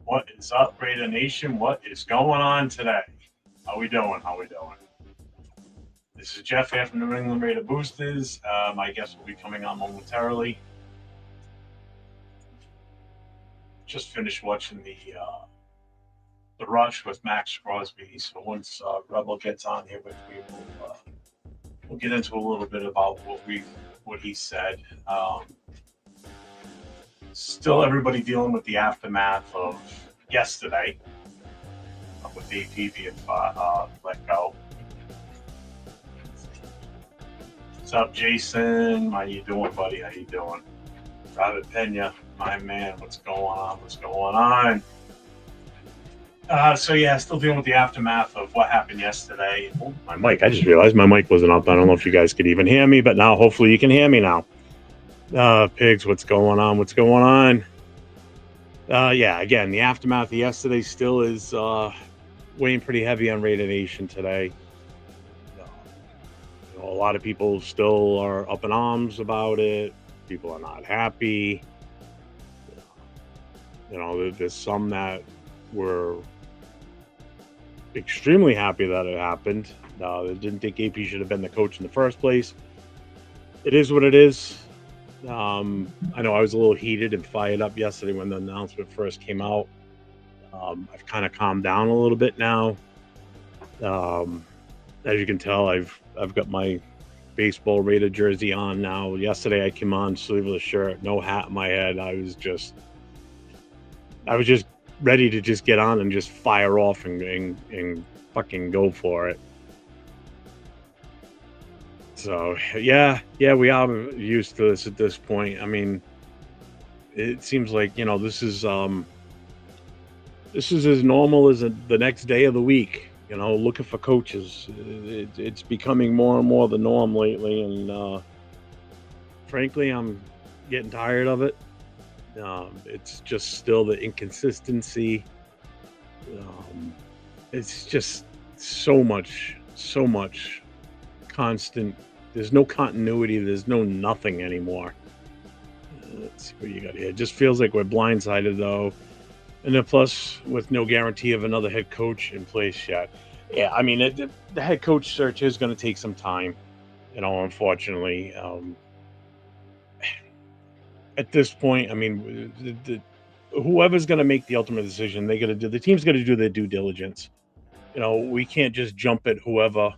What is up, Raider Nation? What is going on today? How we doing? How we doing? This is Jeff here from New England Raider Boosters. My guest will be coming on momentarily. Just finished watching the Rush with Max Crosby. So once Rebel gets on here with me, we'll get into a little bit about what he said. Still, everybody dealing with the aftermath of yesterday with AP being let go. What's up, Jason? How you doing, buddy? How you doing? Robert Pena, my man. What's going on? What's going on? So yeah, still dealing with the aftermath of what happened yesterday. Oh, my mic. I just realized my mic wasn't up. I don't know if you guys could even hear me, but now hopefully you can hear me now. Pigs, what's going on? What's going on? Yeah, again, the aftermath of yesterday still is weighing pretty heavy on Raider Nation today. A lot of people still are up in arms about it. People are not happy. There's some that were extremely happy that it happened. They didn't think AP should have been the coach in the first place. It is what it is. I know I was a little heated and fired up yesterday when the announcement first came out. I've kind of calmed down a little bit now. As you can tell, I've got my baseball Raider jersey on now. Yesterday I came on sleeveless shirt, no hat on my head. I was just ready to just get on and just fire off and fucking go for it. So yeah, we are used to this at this point. I mean, it seems like this is as normal as the next day of the week. Looking for coaches. It's becoming more and more the norm lately, and frankly, I'm getting tired of it. It's just still the inconsistency. It's just so much constant. There's no continuity. There's no nothing anymore. Let's see what you got here. It just feels like we're blindsided, though. And then plus, with no guarantee of another head coach in place yet. Yeah, I mean, the head coach search is going to take some time, unfortunately. At this point, I mean, whoever's going to make the ultimate decision, the team's going to do their due diligence. We can't just jump at whoever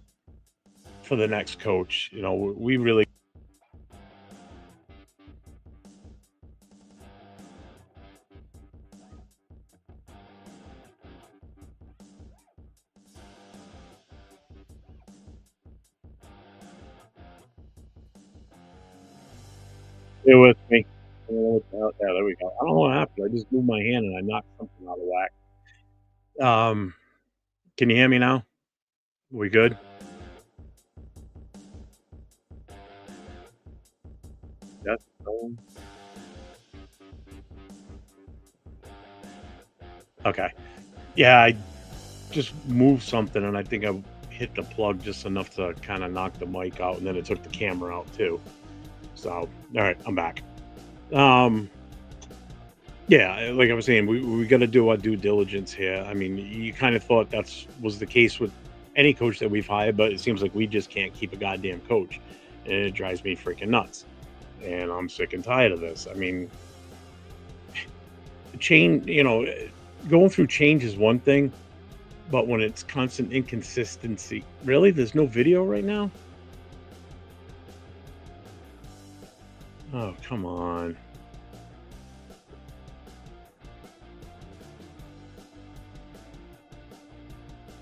for the next coach. We really. Stay with me. Yeah, there we go. I don't know what happened. I just moved my hand and I knocked something out of whack. Can you hear me now? We good? Yes. Okay. Yeah, I just moved something and I think I hit the plug just enough to kind of knock the mic out, and then it took the camera out too. So, all right, I'm back. Yeah, like I was saying, we got to do our due diligence here. I mean, you kind of thought was the case with any coach that we've hired, but it seems like we just can't keep a goddamn coach, and it drives me freaking nuts. And I'm sick and tired of this. I mean, going through change is one thing, but when it's constant inconsistency, really, there's no video right now. Oh, come on.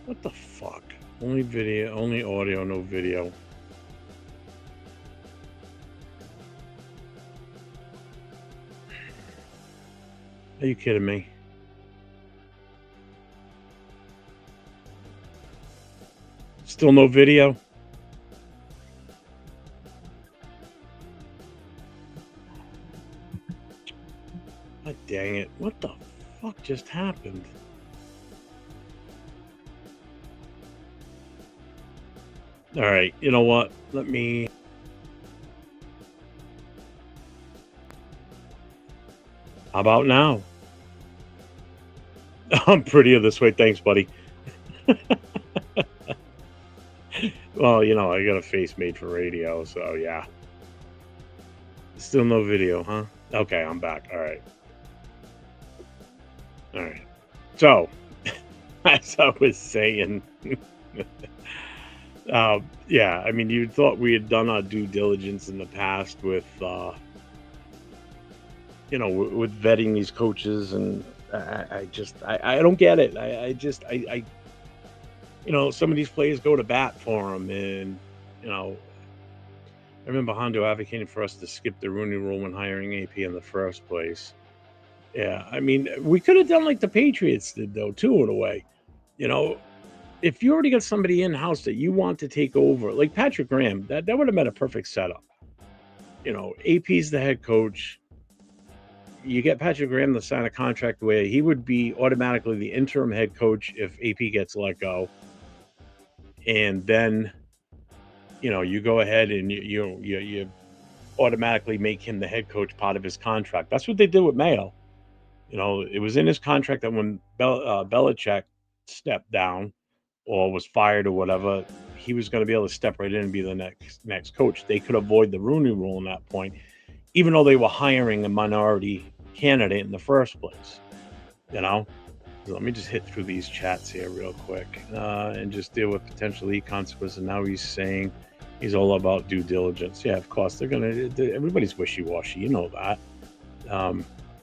What the fuck? Only video, only audio, no video. Are you kidding me? Still no video? God dang it. What the fuck just happened? All right, you know what? Let me. How about now? I'm prettier this way. Thanks, buddy. Well, you know, I got a face made for radio, so yeah. Still no video, huh? Okay, I'm back. All right. All right. So, as I was saying, yeah, I mean, you thought we had done our due diligence in the past with, you know, with vetting these coaches, and I don't get it. You know, some of these players go to bat for them, and you know, I remember Hondo advocating for us to skip the Rooney Rule when hiring AP in the first place. Yeah, I mean, we could have done like the Patriots did, though, too, in a way. You know, if you already got somebody in house that you want to take over, like Patrick Graham, that would have been a perfect setup. You know, AP's the head coach. You get Patrick Graham to sign a contract where he would be automatically the interim head coach if AP gets let go, and then you know you go ahead and you automatically make him the head coach part of his contract. That's what they did with Mayo. You know, it was in his contract that when Belichick stepped down or was fired or whatever, he was going to be able to step right in and be the next coach. They could avoid the Rooney Rule in that point, even though they were hiring a minority candidate in the first place. You know, so let me just hit through these chats here real quick and just deal with potential consequences. And now he's saying he's all about due diligence. Yeah, of course they're gonna. Everybody's wishy-washy. You know that.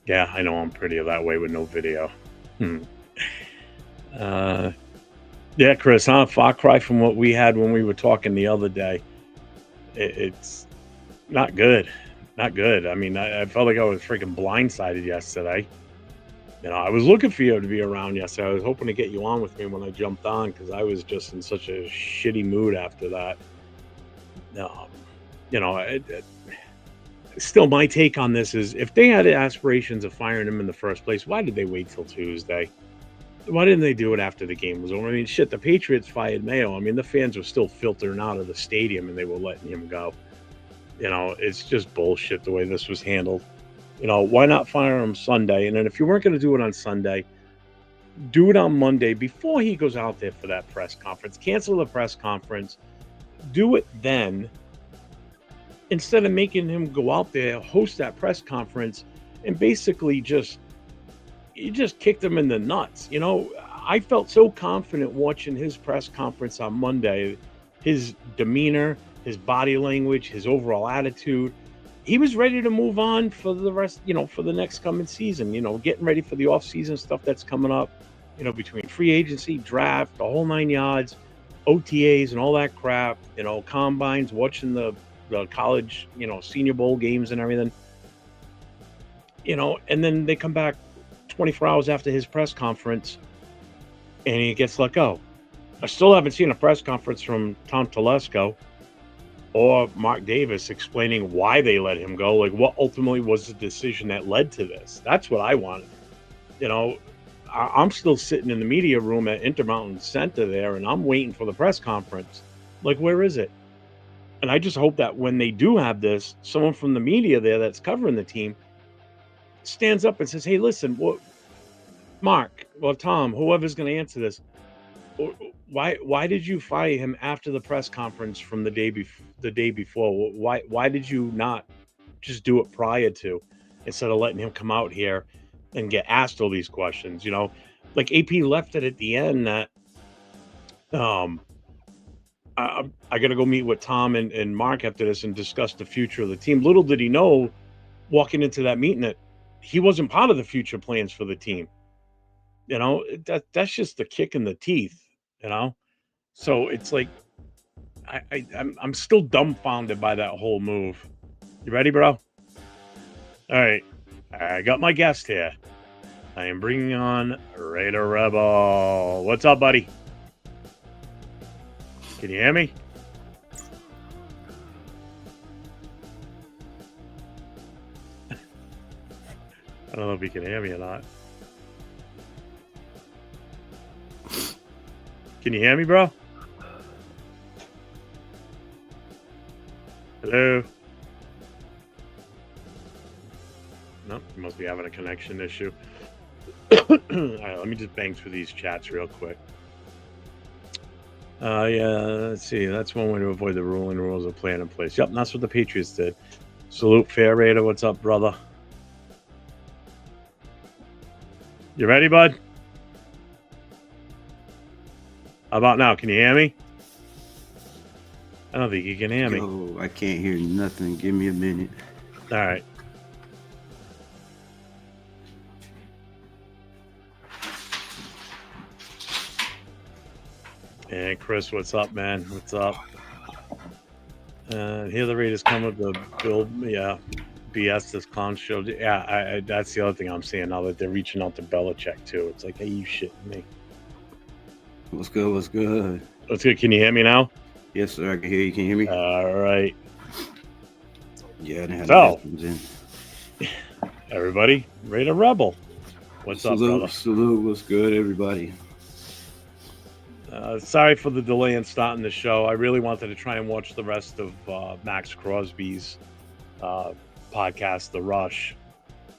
Yeah, I know I'm prettier that way with no video. Yeah, Chris, huh? Far cry from what we had when we were talking the other day. It's not good. Not good. I mean, I felt like I was freaking blindsided yesterday. You know, I was looking for you to be around yesterday. I was hoping to get you on with me when I jumped on because I was just in such a shitty mood after that. You know, still, my take on this is if they had aspirations of firing him in the first place, why did they wait till Tuesday? Why didn't they do it after the game was over? I mean, shit, the Patriots fired Mayo. I mean, the fans were still filtering out of the stadium and they were letting him go. You know, it's just bullshit the way this was handled. You know, why not fire him Sunday? And then if you weren't going to do it on Sunday, do it on Monday before he goes out there for that press conference. Cancel the press conference. Do it then instead of making him go out there, host that press conference, and basically you just kicked him in the nuts. You know, I felt so confident watching his press conference on Monday, his demeanor, his body language, his overall attitude. He was ready to move on for the rest, you know, for the next coming season, you know, getting ready for the off-season stuff that's coming up, you know, between free agency, draft, the whole 9 yards, OTAs and all that crap, you know, combines, watching the college, you know, Senior Bowl games and everything. You know, and then they come back 24 hours after his press conference and he gets let go. I still haven't seen a press conference from Tom Telesco or Mark Davis explaining why they let him go. Like, what ultimately was the decision that led to this? That's what I wanted. You know, I'm still sitting in the media room at Intermountain Center there, and I'm waiting for the press conference. Like, where is it? And I just hope that when they do have this, someone from the media there that's covering the team stands up and says, hey, listen, Mark or Tom, whoever's going to answer this, why did you fire him after the press conference from the day before? Why did you not just do it prior to, instead of letting him come out here and get asked all these questions? You know, like AP left it at the end that I got to go meet with Tom and Mark after this and discuss the future of the team. Little did he know, walking into that meeting, that he wasn't part of the future plans for the team. You know, that's just the kick in the teeth. You know, so it's like I'm still dumbfounded by that whole move. You ready, bro? All right, I got my guest here. I am bringing on Raider Rebel. What's up, buddy? Can you hear me? I don't know if you can hear me or not. Can you hear me, bro? Hello? Nope, you must be having a connection issue. All right, let me just bang through these chats real quick. Yeah, let's see. That's one way to avoid the ruling rules of playing in place. Yep, that's what the Patriots did. Salute, Fair Raider. What's up, brother? You ready, bud? How about now? Can you hear me? I don't think you can hear me. Oh, I can't hear nothing. Give me a minute. All right. And Chris, what's up, man? What's up? Here the Raiders come with the build, BS this clown show. Yeah, that's the other thing I'm seeing now that they're reaching out to Belichick too. It's like, hey, you shitting me? What's good? What's good? What's good? Can you hear me now? Yes, sir. I can hear you. Can you hear me? All right. Yeah, they had So, in. Everybody, Raider Rebel. What's up, brother? Salute. What's good, everybody? Sorry for the delay in starting the show. I really wanted to try and watch the rest of Max Crosby's podcast, The Rush,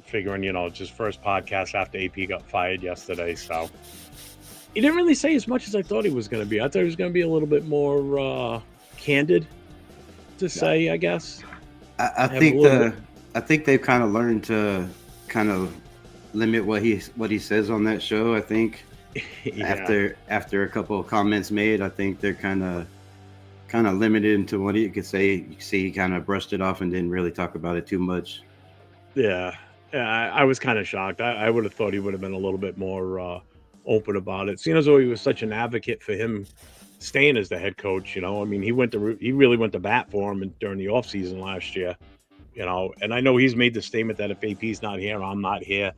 figuring, just first podcast after AP got fired yesterday. So he didn't really say as much as I thought he was going to be. I thought he was going to be a little bit more candid to say, I guess. I think they've kind of learned to kind of limit what he says on that show. I think. Yeah. After a couple of comments made, I think they're kind of limited into what he could say. You can see he kind of brushed it off and didn't really talk about it too much. Yeah, I was kind of shocked. I would have thought he would have been a little bit more open about it. Seeing as though he was such an advocate for him staying as the head coach, I mean, he really went to bat for him during the offseason last year, and I know he's made the statement that if AP's not here, I'm not here.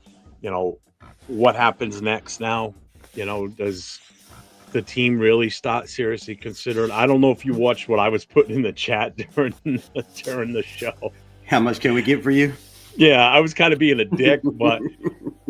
What happens next now? Does the team really start seriously considering? I don't know if you watched what I was putting in the chat during the show. How much can we get for you? Yeah, I was kind of being a dick, but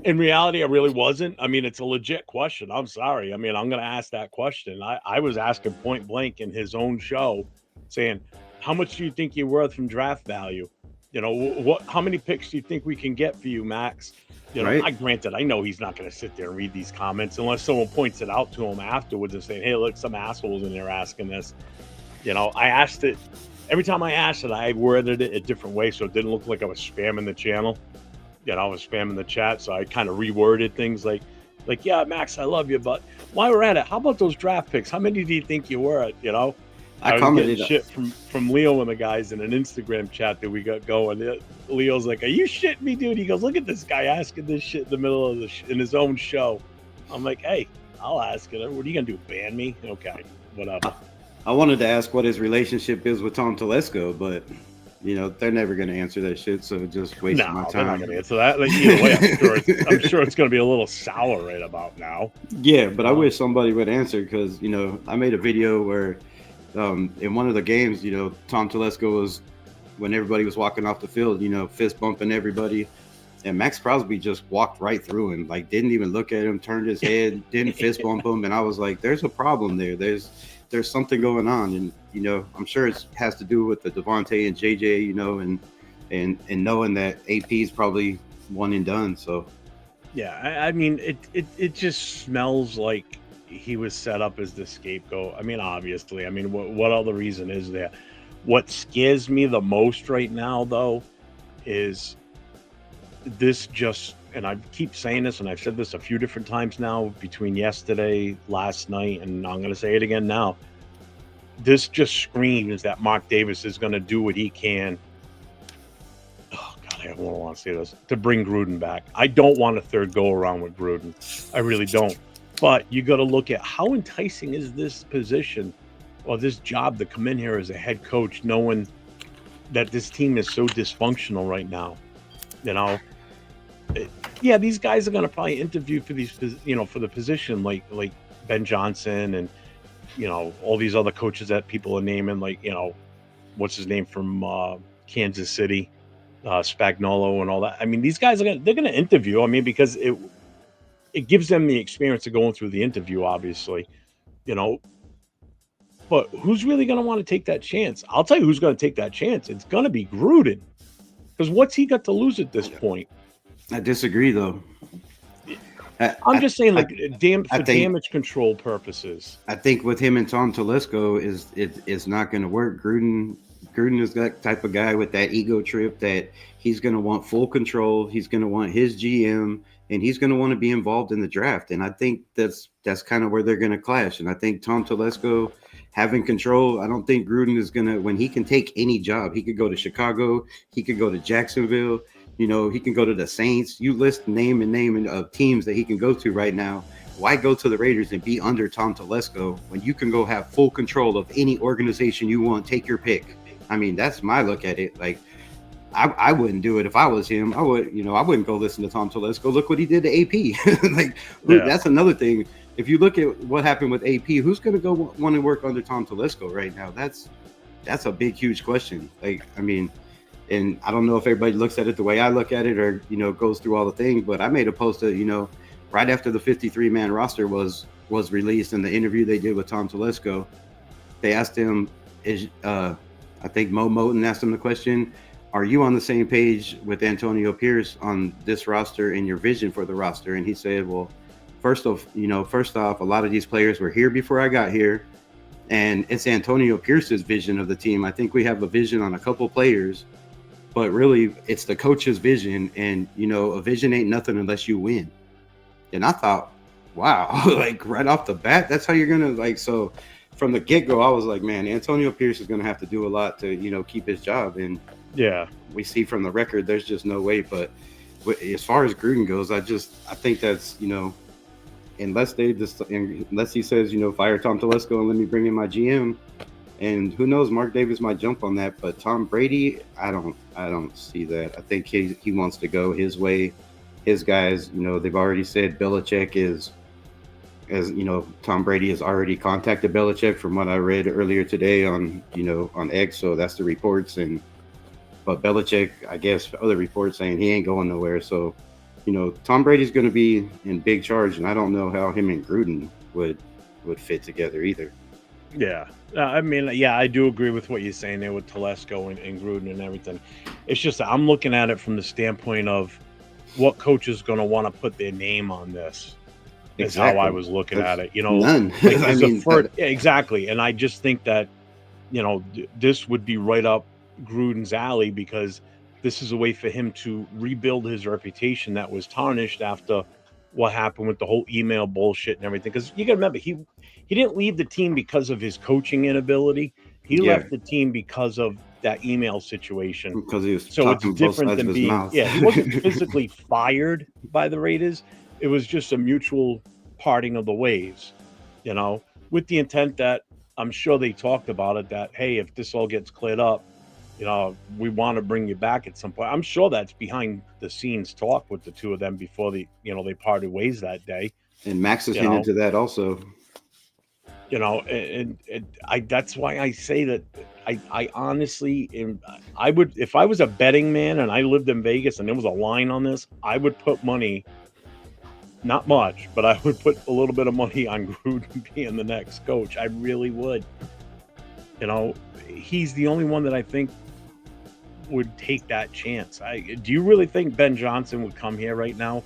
in reality, I really wasn't. I mean, it's a legit question. I'm sorry. I mean, I'm going to ask that question. I was asking point blank in his own show, saying, how much do you think you're worth from draft value? How many picks do you think we can get for you, Max? Right. Granted, I know he's not going to sit there and read these comments unless someone points it out to him afterwards and saying, hey, look, some assholes in there asking this. I asked it. Every time I asked it, I worded it a different way so it didn't look like I was spamming the channel. I was spamming the chat, so I kind of reworded things like, yeah, Max, I love you, but while we're at it, how about those draft picks? How many do you think you were at, I was getting shit from Leo and the guys in an Instagram chat that we got going. Leo's like, are you shitting me, dude? He goes, look at this guy asking this shit in the middle of in his own show. I'm like, hey, I'll ask it. What are you going to do, ban me? Okay, whatever. I wanted to ask what his relationship is with Tom Telesco, but, they're never going to answer that shit, so just wasting my time. They're not going to answer that. Either way, I'm sure it's going to be a little sour right about now. Yeah, but I wish somebody would answer because, I made a video where in one of the games, Tom Telesco was, when everybody was walking off the field, fist bumping everybody. And Max Crosby just walked right through him, didn't even look at him, turned his head, didn't fist bump him. And I was like, there's a problem there. There's something going on. And, I'm sure it has to do with the Devontae and JJ, and knowing that AP is probably one and done. So, yeah, I mean, it just smells like he was set up as the scapegoat. I mean, obviously, what other reason is there? What scares me the most right now, though, is this and I keep saying this, and I've said this a few different times now between yesterday, last night, and I'm going to say it again now. This just screams that Mark Davis is going to do what he can. Oh, God, I don't want to say this. To bring Gruden back. I don't want a third go-around with Gruden. I really don't. But you got to look at how enticing is this position or this job to come in here as a head coach, knowing that this team is so dysfunctional right now. Yeah, these guys are going to probably interview for these, for the position, like Ben Johnson and, all these other coaches that people are naming, what's his name from Kansas City, Spagnuolo and all that. I mean, these guys they're going to interview. Because it gives them the experience of going through the interview, obviously, but who's really going to want to take that chance? I'll tell you who's going to take that chance. It's going to be Gruden, because what's he got to lose at this point? I disagree, though. I'm just saying, like, I for think damage control purposes. I think with him and Tom Telesco it's not going to work. Gruden is that type of guy with that ego trip that he's going to want full control. He's going to want his GM, and he's going to want to be involved in the draft. And I think that's kind of where they're going to clash. And I think Tom Telesco having control, I don't think Gruden is going to, when he can take any job, he could go to Chicago, he could go to Jacksonville, he can go to the Saints. You list name of teams that he can go to right now. Why go to the Raiders and be under Tom Telesco when you can go have full control of any organization you want? Take your pick. I mean, that's my look at it. Like, I wouldn't do it if I was him. I wouldn't go listen to Tom Telesco. Look what he did to AP. Like, that's another thing. If you look at what happened with AP, who's going to go want to work under Tom Telesco right now? That's a big, huge question. Like, I mean, and I don't know if everybody looks at it the way I look at it or, goes through all the things, but I made a post that, right after the 53-man roster was released in the interview they did with Tom Telesco, they asked him, I think Mo Moten asked him the question, are you on the same page with Antonio Pierce on this roster and your vision for the roster? And he said, well, first off, a lot of these players were here before I got here, and it's Antonio Pierce's vision of the team. I think we have a vision on a couple players, but really it's the coach's vision, and, a vision ain't nothing unless you win. And I thought, wow, like right off the bat, that's how you're going to so from the get-go, I was like, man, Antonio Pierce is going to have to do a lot to, keep his job. And yeah, we see from the record, there's just no way. But as far as Gruden goes, I think that's, unless he says, fire Tom Telesco and let me bring in my GM, and who knows, Mark Davis might jump on that. But Tom Brady, I don't see that. I think he wants to go his way. His guys, they've already said Belichick is, Tom Brady has already contacted Belichick from what I read earlier today on X. So that's the reports. But Belichick, I guess, other reports saying he ain't going nowhere. So, Tom Brady's going to be in big charge, and I don't know how him and Gruden would fit together either. Yeah. I mean, yeah, I do agree with what you're saying there with Telesco and Gruden and everything. It's just that I'm looking at it from the standpoint of what coach is going to want to put their name on this. Is how I was looking at it. None. Like, exactly. And I just think that, this would be right up Gruden's alley, because this is a way for him to rebuild his reputation that was tarnished after what happened with the whole email bullshit and everything. Because you got to remember, he didn't leave the team because of his coaching inability. He left the team because of that email situation. Because he was so it's different than being he wasn't physically fired by the Raiders. It was just a mutual parting of the ways, with the intent that I'm sure they talked about it, that, hey, if this all gets cleared up, we want to bring you back at some point. I'm sure that's behind the scenes talk with the two of them before they parted ways that day. And Max is hinted to that also. And that's why I say that I honestly I would, if I was a betting man and I lived in Vegas and there was a line on this, I would put money, not much, but I would put a little bit of money on Gruden being the next coach. I really would. He's the only one that I think would take that chance. Do you really think Ben Johnson would come here right now?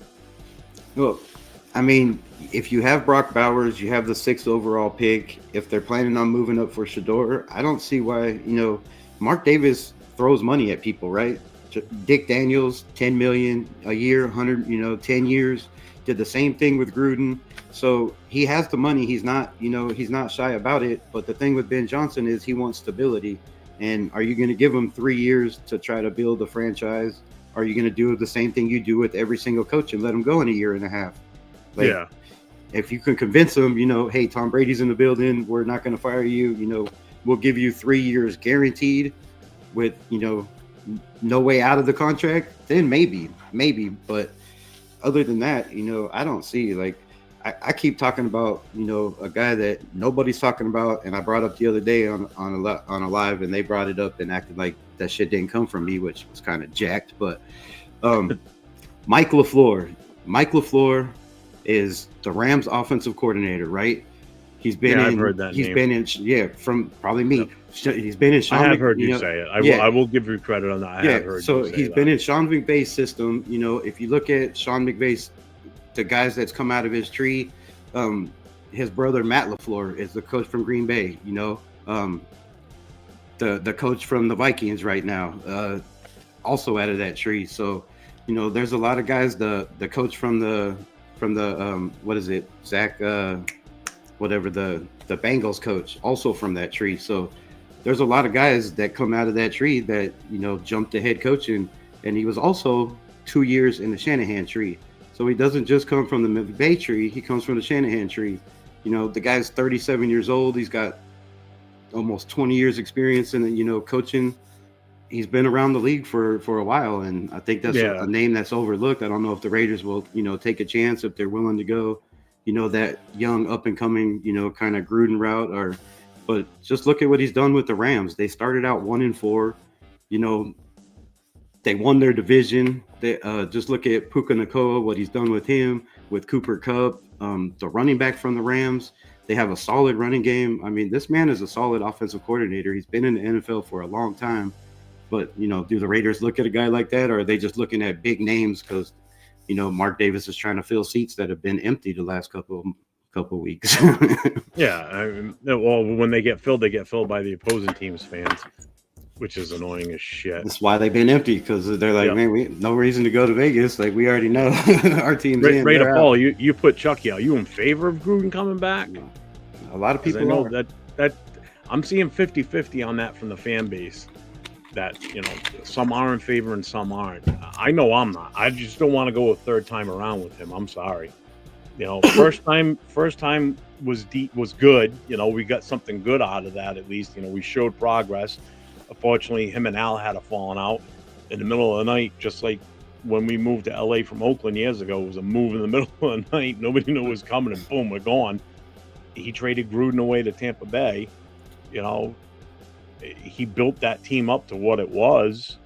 Well, I mean, if you have Brock Bowers, you have the 6th overall pick. If they're planning on moving up for Shador, I don't see why. Mark Davis throws money at people, right? Dick Daniels, $10 million a year, 100, 10 years. Did the same thing with Gruden. So he has the money. He's not shy about it. But the thing with Ben Johnson is he wants stability. And are you going to give him 3 years to try to build a franchise? Are you going to do the same thing you do with every single coach and let him go in a year and a half? If you can convince him, hey, Tom Brady's in the building, we're not going to fire you. We'll give you 3 years guaranteed with, no way out of the contract. Then maybe. But other than that, I don't see, I keep talking about, a guy that nobody's talking about. And I brought up the other day on a live, and they brought it up and acted like that shit didn't come from me, which was kind of jacked. But Mike LaFleur is the Rams offensive coordinator, right? He's been I've heard that name. From probably me. Yep. He's been in Sean I have heard you say it. I will give you credit on that. I have heard so you say he's that. been in Sean McVay's system. If you look at Sean McVay's the guys that's come out of his tree. His brother Matt LaFleur is the coach from Green Bay. The coach from the Vikings right now, also out of that tree. So, there's a lot of guys. The coach from the what is it, Zach? Whatever the Bengals coach, also from that tree. So there's a lot of guys that come out of that tree that jumped to head coaching, and he was also 2 years in the Shanahan tree. So he doesn't just come from the McVay tree; he comes from the Shanahan tree. The guy's 37 years old. He's got almost 20 years experience in coaching. He's been around the league for a while, and I think that's a name that's overlooked. I don't know if the Raiders will take a chance if they're willing to go that young up and coming kind of Gruden route, but just look at what he's done with the Rams. They started out 1-4. They won their division. They just look at Puka Nacua, what he's done with him, with Cooper Kupp, the running back from the Rams. They have a solid running game. I mean, this man is a solid offensive coordinator. He's been in the NFL for a long time. But, do the Raiders look at a guy like that, or are they just looking at big names because, Mark Davis is trying to fill seats that have been empty the last couple weeks? Yeah. Well, when they get filled by the opposing team's fans, which is annoying as shit. That's why they've been empty, because they're like, man, we no reason to go to Vegas. Like, we already know our team's in. Ray Paul, you put Chucky out. You in favor of Gruden coming back? A lot of people know that I'm seeing 50-50 on that from the fan base. That some are in favor and some aren't. I know I'm not. I just don't want to go a third time around with him. I'm sorry. First time was good. We got something good out of that at least. We showed progress. Unfortunately, him and Al had a falling out in the middle of the night, just like when we moved to LA from Oakland years ago. It was a move in the middle of the night. Nobody knew it was coming, and boom, we're gone. He traded Gruden away to Tampa Bay. He built that team up to what it was.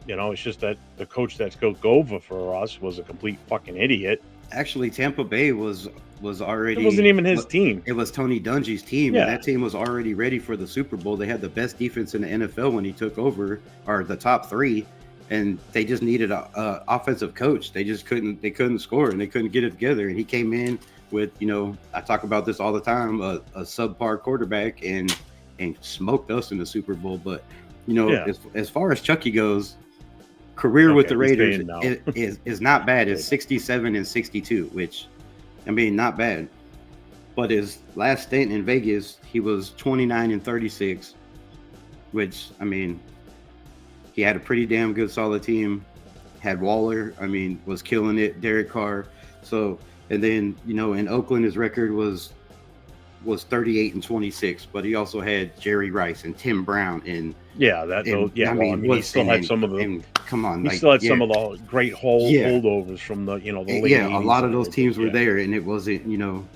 It's just that the coach that took over for us was a complete fucking idiot. Actually, Tampa Bay was already... It wasn't even his team. It was Tony Dungy's team, yeah. And that team was already ready for the Super Bowl. They had the best defense in the NFL when he took over, or the top three, and they just needed a offensive coach. They just couldn't score, and they couldn't get it together. And he came in with, I talk about this all the time, a subpar quarterback, and smoked us in the Super Bowl. But as far as Chucky goes, career with the Raiders is not bad. It's 67-62, which, I mean, not bad. But his last stint in Vegas, he was 29-36, which, I mean, he had a pretty damn good solid team. Had Waller, I mean, was killing it. Derek Carr. So, and then in Oakland, his record was 38-26, but he also had Jerry Rice and Tim Brown and he still had some of the some of the great holdovers from the the late 80s. A lot of those teams were there, and it wasn't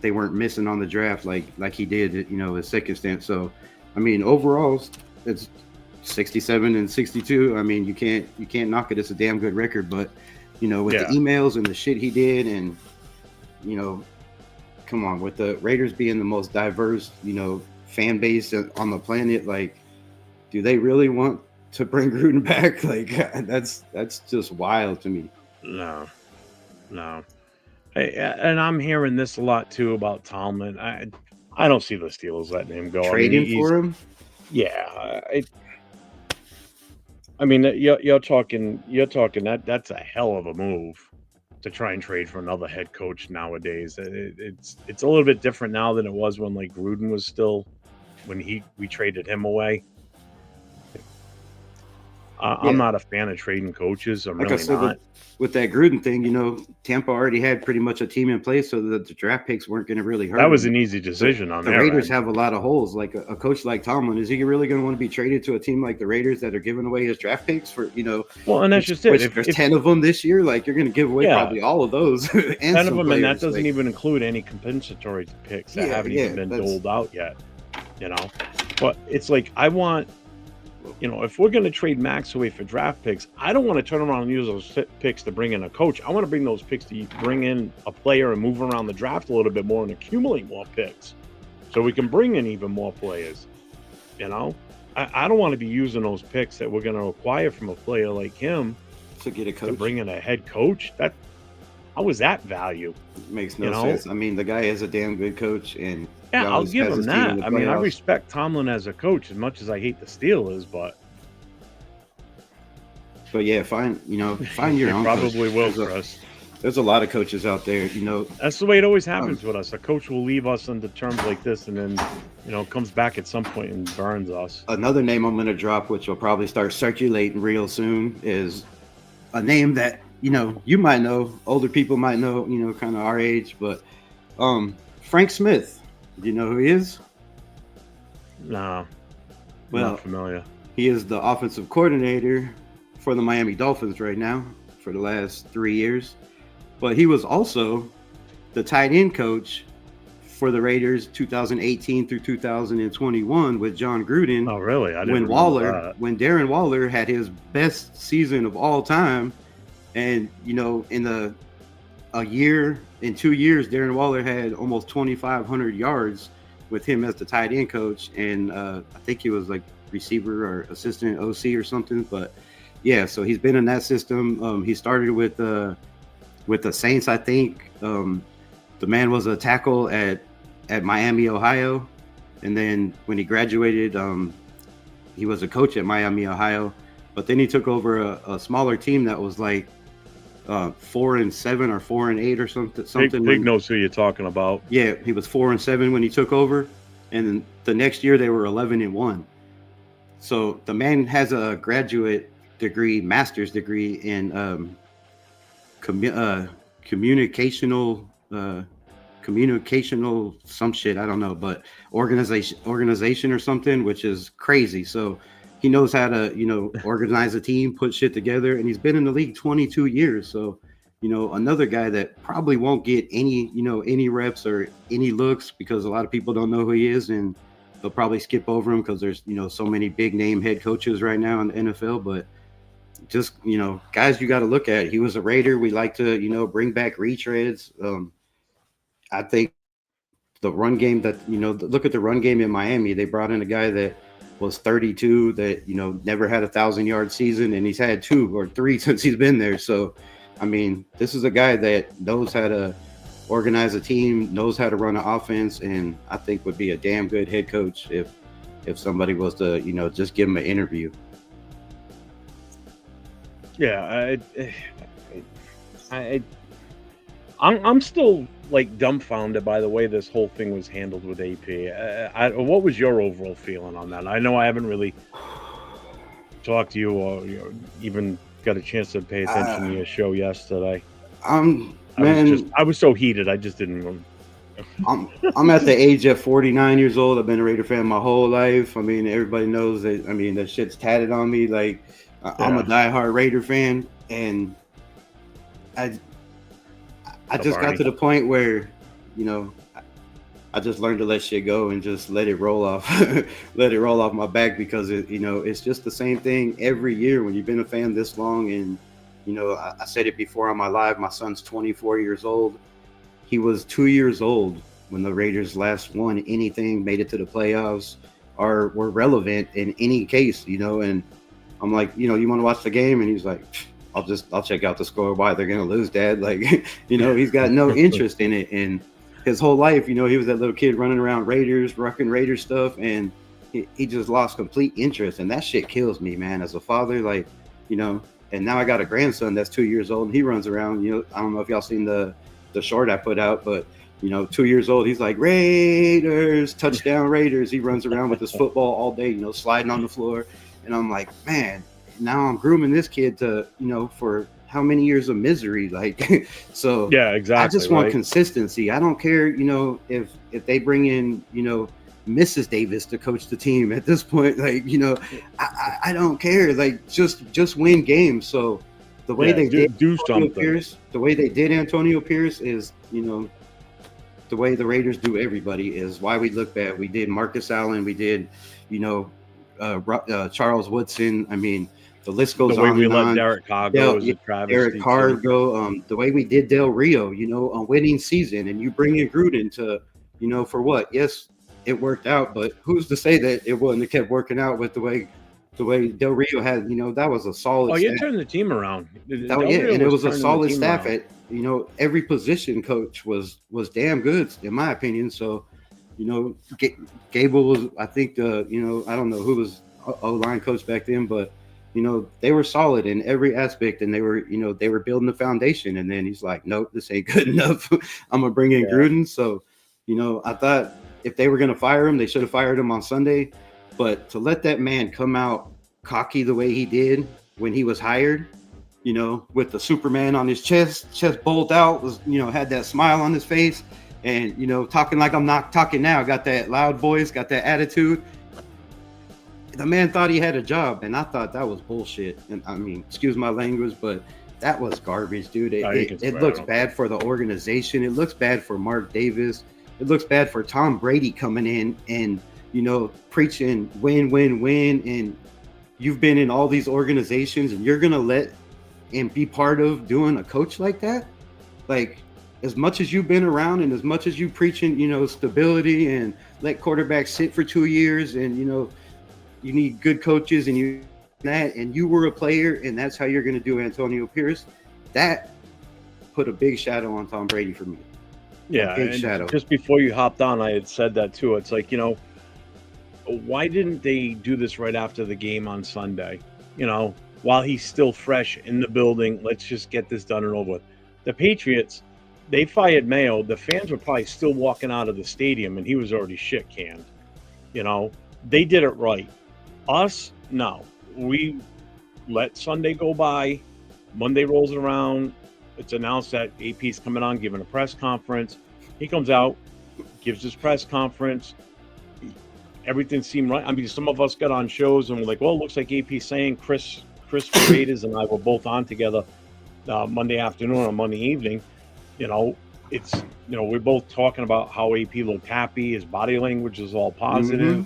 they weren't missing on the draft like he did his second stint. So I mean, overall it's 67-62. I mean, you can't knock it. It's a damn good record, but with the emails and the shit he did, and come on, with the Raiders being the most diverse, fan base on the planet, like, do they really want to bring Gruden back? Like, that's just wild to me. No. And I'm hearing this a lot too about Tomlin. I don't see the Steelers letting him go. Trading for him? Yeah. I mean, you're talking that's a hell of a move to try and trade for another head coach nowadays. It's a little bit different now than it was when like Gruden was still, when we traded him away. I'm not a fan of trading coaches. I'm really not. With that Gruden thing, Tampa already had pretty much a team in place, so that the draft picks weren't going to really hurt. That was an easy decision on the Raiders have a lot of holes. Like a coach like Tomlin, is he really going to want to be traded to a team like the Raiders that are giving away his draft picks for Well, and that's just it. If there's 10 of them this year, like, you're going to give away probably all of those. And 10 of them, and that doesn't even include any compensatory picks that haven't even been doled out yet. But it's like, I want. If we're going to trade Max away for draft picks, I don't want to turn around and use those picks to bring in a coach. I want to bring those picks to bring in a player and move around the draft a little bit more and accumulate more picks so we can bring in even more players. I don't want to be using those picks that we're going to acquire from a player like him to get a coach, to bring in a head coach. How is that value? Makes no sense. I mean, the guy is a damn good coach, and he Yeah, I'll always give has him his team in that. the I mean, I playoffs. respect Tomlin as a coach as much as I hate the Steelers, but yeah, find your it own coach. probably will, Chris. There's a lot of coaches out there. That's the way it always happens with us. A coach will leave us under terms like this, and then comes back at some point and burns us. Another name I'm going to drop, which will probably start circulating real soon, is a name that you might know, older people might know, kind of our age, but Frank Smith. Do you know who he is? No, well, not familiar. He is the offensive coordinator for the Miami Dolphins right now for the last 3 years. But he was also the tight end coach for the Raiders 2018 through 2021 with John Gruden. Oh, really? I didn't remember that. When Darren Waller had his best season of all time, and in a year, in 2 years, Darren Waller had almost 2,500 yards with him as the tight end coach, and I think he was like receiver or assistant OC or something. But yeah, so he's been in that system. He started with the Saints, I think. The man was a tackle at Miami, Ohio, and then when he graduated, he was a coach at Miami, Ohio. But then he took over a smaller team that was like 4-7 or 4-8 or something. Big knows who you're talking about. Yeah, he was 4-7 when he took over, and then the next year they were 11-1. So the man has a graduate degree, master's degree in communicational some shit, I don't know, but organization or something, which is crazy. So he knows how to organize a team, put shit together, and he's been in the league 22 years. So another guy that probably won't get any reps or any looks because a lot of people don't know who he is, and they'll probably skip over him because there's so many big name head coaches right now in the NFL. But just guys you got to look at. He was a Raider. We like to bring back retreads. I think the run game that look at the run game in Miami. They brought in a guy that was 32 that never had 1,000-yard season, and he's had 2 or 3 since he's been there. So I mean, this is a guy that knows how to organize a team, knows how to run an offense, and I think would be a damn good head coach if somebody was to just give him an interview. Yeah, I'm still like dumbfounded by the way this whole thing was handled with AP. What was your overall feeling on that? I know I haven't really talked to you or even got a chance to pay attention to your show yesterday. I was so heated. I just didn't. I'm at the age of 49 years old. I've been a Raider fan my whole life. I mean, everybody knows that. I mean, that shit's tatted on me. Like, I'm a diehard Raider fan, and I just got to the point where, I just learned to let shit go and just let it roll off, let it roll off my back, because it's just the same thing every year when you've been a fan this long. And I said it before on my live. My son's 24 years old. He was 2 years old when the Raiders last won anything, made it to the playoffs, or were relevant in any case. And I'm like, you want to watch the game? And he's like, I'll check out the score. Why they're gonna lose, Dad? Like, he's got no interest in it. And his whole life, he was that little kid running around Raiders, rocking Raiders stuff, and he just lost complete interest. And that shit kills me, man. As a father, like, and now I got a grandson that's 2 years old, and he runs around. I don't know if y'all seen the short I put out, but 2 years old, he's like, Raiders, touchdown Raiders. He runs around with his football all day, sliding on the floor. And I'm like, man, now I'm grooming this kid to, for how many years of misery? Like, so yeah, exactly. I just want consistency. I don't care, if they bring in, Mrs. Davis to coach the team at this point. Like, I don't care. Like, just win games. So the way they did Antonio Pierce, the way they did Antonio Pierce is, the way the Raiders do everybody is why we look bad. We did Marcus Allen. We did, Charles Woodson. I mean, the list goes on. The way we let Derek Carr go is a travesty. Derek Carr go. The way we did Del Rio, a winning season, and you bring in Gruden to, for what? Yes, it worked out, but who's to say that it wouldn't have kept working out with the way The way Del Rio had, that was a solid. Oh, you're staff. turning the team around. Yeah, and it was a solid staff at, every position coach was damn good in my opinion. So, Gable was, I think I don't know who was O-line coach back then, but they were solid in every aspect, and they were building the foundation. And then he's like, nope, this ain't good enough. I'm gonna bring in Gruden. So, I thought if they were gonna fire him, they should have fired him on Sunday. But to let that man come out cocky the way he did when he was hired, with the Superman on his chest bulged out, was, had that smile on his face, and, talking like I'm not talking now, got that loud voice, got that attitude. The man thought he had a job, and I thought that was bullshit. And I mean, excuse my language, but that was garbage, dude. It looks bad for the organization. It looks bad for Mark Davis. It looks bad for Tom Brady coming in and, preaching win, win, win. And you've been in all these organizations, and you're going to let and be part of doing a coach like that? Like, as much as you've been around and as much as you preaching, stability and let quarterbacks sit for 2 years, and, you need good coaches, and you were a player, and that's how you're going to do Antonio Pierce. That put a big shadow on Tom Brady for me. Yeah, big shadow. Just before you hopped on, I had said that too. It's like, why didn't they do this right after the game on Sunday? While he's still fresh in the building, let's just get this done and over with. The Patriots, they fired Mayo. The fans were probably still walking out of the stadium, and he was already shit canned. They did it right. Us, no. We let Sunday go by. Monday rolls around. It's announced that AP's coming on, giving a press conference. He comes out, gives his press conference. Everything seemed right. I mean, some of us got on shows and we're like, well, it looks like AP's saying Chris Raiders and I were both on together Monday afternoon or Monday evening. It's, we're both talking about how AP looked happy. His body language is all positive.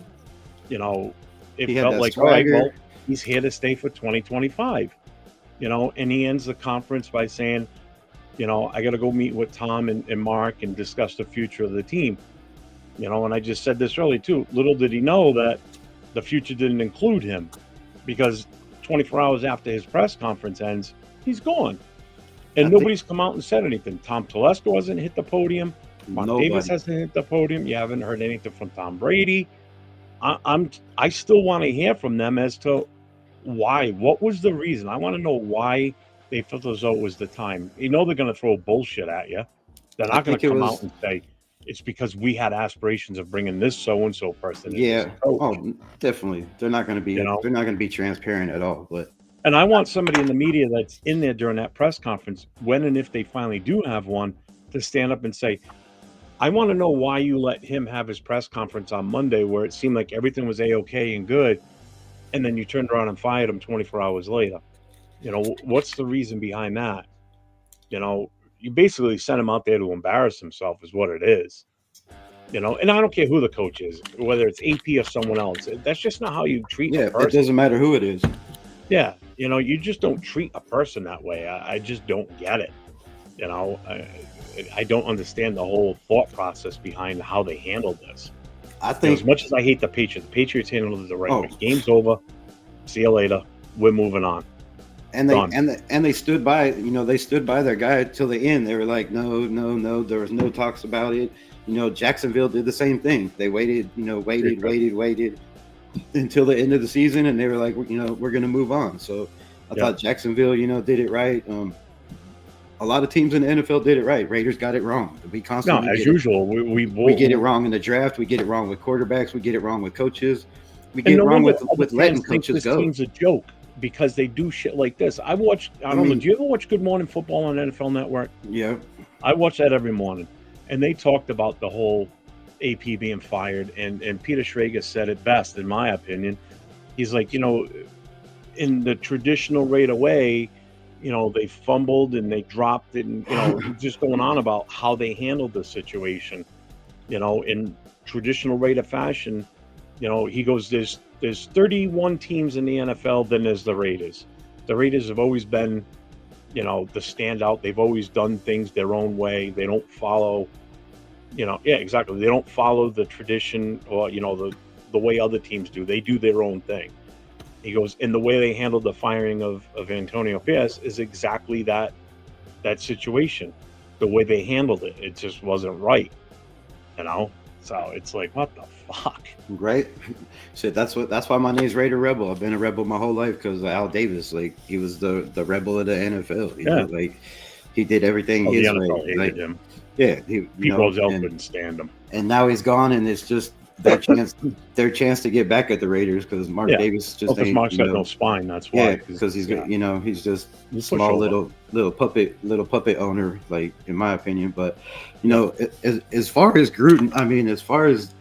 Mm-hmm. It felt like, all right, well, he's here to stay for 2025. And he ends the conference by saying, I got to go meet with Tom and Mark and discuss the future of the team. And I just said this earlier too. Little did he know that the future didn't include him, because 24 hours after his press conference ends, he's gone. And nobody's come out and said anything. Tom Telesco hasn't hit the podium. Mark Davis hasn't hit the podium. You haven't heard anything from Tom Brady. I still want to hear from them as to why. What was the reason? I want to know why they felt as though it was the time. They're going to throw bullshit at you. They're not going to come out and say, it's because we had aspirations of bringing this so-and-so person in. Yeah. Oh, definitely. They're not going to be, they're not going to be transparent at all. And I want somebody in the media that's in there during that press conference, when and if they finally do have one, to stand up and say, I want to know why you let him have his press conference on Monday where it seemed like everything was A-okay and good, and then you turned around and fired him 24 hours later. What's the reason behind that? You basically sent him out there to embarrass himself is what it is. And I don't care who the coach is, whether it's AP or someone else. That's just not how you treat a person. It doesn't matter who it is. Yeah, you just don't treat a person that way. I just don't get it. I don't understand the whole thought process behind how they handled this. I think, as much as I hate the Patriots handled it the right way. Game's over. See you later. We're moving on. And they stood by, they stood by their guy till the end. They were like, no, there was no talks about it. Jacksonville did the same thing. They waited until the end of the season, and they were like, we're going to move on. So I thought Jacksonville, did it right. A lot of teams in the NFL did it right. Raiders got it wrong. We constantly as usual. We get it wrong in the draft. We get it wrong with quarterbacks. We get it wrong with coaches. We get it wrong with letting coaches go. This team's a joke because they do shit like this. I don't know. Do you ever watch Good Morning Football on NFL Network? Yeah. I watch that every morning. And they talked about the whole AP being fired. And Peter Schrager said it best, in my opinion. He's like, in the traditional Raider way, they fumbled and they dropped it, and just going on about how they handled the situation. In traditional Raider fashion, he goes, there's 31 teams in the NFL, then there's the Raiders. The Raiders have always been, the standout. They've always done things their own way. They don't follow, They don't follow the tradition or, the way other teams do. They do their own thing. He goes, and the way they handled the firing of Antonio Pierce is exactly that situation. The way they handled it, it just wasn't right, you know? So it's like, what the fuck? Right? Shit, that's why my name's Raider Rebel. I've been a rebel my whole life because Al Davis, like, he was the rebel of the NFL. You know, like, he did everything his the NFL way. hated Like, him. yeah, People couldn't stand him. And now he's gone, and it's just their chance to get back at the Raiders because Mark Davis just ain't. Mark's got no spine. That's why. Yeah, because he's he's just a small little puppet owner, like, in my opinion. But as far as Gruden, I mean, as far as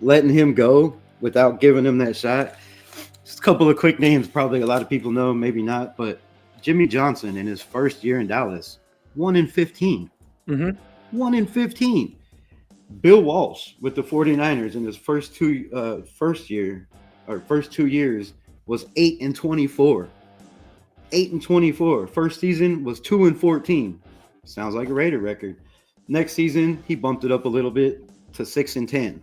letting him go without giving him that shot, just a couple of quick names. Probably a lot of people know, maybe not, but Jimmy Johnson in his first year in Dallas, 1-15. 1-15. Bill Walsh with the 49ers in his first two years was 8-24. 8-24. First season was 2-14. Sounds like a Raider record. Next season, he bumped it up a little bit to 6-10.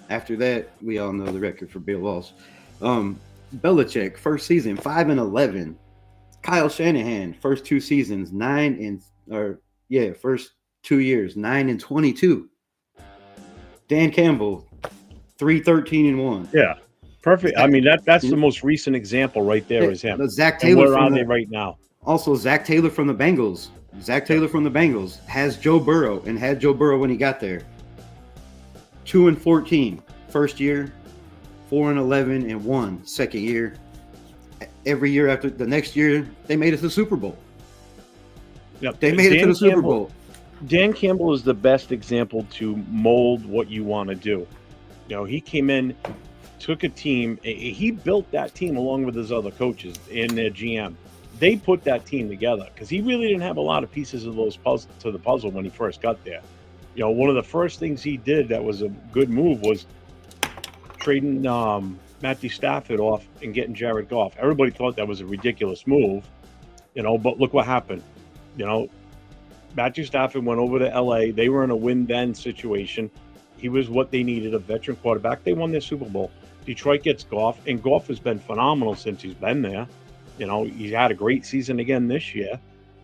After that, we all know the record for Bill Walsh. Belichick, first season, 5-11. Kyle Shanahan, first two seasons, first 2 years, 9-22. Dan Campbell, 3-13-1. Yeah, perfect. I mean, that's the most recent example right there is him. Zach Taylor. And where are they right now? Also, Zach Taylor from the Bengals. Zach Taylor from the Bengals has Joe Burrow and had Joe Burrow when he got there. 2-14 first year, 4-11-1 second year. Every year after the next year, they made it to the Super Bowl. Yep. They made it to the Super Bowl. Dan Campbell is the best example to mold what you want to do. He came in, took a team. He built that team along with his other coaches and their GM. They put that team together because he really didn't have a lot of pieces of those to the puzzle when he first got there. One of the first things he did that was a good move was trading Matthew Stafford off and getting Jared Goff. Everybody thought that was a ridiculous move, but look what happened. Matthew Stafford went over to LA. They were in a win-then situation. He was what they needed, a veteran quarterback. They won their Super Bowl. Detroit gets Goff, and Goff has been phenomenal since he's been there. He's had a great season again this year.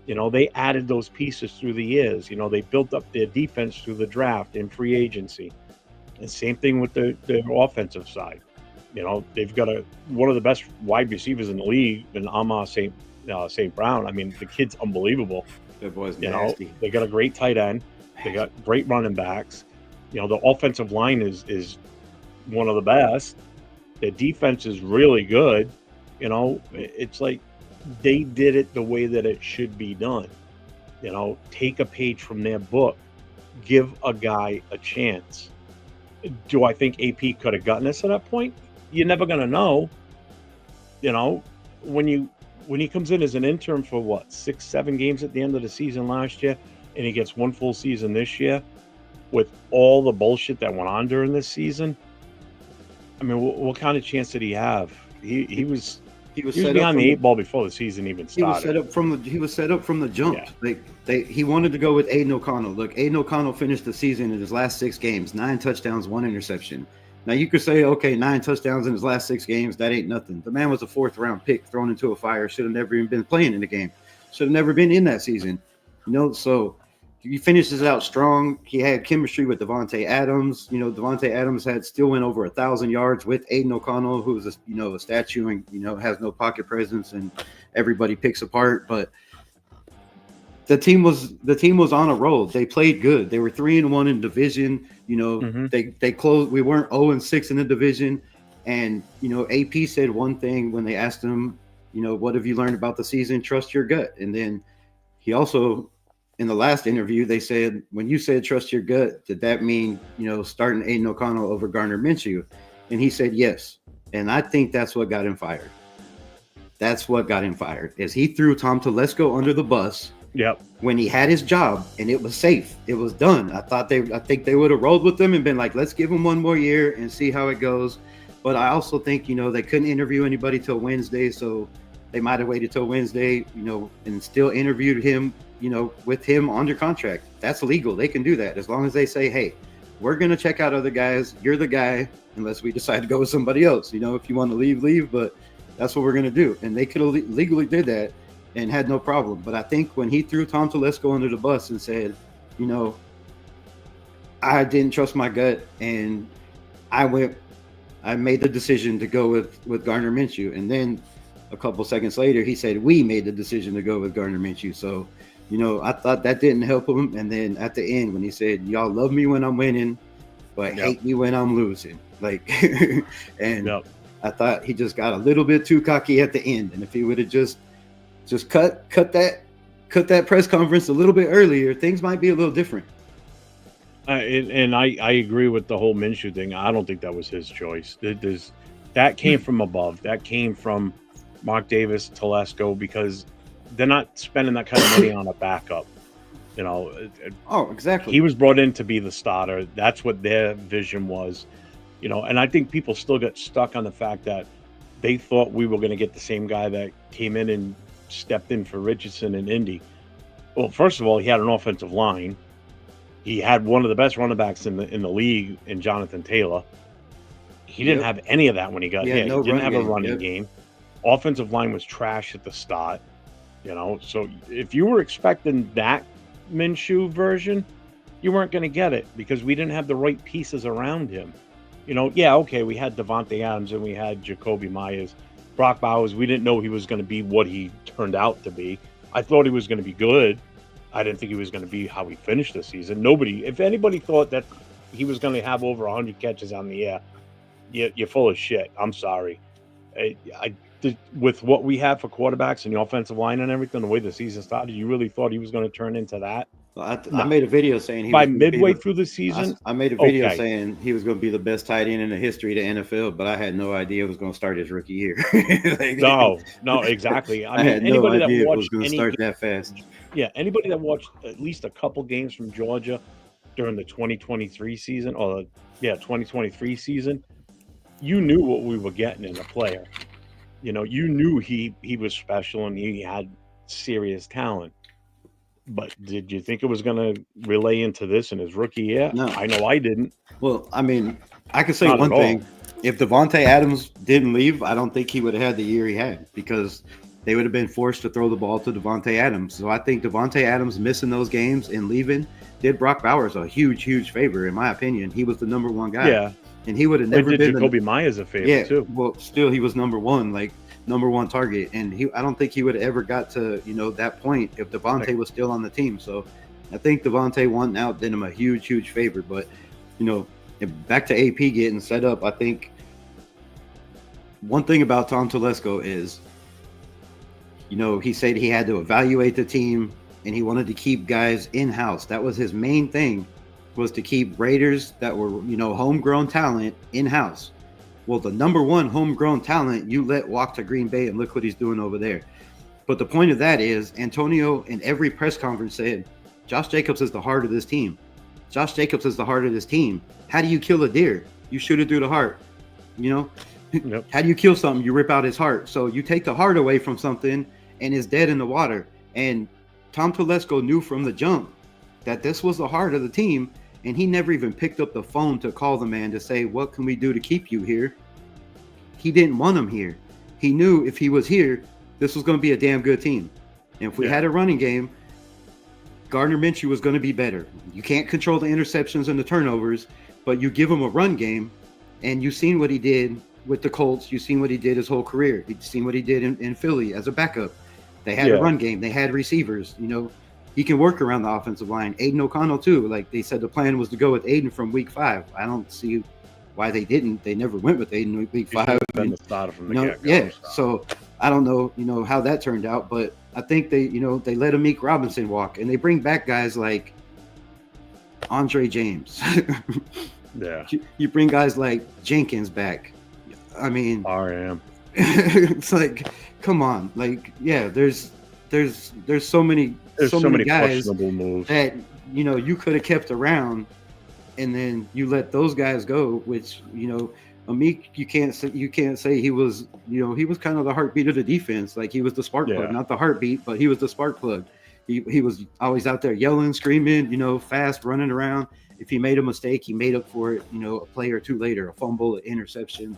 They added those pieces through the years. They built up their defense through the draft and free agency. And same thing with their offensive side. They've got one of the best wide receivers in the league in Amar St. Brown. I mean, the kid's unbelievable. That boy's nasty. They got a great tight end. They got great running backs. The offensive line is one of the best. Their defense is really good. It's like they did it the way that it should be done. Take a page from their book. Give a guy a chance. Do I think AP could have gotten us to that point? You're never going to know. When he comes in as an intern for 6-7 games at the end of the season last year, and he gets one full season this year with all the bullshit that went on during this season, I mean, what kind of chance did he have? He was behind the 8 ball before the season even started. He was set up from the jump. Yeah. He wanted to go with Aiden O'Connell. Look, Aiden O'Connell finished the season in his last 6 games, 9 touchdowns, 1 interception. Now, you could say, okay, 9 touchdowns in his last 6 games, that ain't nothing. The man was a 4th-round pick thrown into a fire, should have never even been playing in the game, should have never been in that season. So he finishes out strong. He had chemistry with Devontae Adams. Devontae Adams still went over 1,000 yards with Aiden O'Connell, who's a statue and, has no pocket presence and everybody picks apart. But the team was on a roll. They played good. They were 3-1 in division. They closed. We weren't 0-6 in the division. And, AP said one thing when they asked him, what have you learned about the season? Trust your gut. And then he also, in the last interview, they said, when you said trust your gut, did that mean, starting Aiden O'Connell over Gardner Minshew? And he said yes. And I think that's what got him fired. That's what got him fired, is he threw Tom Telesco under the bus. Yep. When he had his job and it was safe, it was done. I think they would have rolled with him and been like, let's give him one more year and see how it goes. But I also think, they couldn't interview anybody till Wednesday, so they might have waited till Wednesday, and still interviewed him, with him under contract. That's legal. They can do that as long as they say, hey, we're going to check out other guys. You're the guy, unless we decide to go with somebody else. If you want to leave, but That's what we're going to do. And they could have legally did that and had no problem. But I think when he threw Tom Telesco under the bus and said, you know, I didn't trust my gut, and I made the decision to go with Gardner Minshew. And then a couple seconds later, he said, we made the decision to go with Gardner Minshew. So, you know, I thought that didn't help him. And then at the end, when he said, y'all love me when I'm winning, but hate me when I'm losing. Like, and I thought he just got a little bit too cocky at the end. And if he would have just cut that press conference a little bit earlier, things might be a little different. And I agree with the whole Minshew thing. I don't think that was his choice. That came from above. That came from Mark Davis, Telesco, because they're not spending that kind of money on a backup. You know. Oh, exactly. He was brought in to be the starter. That's what their vision was. You know, and I think people still get stuck on the fact that they thought we were going to get the same guy that came in and stepped in for Richardson in Indy. Well, first of all, he had an offensive line. He had one of the best running backs in the league in Jonathan Taylor. He didn't have any of that when he got here. No he didn't have a running game. Offensive line was trash at the start. You know, so if you were expecting that Minshew version, you weren't going to get it because we didn't have the right pieces around him. You know, okay, we had Devontae Adams and we had Jacoby Myers. Brock Bowers, we didn't know he was going to be what he turned out to be. I thought he was going to be good. I didn't think he was going to be how he finished the season. If anybody thought that he was going to have over 100 catches on the air, you're full of shit. I'm sorry. With what we have for quarterbacks and the offensive line and everything, the way the season started, you really thought he was going to turn into that? I made a video saying by midway through the season. I made a video saying he was going to be the best tight end in the history of the NFL, but I had no idea it was going to start his rookie year. No, exactly. I had no idea it was going to start that fast. Yeah, anybody that watched at least a couple games from Georgia during the 2023 season, 2023 season, you knew what we were getting in a player. You know, you knew he was special and he had serious talent. But did you think it was going to relay into this in his rookie year? No. I know I didn't. Well, I mean, I could say one thing. If Devontae Adams didn't leave, I don't think he would have had the year he had because they would have been forced to throw the ball to Devontae Adams. So I think Devontae Adams missing those games and leaving did Brock Bowers a huge, huge favor, in my opinion. He was the number one guy. Yeah. And he would have never been Jacoby Myers a favor, too. Well, still, he was number one target. And I don't think he would have ever got to, that point if Devontae was still on the team. So I think Devontae wanting out did him a huge, huge favor. But, back to AP getting set up, I think one thing about Tom Telesco is, he said he had to evaluate the team and he wanted to keep guys in-house. That was his main thing, was to keep Raiders that were, homegrown talent in-house. Well, the number one homegrown talent, you let walk to Green Bay, and look what he's doing over there. But the point of that is, Antonio in every press conference said, Josh Jacobs is the heart of this team. Josh Jacobs is the heart of this team. How do you kill a deer? You shoot it through the heart. Yep. How do you kill something? You rip out his heart. So you take the heart away from something and it's dead in the water. And Tom Telesco knew from the jump that this was the heart of the team. And he never even picked up the phone to call the man to say, what can we do to keep you here? He didn't want him here. He knew if he was here, this was going to be a damn good team. And if we had a running game, Gardner Minshew was going to be better. You can't control the interceptions and the turnovers, but you give him a run game, and you've seen what he did with the Colts. You've seen what he did his whole career. You've seen what he did in Philly as a backup. They had a run game. They had receivers, He can work around the offensive line. Aiden O'Connell, too. Like they said, the plan was to go with Aiden from week 5. I don't see why they didn't. They never went with Aiden week 5. So I don't know, how that turned out. But I think they let Amik Robinson walk. And they bring back guys like Andre James. You bring guys like Jenkins back. I mean, RM. It's like, come on. Like, there's so many guys moves that you could have kept around, and then you let those guys go. Which Amik, you can't say he was he was kind of the heartbeat of the defense. Like he was the spark plug, not the heartbeat, but he was the spark plug. He was always out there yelling, screaming, fast, running around. If he made a mistake, he made up for it. A play or two later, a fumble, an interception,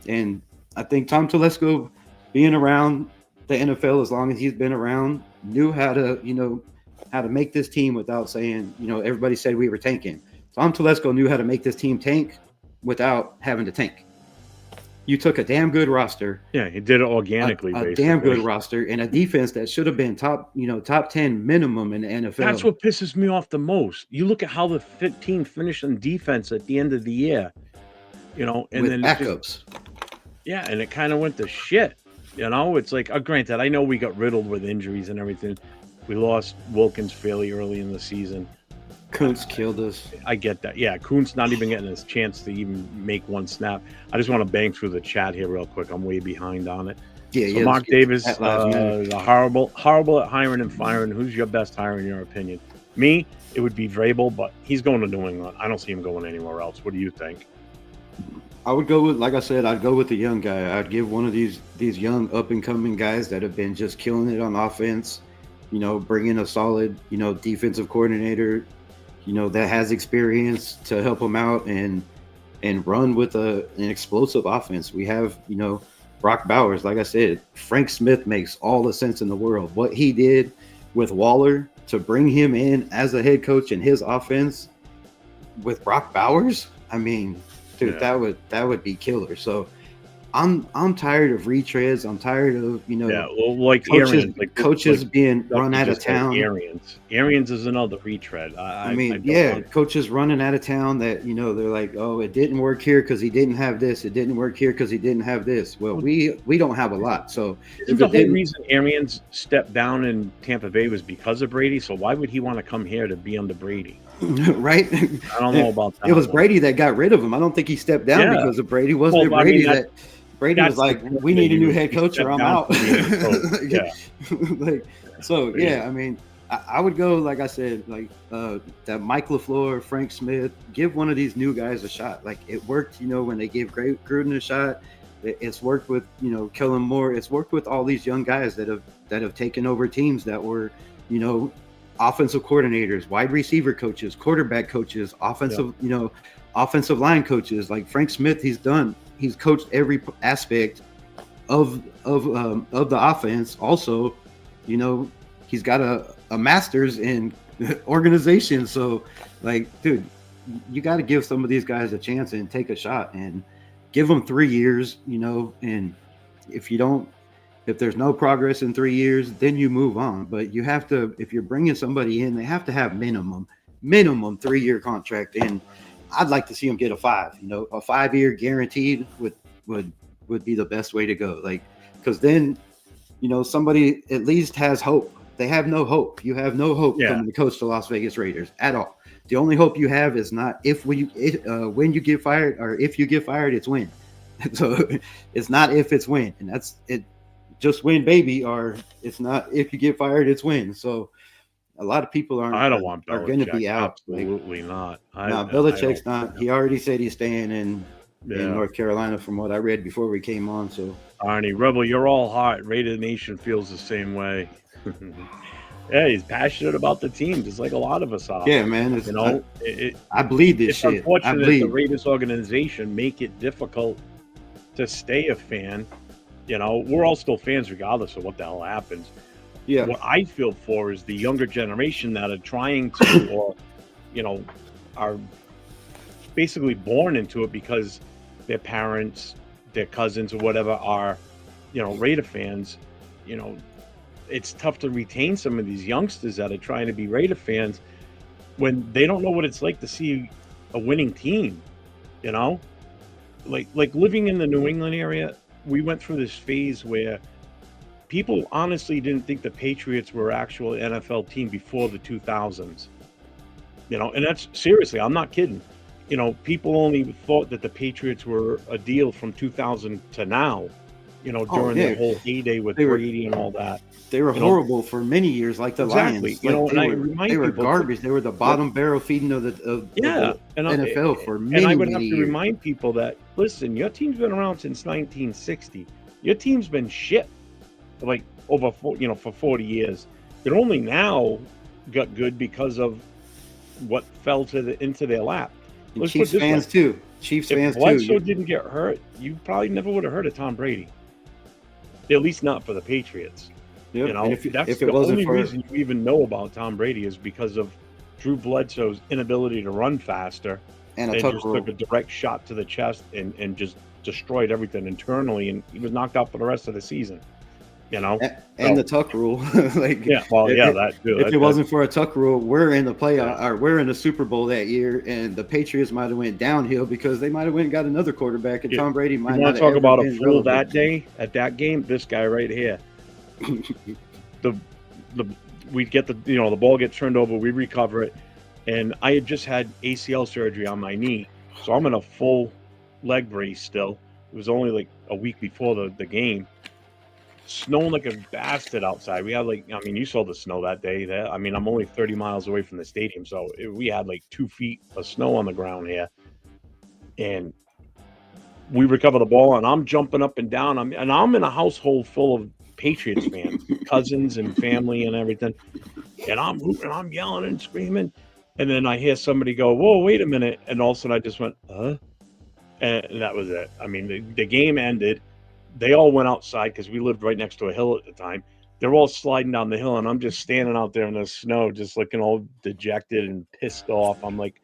and I think Tom Telesco, being around the NFL as long as he's been around, knew how to, how to make this team without saying, everybody said we were tanking. Tom Telesco knew how to make this team tank without having to tank. You took a damn good roster. Yeah, he did it organically. A damn good roster and a defense that should have been top 10 minimum in the NFL. That's what pisses me off the most. You look at how the team finished on defense at the end of the year, and with then backups. And it kind of went to shit. It's like, granted, I know we got riddled with injuries and everything. We lost Wilkins fairly early in the season. Kuntz killed us. I get that. Yeah, Kuntz not even getting his chance to even make one snap. I just want to bang through the chat here real quick. I'm way behind on it. Yeah, Mark Davis, horrible at hiring and firing. Who's your best hire in your opinion? Me, it would be Vrabel, but he's going to New England. I don't see him going anywhere else. What do you think? I would go with, like I said, I'd go with the young guy. I'd give one of these young up-and-coming guys that have been just killing it on offense, bring in a solid, defensive coordinator, that has experience to help him out and run with an explosive offense. We have, Brock Bowers. Like I said, Frank Smith makes all the sense in the world. What he did with Waller to bring him in as a head coach in his offense with Brock Bowers, I mean, dude, that would be killer. So I'm tired of retreads. I'm tired of like coaches being run out of town. Arians is another retread. Coaches running out of town that they're like, oh, it didn't work here because he didn't have this. It didn't work here because he didn't have this. Well, we don't have a lot. So the whole reason Arians stepped down in Tampa Bay was because of Brady. So why would he want to come here to be under Brady? Right? I don't know about that. It was Brady that got rid of him. I don't think he stepped down because of Brady. Wasn't it Brady Brady was like, we need a new head coach or I'm out. I would go, like I said, like that Mike LaFleur, Frank Smith, give one of these new guys a shot. Like it worked, when they gave Gruden a shot. It's worked with, Kellen Moore. It's worked with all these young guys that have taken over teams that were, offensive coordinators, wide receiver coaches, quarterback coaches, offensive line coaches. Like Frank Smith, he's coached every aspect of the offense. Also, he's got a master's in organization. So, like, dude, you got to give some of these guys a chance and take a shot and give them 3 years. And if there's no progress in 3 years, then you move on. But you have to, if you're bringing somebody in, they have to have minimum 3-year contract. And I'd like to see them get a 5. A 5-year guaranteed would be the best way to go. Like, because then, somebody at least has hope. They have no hope. You have no hope coming to coach the Las Vegas Raiders at all. The only hope you have is not when you get fired, or if you get fired, it's when. So it's not if, it's when, and that's it. Just win, baby, or it's not if you get fired, it's when. So a lot of people are going to be out. Absolutely not. Belichick's not. He already said he's staying in North Carolina, from what I read before we came on. So Arnie Rebel, you're all hot. Raider Nation feels the same way. Yeah, he's passionate about the team, just like a lot of us are. Yeah, man. I bleed this shit. It's unfortunate the Raiders organization make it difficult to stay a fan. We're all still fans regardless of what the hell happens. Yeah. What I feel for is the younger generation that are trying to, or, are basically born into it because their parents, their cousins, or whatever are, Raider fans. It's tough to retain some of these youngsters that are trying to be Raider fans when they don't know what it's like to see a winning team. Like living in the New England area, we went through this phase where people honestly didn't think the Patriots were actual NFL team before the 2000s. And that's seriously, I'm not kidding. People only thought that the Patriots were a deal from 2000 to now, during the whole heyday with Brady and all that. They were horrible for many years, like the Lions. They were garbage. They were the bottom barrel feeding of the NFL for many years. And I would have to remind people that, listen, your team's been around since 1960. Your team's been shit, like over for 40 years. It only now got good because of what fell into their lap. And Chiefs fans too. Chiefs if fans Bledsoe too. didn't get hurt, you probably never would have heard of Tom Brady. At least not for the Patriots. Yep. You know, And that's if the it wasn't only for reason you even know about Tom Brady is because of Drew Bledsoe's inability to run faster and a and tuck just rule, took a direct shot to the chest and just destroyed everything internally, and he was knocked out for the rest of the season. You know, and the tuck rule, like yeah, well, yeah, that too. If it wasn't for a tuck rule, we're in the playoff, Yeah. or we're in the Super Bowl that year, and the Patriots might have went downhill because they might have went and got another quarterback, and Yeah. Tom Brady might You want not to talk have ever about a been fool relevant. that day at that game? This guy right here. the we get the ball gets turned over, we recover it, and I had just had ACL surgery on my knee, so I'm in a full leg brace still. It was only like a week before the game. Snowing like a bastard outside. We had you saw the snow that day. I'm only 30 miles away from the stadium, so we had like 2 feet of snow on the ground here, and we recover the ball, and I'm jumping up and down. I'm in a household full of Patriots fans, cousins and family and everything, and I'm hooping, I'm yelling and screaming, and then I hear somebody go, "Whoa, wait a minute!" And all of a sudden I just went, "Huh?" And that was it. I mean, the game ended. They all went outside because we lived right next to a hill at the time. They're all sliding down the hill, and I'm just standing out there in the snow, just looking all dejected and pissed off. I'm like,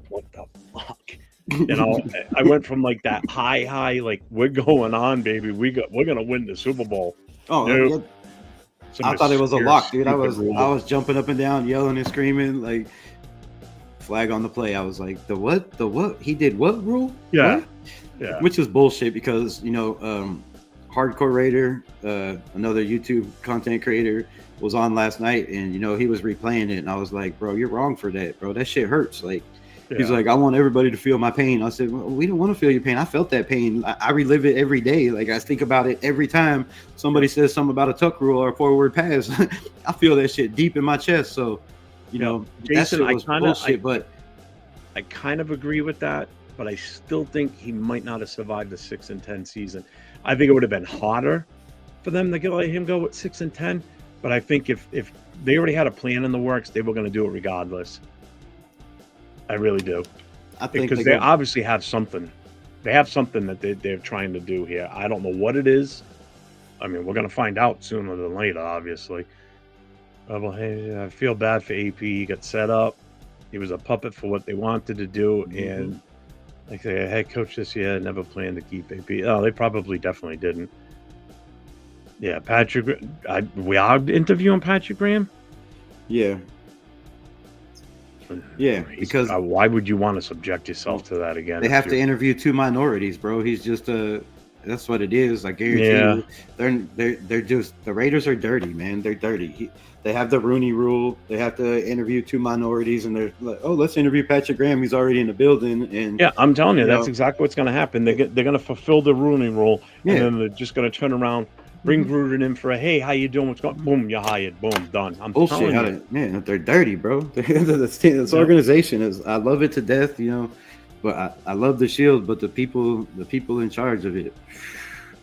what the fuck? I went from like that high, like we're going on, baby. We're gonna win the Super Bowl. Oh, Nope. I thought it was a lock, dude. I was rule. jumping up and down, yelling and screaming, like flag on the play. I was like, the what? He did what rule? Yeah. What? Yeah. Which is bullshit because Hardcore Raider, another YouTube content creator, was on last night, and he was replaying it, and I was like, bro, you're wrong for that, bro. That shit hurts. Like, he's like, I want everybody to feel my pain. I said, well, we don't want to feel your pain. I felt that pain. I relive it every day. Like, I think about it every time somebody says something about a tuck rule or a forward pass. I feel that shit deep in my chest. So, Jason, that shit was bullshit. But I kind of agree with that. But I still think he might not have survived the 6-10 season. I think it would have been harder for them to let him go with 6-10. But I think if they already had a plan in the works, they were going to do it regardless. I really do. I think because they obviously have something. They have something that they're trying to do here. I don't know what it is. I mean, we're going to find out sooner than later, obviously. Well, hey, I feel bad for AP. He got set up. He was a puppet for what they wanted to do, and like the head coach this year never planned to keep AP. Oh, they probably definitely didn't. Yeah, Patrick. We are interviewing Patrick Graham. Yeah. Yeah, because why would you want to subject yourself to that again? They have to interview 2 minorities, bro. He's just that's what it is. I guarantee you. They're just, the Raiders are dirty, man. They're dirty. They have the Rooney rule. They have to interview 2 minorities, and they're like, oh, let's interview Patrick Graham. He's already in the building. And yeah, I'm telling you, that's exactly what's going to happen. They're going to fulfill the Rooney rule, and then they're just going to turn around, bring Gruden in for a, hey, how you doing? What's going? Boom, you're hired. Boom, done. I'm telling you, man, they're dirty, bro. This organization is. I love it to death, but I love the Shield, but the people in charge of it.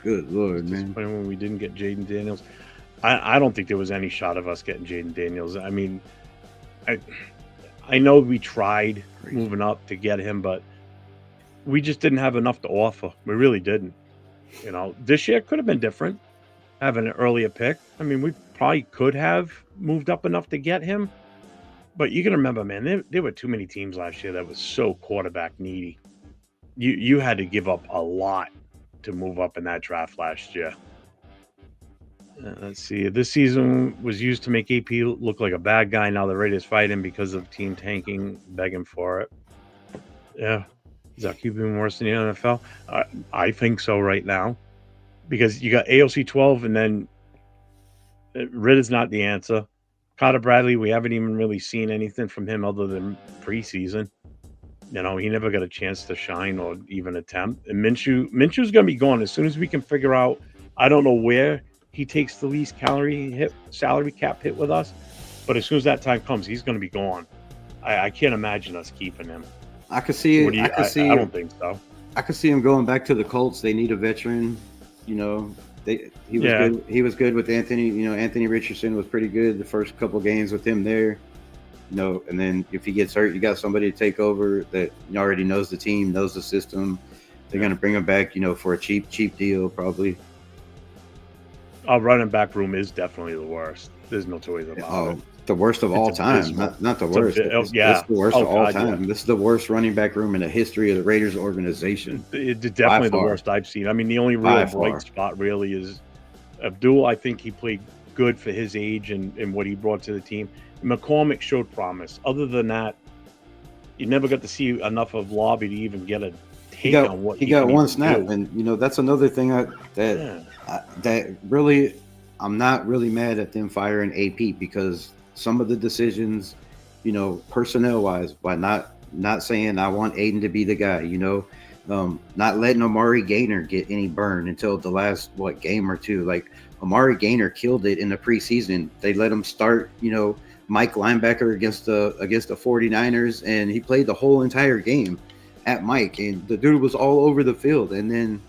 Good Lord, man. When we didn't get Jaden Daniels, I don't think there was any shot of us getting Jaden Daniels. I mean, I know we tried moving up to get him, but we just didn't have enough to offer. We really didn't. This year could have been different, having an earlier pick. I mean, we probably could have moved up enough to get him, but you can remember, man, there were too many teams last year that was so quarterback needy. You had to give up a lot to move up in that draft last year. Let's see. This season was used to make AP look like a bad guy. Now the Raiders fight him because of team tanking, begging for it. Yeah. Is that keeping worse than the NFL? I think so right now. Because you got AOC 12, and then Ritter's not the answer. Carter Bradley, we haven't even really seen anything from him other than preseason. He never got a chance to shine or even attempt. And Minshew's going to be gone as soon as we can figure out. I don't know where he takes the least salary cap hit with us, but as soon as that time comes, he's going to be gone. I can't imagine us keeping him. I could see it. I don't think so. I could see him going back to the Colts. They need a veteran. He was good. He was good with Anthony. Anthony Richardson was pretty good the first couple games with him there. you know, and then if he gets hurt, you got somebody to take over that already knows the team, knows the system. They're going to bring him back, you know, for a cheap deal, probably. Our running back room is definitely the worst. There's no two ways about it. The worst of all time. Not the worst. It's the worst of all time. Yeah. This is the worst running back room in the history of the Raiders organization. It's definitely the worst I've seen. I mean, the only real bright spot really is Abdul. I think he played good for his age and what he brought to the team. McCormick showed promise. Other than that, you never got to see enough of Lobby to even get a take on what he got one snap. And, you know, that's another thing that really, I'm not really mad at them firing AP, because some of the decisions, you know, personnel-wise, by not saying I want Aiden to be the guy, you know, not letting Amari Gaynor get any burn until the last, game or two. Like, Amari Gaynor killed it in the preseason. They let him start, you know, Mike linebacker against the 49ers, and he played the whole entire game at Mike, and the dude was all over the field. And then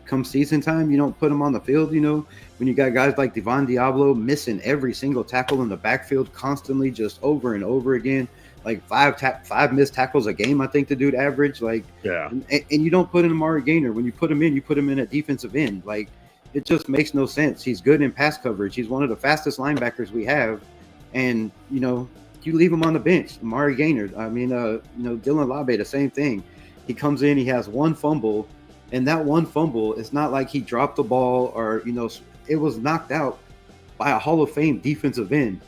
come season time, you don't put him on the field, you know, when you got guys like Devon Diablo missing every single tackle in the backfield constantly, just over and over again, like five missed tackles a game, I think the dude averaged. Like, yeah. And you don't put in Amari Gaynor. When you put him in at defensive end. Like, it just makes no sense. He's good in pass coverage. He's one of the fastest linebackers we have. And, you know, you leave him on the bench. Amari Gaynor, I mean, you know, Dylan Labe, the same thing. He comes in, he has one fumble, and that one fumble, it's not like he dropped the ball or, you know, it was knocked out by a Hall of Fame defensive end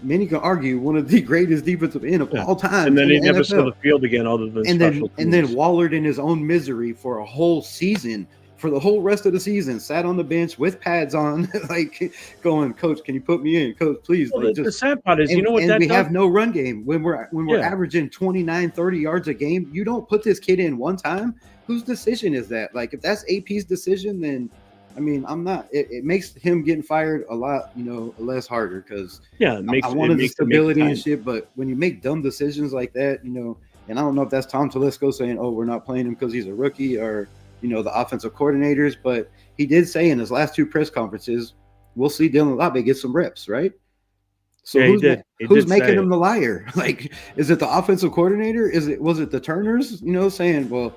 many can argue one of the greatest defensive end of all time. And then he never saw the field again other than and then wallered in his own misery for a whole season. For the whole rest of the season, sat on the bench with pads on, like going, "Coach, can you put me in? Coach, please." Well, like, the sad part is, you know what? And we have no run game when we're averaging 29, 30 yards a game. You don't put this kid in one time. Whose decision is that? Like, if that's AP's decision, then I mean, I'm not. It makes him getting fired a lot, you know, less harder, because I wanted the stability and shit. But when you make dumb decisions like that, you know, and I don't know if that's Tom Telesco saying, "Oh, we're not playing him because he's a rookie," or, you know, the offensive coordinators, but he did say in his last two press conferences, we'll see Dylan Labe get some reps, right? So who's making him the liar? Like, is it the offensive coordinator? Was it the Turners, you know, saying, well,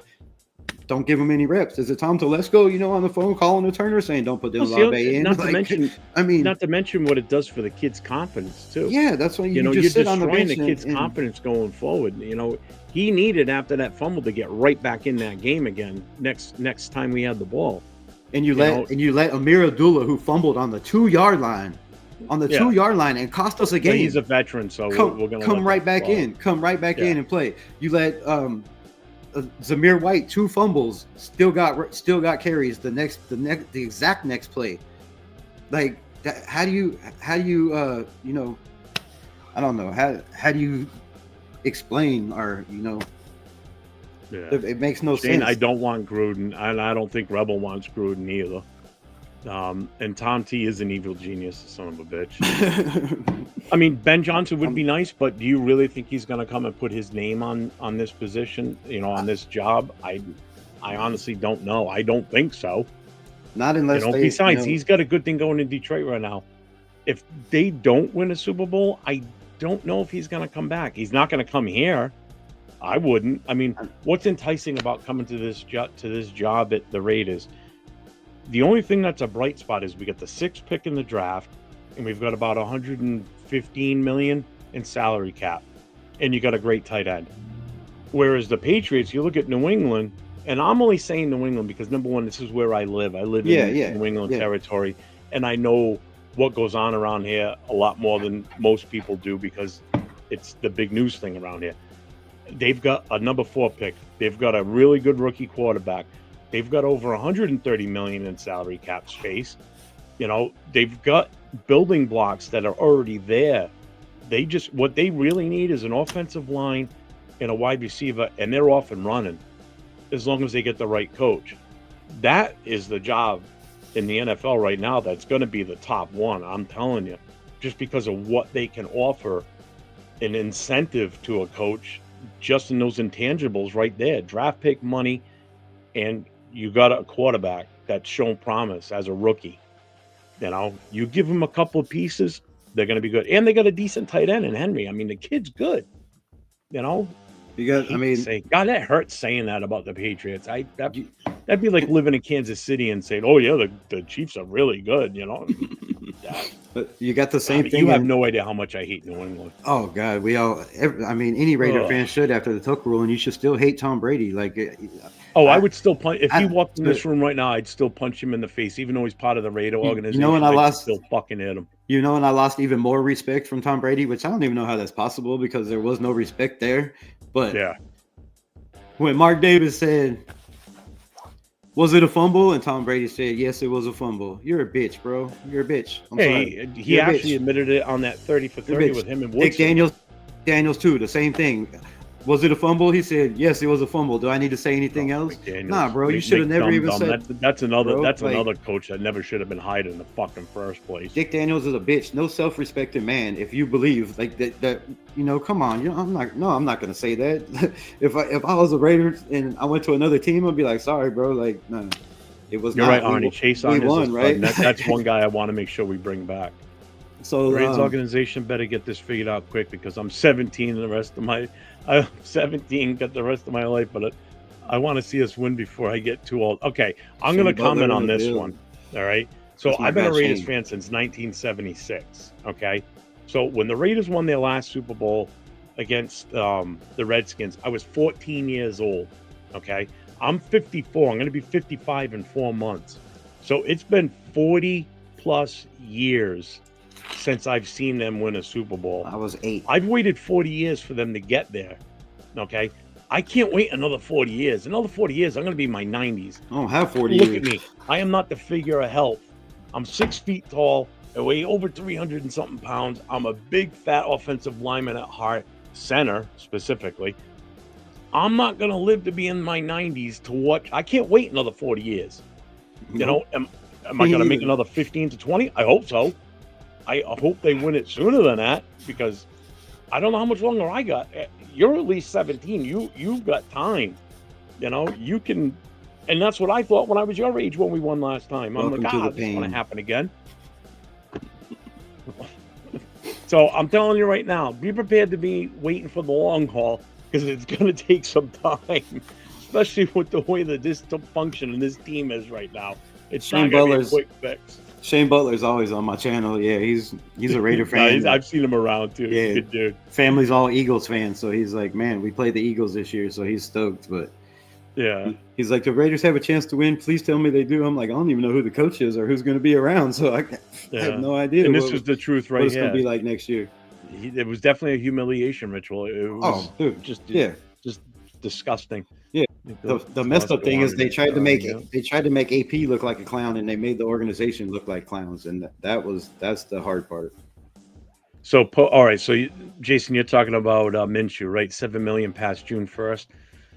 don't give him any reps? Is it Tom Telesco, you know, on the phone calling the Turner saying, don't put Dylan Labe in? Not to mention what it does for the kid's confidence too. Yeah, that's why you know, just sit on the bench. The kid's confidence going forward. You know, he needed, after that fumble, to get right back in that game again next time we had the ball. And you let Amir Abdullah, who fumbled on the 2-yard line, and cost us a game. But he's a veteran, so we're going to come right back in and play. You let Zamir White, 2 fumbles, still got carries the exact next play. Like, that, how do you you know, I don't know, how do you explain, or, you know, it makes no sense. I don't want Gruden, and I don't think Rebel wants Gruden either. And Tom T is an evil genius, son of a bitch. I mean, Ben Johnson would be nice, but do you really think he's going to come and put his name on this position, you know, on this job? I honestly don't know. I don't think so. Not unless besides, he's got a good thing going in Detroit right now. If they don't win a Super Bowl, I don't know if he's going to come back. He's not going to come here. I wouldn't. I mean, what's enticing about coming to this job at the Raiders? The only thing that's a bright spot is we got the 6th pick in the draft, and we've got about $115 million in salary cap, and you got a great tight end. Whereas the Patriots, you look at New England, and I'm only saying New England because, number one, this is where I live. I live in New England territory, and I know what goes on around here a lot more than most people do because it's the big news thing around here. They've got a number 4 pick. They've got a really good rookie quarterback. They've got over $130 million in salary cap space. You know, they've got building blocks that are already there. What they really need is an offensive line and a wide receiver, and they're off and running as long as they get the right coach. That is the job in the NFL right now that's going to be the top one, I'm telling you, just because of what they can offer, an incentive to a coach, just in those intangibles right there, draft pick money, and you got a quarterback that's shown promise as a rookie. You know, you give him a couple of pieces, they're going to be good. And they got a decent tight end in Henry. I mean, the kid's good. You know, God, that hurts saying that about the Patriots. That'd be like living in Kansas City and saying, "Oh yeah, the Chiefs are really good." You know, but you got the same thing. You have no idea how much I hate New England. Oh God, any Raider fan should after the Tuck rule, and you should still hate Tom Brady. I would still punch if he walked in this room right now. I'd still punch him in the face, even though he's part of the Raider organization. You know, when I'd still fucking hit him. You know, and I lost even more respect from Tom Brady, which I don't even know how that's possible because there was no respect there. But yeah, when Mark Davis said, "Was it a fumble?" and Tom Brady said, "Yes, it was a fumble." You're a bitch, bro. You're a bitch. I'm sorry. He actually admitted it on that 30 for 30 with him and Woodson. Dick Daniels too. The same thing. Was it a fumble? He said, "Yes, it was a fumble." Do I need to say anything else? Nah, bro. You should have never even said. That's another coach that never should have been hired in the fucking first place. Dick Daniels is a bitch. No self-respecting man. If you believe like that, you know, come on. You know, I'm not gonna say that. If I was a Raider and I went to another team, I'd be like, sorry, bro. Like, no, it was. You're right, Arnie. Chase on won, right? That's one guy I want to make sure we bring back. So the Raiders organization better get this figured out quick because I'm 17 and I'm 17, got the rest of my life, but I want to see us win before I get too old. Okay, I'm going to comment on this one. All right. So I've been a Raiders fan since 1976. Okay. So when the Raiders won their last Super Bowl against the Redskins, I was 14 years old. Okay. I'm 54. I'm going to be 55 in 4 months. So it's been 40 plus years since I've seen them win a Super Bowl. I was 8. I've waited 40 years for them to get there. Okay. I can't wait another 40 years. Another 40 years, I'm going to be in my 90s. I don't have 40 years. Look at me. I am not the figure of health. I'm 6 feet tall. I weigh over 300 and something pounds. I'm a big, fat offensive lineman at heart, center specifically. I'm not going to live to be in my 90s to watch. I can't wait another 40 years. You know, am I going to make another 15 to 20? I hope so. I hope they win it sooner than that because I don't know how much longer I got. You're at least 17. You've got time. You know, you can, and that's what I thought when I was your age when we won last time. I'm like, this is going to happen again. So I'm telling you right now, be prepared to be waiting for the long haul because it's going to take some time, especially with the way that this function and this team is right now. It's not going to be a quick fix. Shane Butler's always on my channel. Yeah, he's a Raider fan. I've seen him around too. Yeah, good dude. Family's all Eagles fans, so he's like, man, we played the Eagles this year, so he's stoked. But yeah, he's like, the Raiders have a chance to win. Please tell me they do. I'm like, I don't even know who the coach is or who's going to be around, so I have no idea. And this is the truth, right? What it's going to be like next year. It was definitely a humiliation ritual. It was just disgusting. Yeah. The messed up thing is they tried to make AP look like a clown, and they made the organization look like clowns, and that's the hard part. So all right, so Jason, you're talking about Minshew, right? $7 million past June 1st.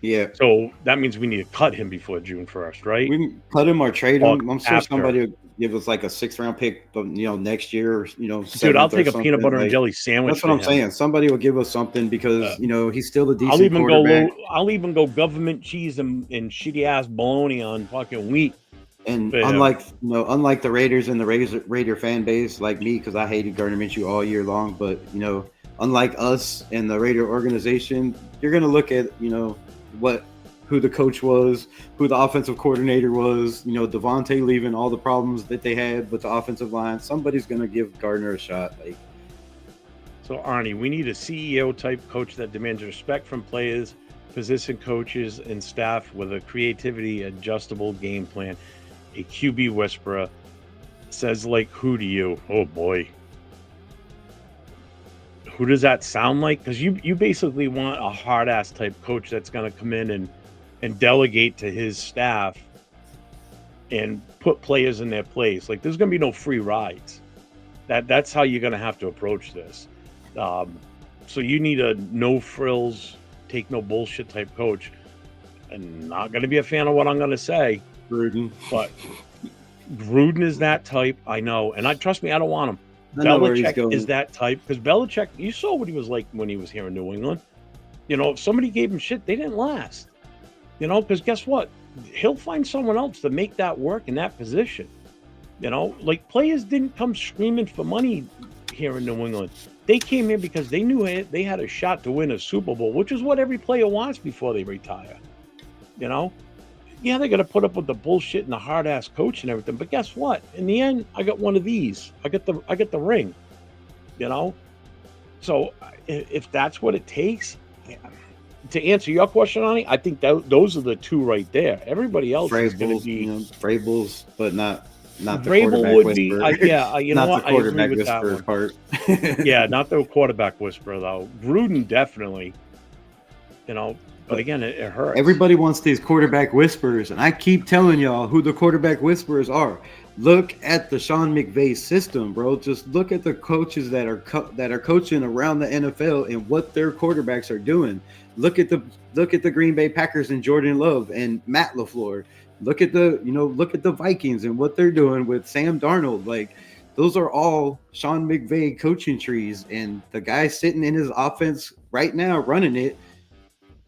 Yeah. So that means we need to cut him before June 1st, right? We can cut him or trade him. I'm sure somebody will give us like a 6th round pick, next year. Dude, I'll take a peanut butter and jelly sandwich. That's what I'm saying. Somebody will give us something because he's still a decent quarterback. I'll even go government cheese and shitty ass bologna on fucking wheat. And unlike the Raiders and the Raider fan base, like me, because I hated Gardner Minshew all year long, but unlike us and the Raider organization, you're gonna look at who the coach was, who the offensive coordinator was, Devontae leaving, all the problems that they had with the offensive line. Somebody's going to give Gardner a shot. So, Arnie, we need a CEO-type coach that demands respect from players, position coaches, and staff with a creativity, adjustable game plan. A QB whisperer says, who to you? Oh, boy. Who does that sound like? Because you basically want a hard-ass type coach that's going to come in and delegate to his staff and put players in their place. There's going to be no free rides. That's how you're going to have to approach this. So you need a no-frills, take no bullshit type coach. And not going to be a fan of what I'm going to say. Gruden. But Gruden is that type, I know. And trust me, I don't want him. Belichick is that type. Because Belichick, you saw what he was like when he was here in New England. If somebody gave him shit, they didn't last. Because guess what? He'll find someone else to make that work in that position. Players didn't come screaming for money here in New England. They came here because they knew they had a shot to win a Super Bowl, which is what every player wants before they retire. You know? Yeah, they got to put up with the bullshit and the hard-ass coach and everything. But guess what? In the end, I got one of these. I get the ring. You know? So if that's what it takes, to answer your question, Ani, I think those are the two right there. Everybody else is going to be Vrabel's, but not the Vrabel quarterback would whisperer. be. Yeah, you know what? Not the quarterback I agree with that whisperer one. part. Yeah, not the quarterback whisperer though. Gruden definitely. You know, but again, it hurts. Everybody wants these quarterback whisperers, and I keep telling y'all who the quarterback whisperers are. Look at the Sean McVay system, bro. Just look at the coaches that are coaching around the NFL and what their quarterbacks are doing. Look at the Green Bay Packers and Jordan Love and Matt LaFleur. Look at the Vikings and what they're doing with Sam Darnold. Like, those are all Sean McVay coaching trees, and the guy sitting in his offense right now running it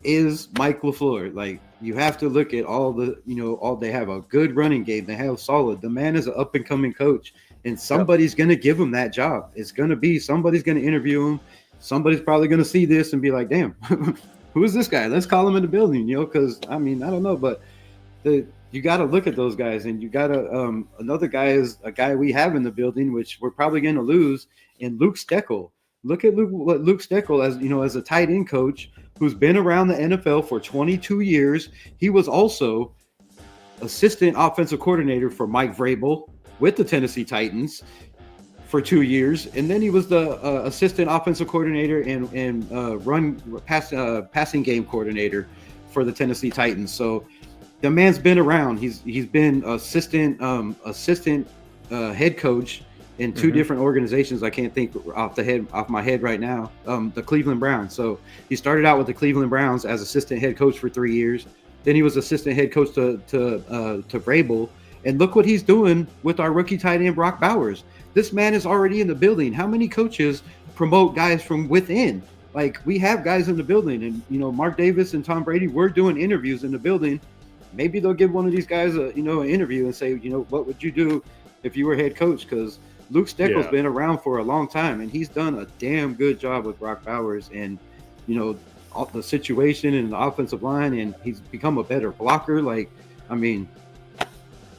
is Mike LaFleur. Like, you have to look at all they have a good running game. They have solid. The man is an up and coming coach, and somebody's going to give him that job. It's going to be somebody's going to interview him. Somebody's probably going to see this and be like, damn, who is this guy? Let's call him in the building, because I don't know, but you got to look at those guys, and you got to another guy is a guy we have in the building, which we're probably going to lose, in Luke Steckel. Look at Luke Steckel as a tight end coach who's been around the NFL for 22 years. He was also assistant offensive coordinator for Mike Vrabel with the Tennessee Titans for 2 years, and then he was the assistant offensive coordinator and passing game coordinator for the Tennessee Titans. So the man's been around. He's been assistant head coach in two different organizations. I can't think off my head right now. The Cleveland Browns. So he started out with the Cleveland Browns as assistant head coach for 3 years. Then he was assistant head coach to Vrabel. And look what he's doing with our rookie tight end Brock Bowers. This man is already in the building. How many coaches promote guys from within? Like, we have guys in the building, and Mark Davis and Tom Brady, we're doing interviews in the building. Maybe they'll give one of these guys an interview and say, what would you do if you were head coach? Because Luke Steckel's been around for a long time, and he's done a damn good job with Brock Bowers and, the situation and the offensive line, and he's become a better blocker. Like,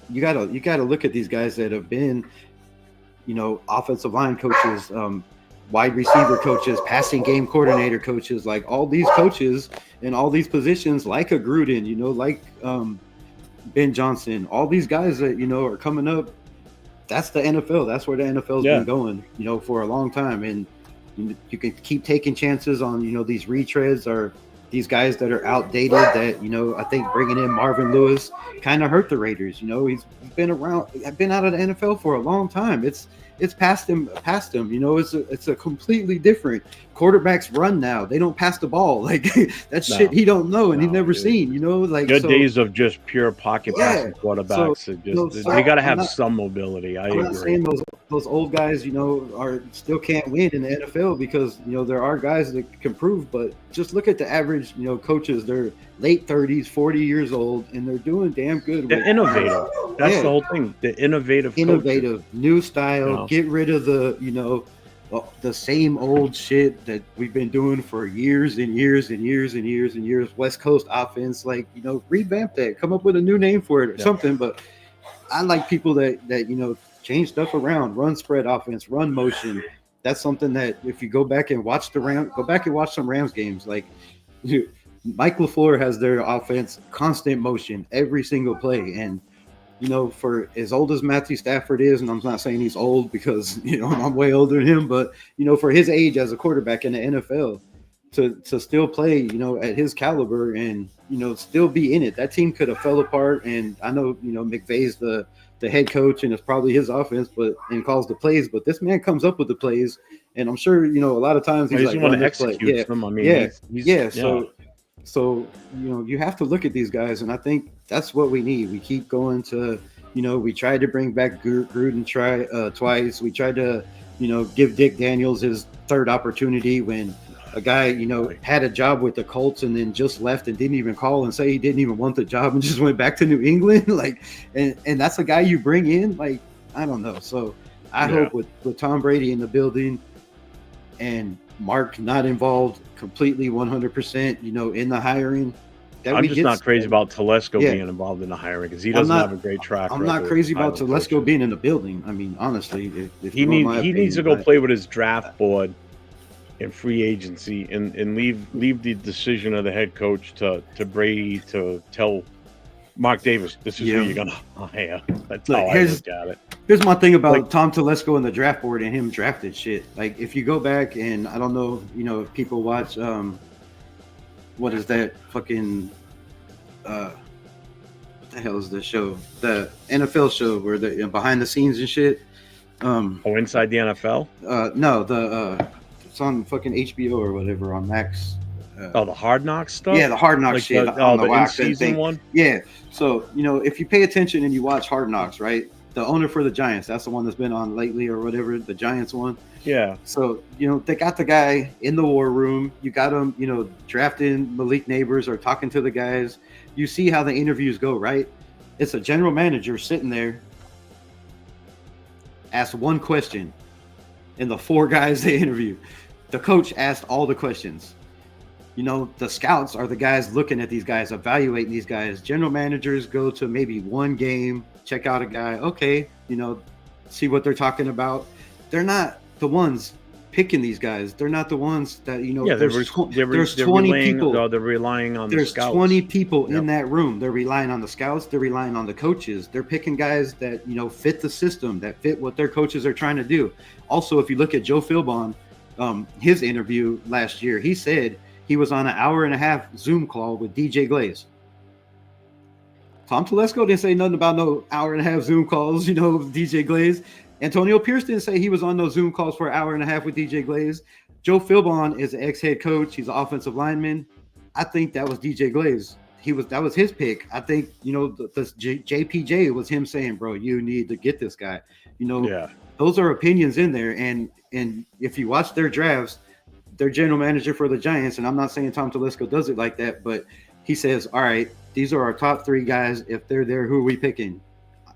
you gotta look at these guys that have been, offensive line coaches, wide receiver coaches, passing game coordinator coaches, like all these coaches in all these positions, like a Gruden, like Ben Johnson, all these guys that, are coming up. That's the NFL. That's where the NFL's been going, for a long time. And you can keep taking chances on, these retreads or these guys that are outdated that, I think bringing in Marvin Lewis kind of hurt the Raiders. He's been around, been out of the NFL for a long time. It's past him. It's a completely different quarterbacks run now. They don't pass the ball. Like, that's shit he don't know and he's never seen, like good days of just pure pocket passing quarterbacks. They got to have some mobility. I'm not saying those old guys, are still can't win in the NFL because, there are guys that can prove, but just look at the average, coaches. They're late 30s, 40 years old, and they're doing damn good. They're innovative. That's the whole thing. The innovative, new style. Get rid of the same old shit that we've been doing for years and years and years and years and years. West Coast offense, like, revamp that. Come up with a new name for it or something. But I like people that change stuff around. Run spread offense, run motion. That's something that if you go back and watch some Rams games, like Mike LaFleur has their offense constant motion every single play. And for as old as Matthew Stafford is, and I'm not saying he's old because, I'm way older than him, but, for his age as a quarterback in the NFL, to still play, at his caliber and, still be in it. That team could have fell apart. And I know, McVay's the head coach and it's probably his offense, and calls the plays, but this man comes up with the plays. And I'm sure, a lot of times he's like, want to execute them. So, you have to look at these guys, and I think that's what we need. We keep going to, we tried to bring back Gruden twice. We tried to, give Dick Daniels his third opportunity when a guy, had a job with the Colts and then just left and didn't even call and say he didn't even want the job and just went back to New England. Like, and that's a guy you bring in. Like, I don't know. So I hope with Tom Brady in the building and Mark not involved completely 100%, in the hiring. I'm just not crazy about Telesco being involved in the hiring because he doesn't have a great track record. I'm not crazy about Telesco being in the building. I mean, honestly, if he needs to go play with his draft board in free agency and leave the decision of the head coach to Brady to tell Mark Davis, this is who you're gonna hire. That's how I look at it. Here's my thing about Tom Telesco and the draft board and him drafted shit. Like, if you go back and I don't know, if people watch what is that fucking what the hell is this show? The NFL show where the behind the scenes and shit. Inside the NFL? No, it's on fucking HBO or whatever on Max. The Hard Knocks stuff? Yeah, the Hard Knocks shit. The in-season one? Yeah. So, if you pay attention and you watch Hard Knocks, right? The owner for the Giants, that's the one that's been on lately or whatever, the Giants one. Yeah. So, they got the guy in the war room. You got him, drafting Malik Neighbors or talking to the guys. You see how the interviews go, right? It's a general manager sitting there, asked one question, and the four guys they interview. The coach asked all the questions. The scouts are the guys looking at these guys, evaluating these guys. General managers go to maybe one game, check out a guy, okay, see what they're talking about. They're not the ones picking these guys. They're not the ones that, there's 20 people. They're relying on the scouts. There's 20 people in that room. They're relying on the scouts. They're relying on the coaches. They're picking guys that, fit the system, that fit what their coaches are trying to do. Also, if you look at Joe Philbon, his interview last year, he said he was on an 1.5-hour Zoom call with DJ Glaze. Tom Telesco didn't say nothing about no 1.5-hour Zoom calls, with DJ Glaze. Antonio Pierce didn't say he was on those Zoom calls for 1.5 hours with DJ Glaze. Joe Philbon is an ex-head coach. He's an offensive lineman. I think that was DJ Glaze. That was his pick. I think, JPJ was him saying, bro, you need to get this guy. Those are opinions in there. And if you watch their drafts, their general manager for the Giants, and I'm not saying Tom Telesco does it like that, but he says, all right, these are our top 3 guys. If they're there, who are we picking?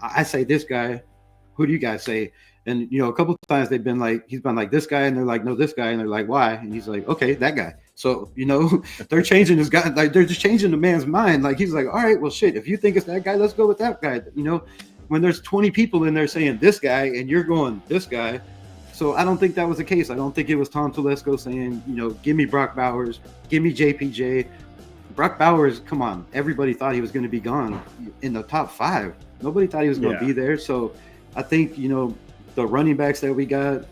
I say this guy. Who do you guys say? And, a couple of times he's been like this guy, and they're like, no, this guy. And they're like, why? And he's like, okay, that guy. So, they're changing this guy. Like, they're just changing the man's mind. Like, he's like, all right, well, shit, if you think it's that guy, let's go with that guy. When there's 20 people in there saying this guy and you're going this guy. So I don't think that was the case. I don't think it was Tom Telesco saying, give me Brock Bowers, give me JPJ. Brock Bowers, come on. Everybody thought he was going to be gone in the top 5. Nobody thought he was going to be there. So I think, the running backs that we got,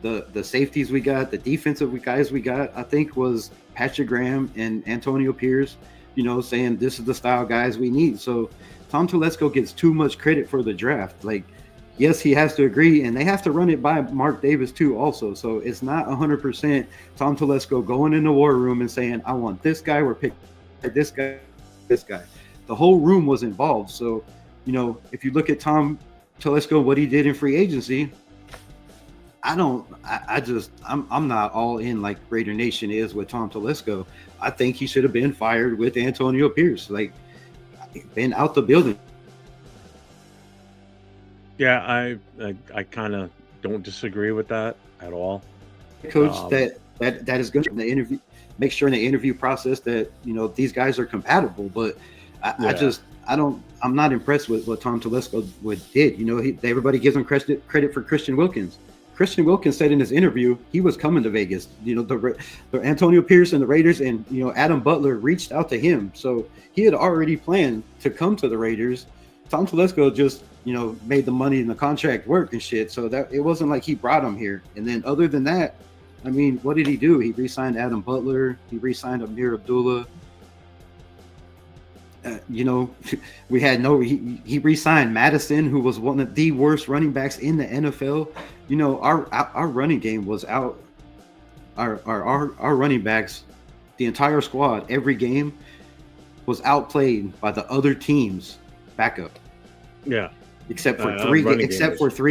the safeties we got, the defensive guys we got, I think was Patrick Graham and Antonio Pierce, saying this is the style guys we need. So Tom Telesco gets too much credit for the draft. Like, yes, he has to agree, and they have to run it by Mark Davis too also. So it's not 100% Tom Telesco going in the war room and saying, I want this guy, we're picking this guy, this guy. The whole room was involved. So, if you look at Tom Telesco, what he did in free agency, I'm not all in like Raider Nation is with Tom Telesco. I think he should have been fired with Antonio Pierce, like been out the building. Yeah, I kind of don't disagree with that at all. Coach, that is good in the interview. Make sure in the interview process that these guys are compatible. But I'm not impressed with what Tom Telesco did. Everybody gives him credit for Christian Wilkins. Christian Wilkins said in his interview he was coming to Vegas. The Antonio Pierce and the Raiders and Adam Butler reached out to him, so he had already planned to come to the Raiders. Tom Telesco just made the money and the contract work and shit. So that it wasn't like he brought him here. And then other than that, I mean, what did he do? He re-signed Adam Butler. He re-signed Amir Abdullah. We had he re-signed Madison, who was one of the worst running backs in the NFL. Our running game was out. Our running backs, the entire squad, every game was outplayed by the other team's backup. Yeah. Except for three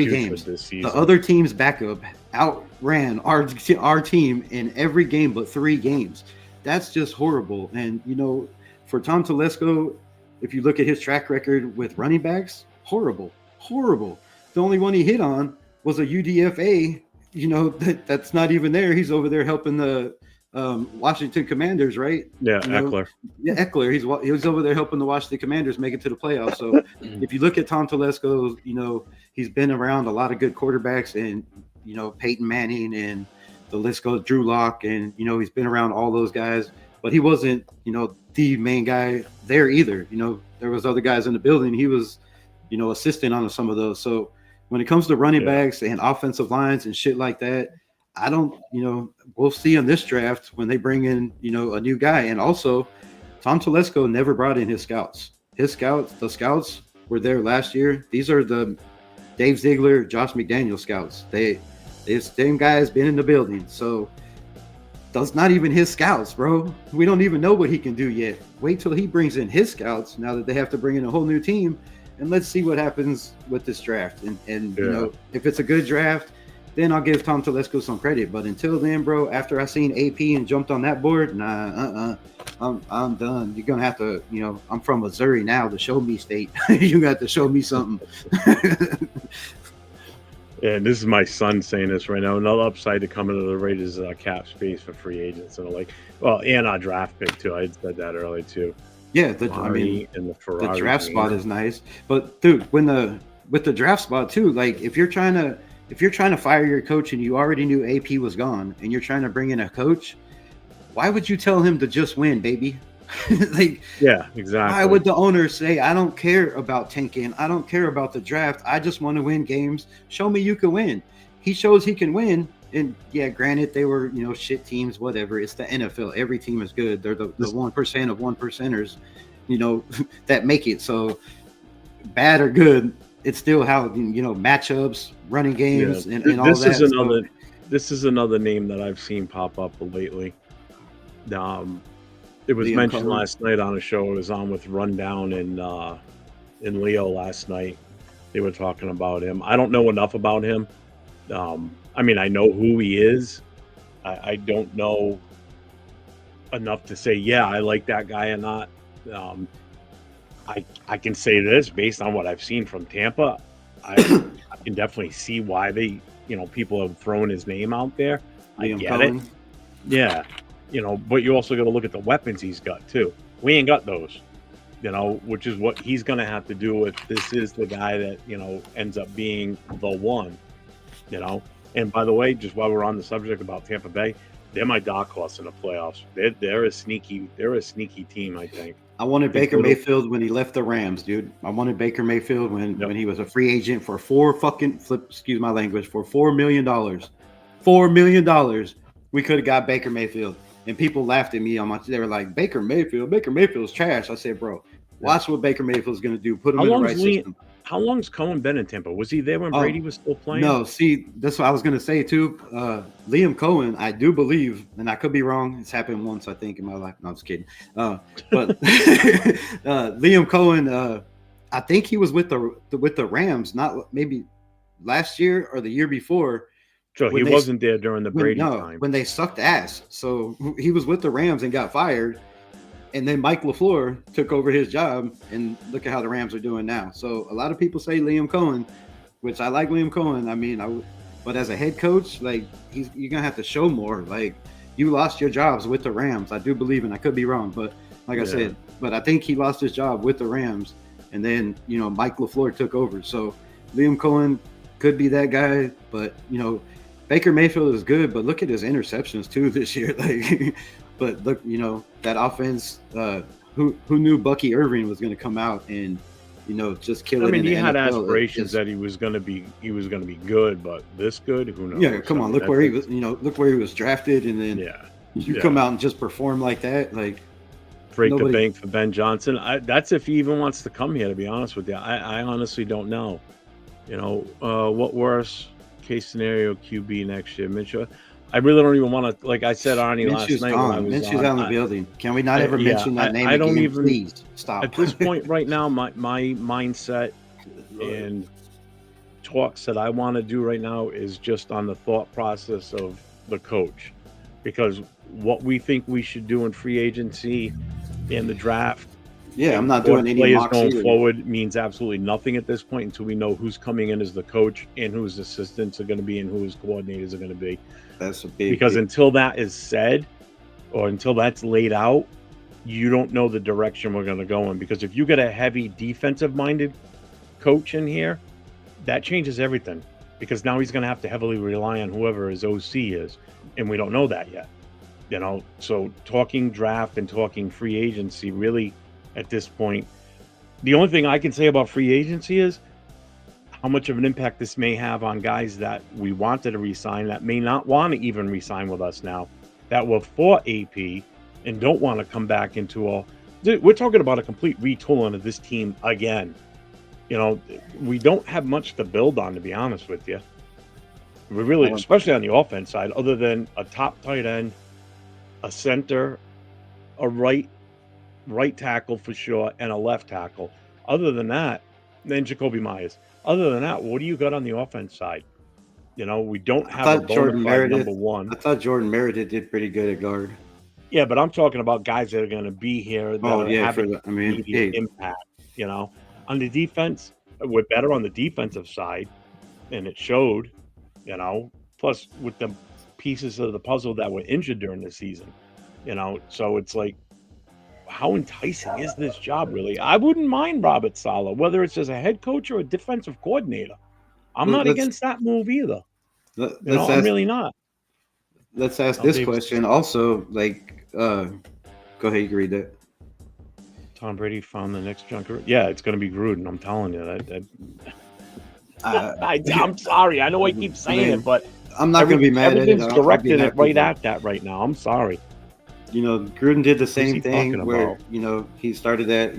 games. The other team's backup outran our team in every game but 3 games. That's just horrible. And for Tom Telesco, if you look at his track record with running backs, horrible. The only one he hit on was a UDFA. That's not even there. He's over there helping the Washington Commanders, right? Yeah, Eckler. Yeah, Eckler. He was over there helping the Washington Commanders make it to the playoffs. So if you look at Tom Telesco, he's been around a lot of good quarterbacks, and Peyton Manning, and the list goes, Drew Lock, and he's been around all those guys. But he wasn't the main guy there either. There was other guys in the building. He was assisting on some of those. So when it comes to running backs and offensive lines and shit like that, I don't, we'll see in this draft when they bring in, a new guy. And also, Tom Telesco never brought in his scouts. The scouts were there last year. These are the Dave Ziegler, Josh McDaniel scouts. The same guy has been in the building. So that's not even his scouts, bro. We don't even know what he can do yet. Wait till he brings in his scouts now that they have to bring in a whole new team. And let's see what happens with this draft. And if it's a good draft, then I'll give Tom Telesco some credit. But until then, bro, after I seen AP and jumped on that board, I'm done. You're gonna have to, I'm from Missouri now, the show me state. You got to show me something. And this is my son saying this right now. Another upside to coming to the Raiders is cap space for free agents, and and our draft pick too. I said that earlier too. Yeah, the draft spot is nice, but dude, with the draft spot too, like if you're trying to fire your coach and you already knew AP was gone and you're trying to bring in a coach, why would you tell him to just win, baby? Yeah, exactly. Why would the owner say, I don't care about tanking, I don't care about the draft, I just want to win games, show me you can win? He shows he can win. And yeah, granted, they were, shit teams, whatever. It's the NFL. Every team is good. They're the 1% of 1%ers, that make it. So bad or good, it's still how, matchups, running games, and all that. This is another name that I've seen pop up lately. It was Liam mentioned Cohen. last night on a show I was on with Rundown in Leo last night. They were talking about him. I don't know enough about him. I know who he is. I don't know enough to say, yeah, I like that guy or not. I can say this based on what I've seen from Tampa. I can definitely see why people have thrown his name out there. I get it. Yeah. But you also got to look at the weapons he's got too. We ain't got those, which is what he's going to have to do if this is the guy that, ends up being the one, And by the way, just while we're on the subject about Tampa Bay, they're my dark horse in the playoffs. They're a sneaky team, I think. I wanted Baker Mayfield when he left the Rams, dude. I wanted Baker Mayfield when he was a free agent for $4 million. $4 million. We could have got Baker Mayfield. And people laughed at me they were like, Baker Mayfield's trash. I said, bro, watch what Baker Mayfield's going to do. Put him in the right system. How long's Cohen been in Tampa? Was he there when Brady was still playing? No, see, that's what I was going to say too. Liam Cohen, I do believe, and I could be wrong. It's happened once, I think, in my life. No, I'm just kidding. But Liam Cohen, I think he was with the Rams, not maybe last year or the year before. So he wasn't there during the Brady time. When they sucked ass. So he was with the Rams and got fired. And then Mike LaFleur took over his job, and look at how the Rams are doing now. So a lot of people say Liam Cohen, which I like Liam Cohen. But as a head coach, you're gonna have to show more. Like, you lost your jobs with the Rams. I do believe, and I could be wrong, but I said, but I think he lost his job with the Rams, and then Mike LaFleur took over. So Liam Cohen could be that guy, but Baker Mayfield is good, but look at his interceptions too this year. But look, that offense. Who knew Bucky Irving was going to come out and just kill it? He had aspirations that he was going to be good, but this good, who knows? Yeah, come on, look where he was. Look where he was drafted, and then come out and just perform like that, break the bank for Ben Johnson. That's if he even wants to come here. To be honest with you, I honestly don't know. What worst case scenario QB next year, Mitchell? I really don't even want to, like I said, Arnie, last night when I was Minshew's out of the building. Can we not ever mention that name again? Please stop. At this point right now, my mindset and talks that I want to do right now is just on the thought process of the coach. Because what we think we should do in free agency and the draft Yeah, I'm not What doing any players mocks going either. forward means absolutely nothing at this point until we know who's coming in as the coach and whose assistants are going to be and who his coordinators are going to be. That's a big Because until that is said or until that's laid out, you don't know the direction we're going to go in. Because if you get a heavy defensive-minded coach in here, that changes everything. Because now he's going to have to heavily rely on whoever his OC is, and we don't know that yet. So talking draft and talking free agency really at this point, the only thing I can say about free agency is how much of an impact this may have on guys that we wanted to re-sign that may not want to even re-sign with us now, that were for AP and don't want to come back into we're talking about a complete retooling of this team again. We don't have much to build on, to be honest with you. We really, especially on the offense side, other than a top tight end, a center, a right tackle for sure, and a left tackle. Other than that, then Jacoby Myers. Other than that, what do you got on the offense side? We don't have a bona fide number one. I thought Jordan Meredith did pretty good at guard. Yeah, but I'm talking about guys that are going to be here that have immediate impact. On the defense, we're better on the defensive side, and it showed. Plus with the pieces of the puzzle that were injured during the season. So it's like, how enticing is this job really? I wouldn't mind Robert Saleh, whether it's as a head coach or a defensive coordinator. I'm not against that move either. I'm really not. Let's ask this question also. Go ahead, you can read that. Tom Brady found the next junker. Yeah, it's going to be Gruden. I'm telling you that. I'm sorry. I know I keep saying it, but I'm not going to be mad at it. Everything's directed it right at that right now. I'm sorry. Gruden did the same thing where, he started that,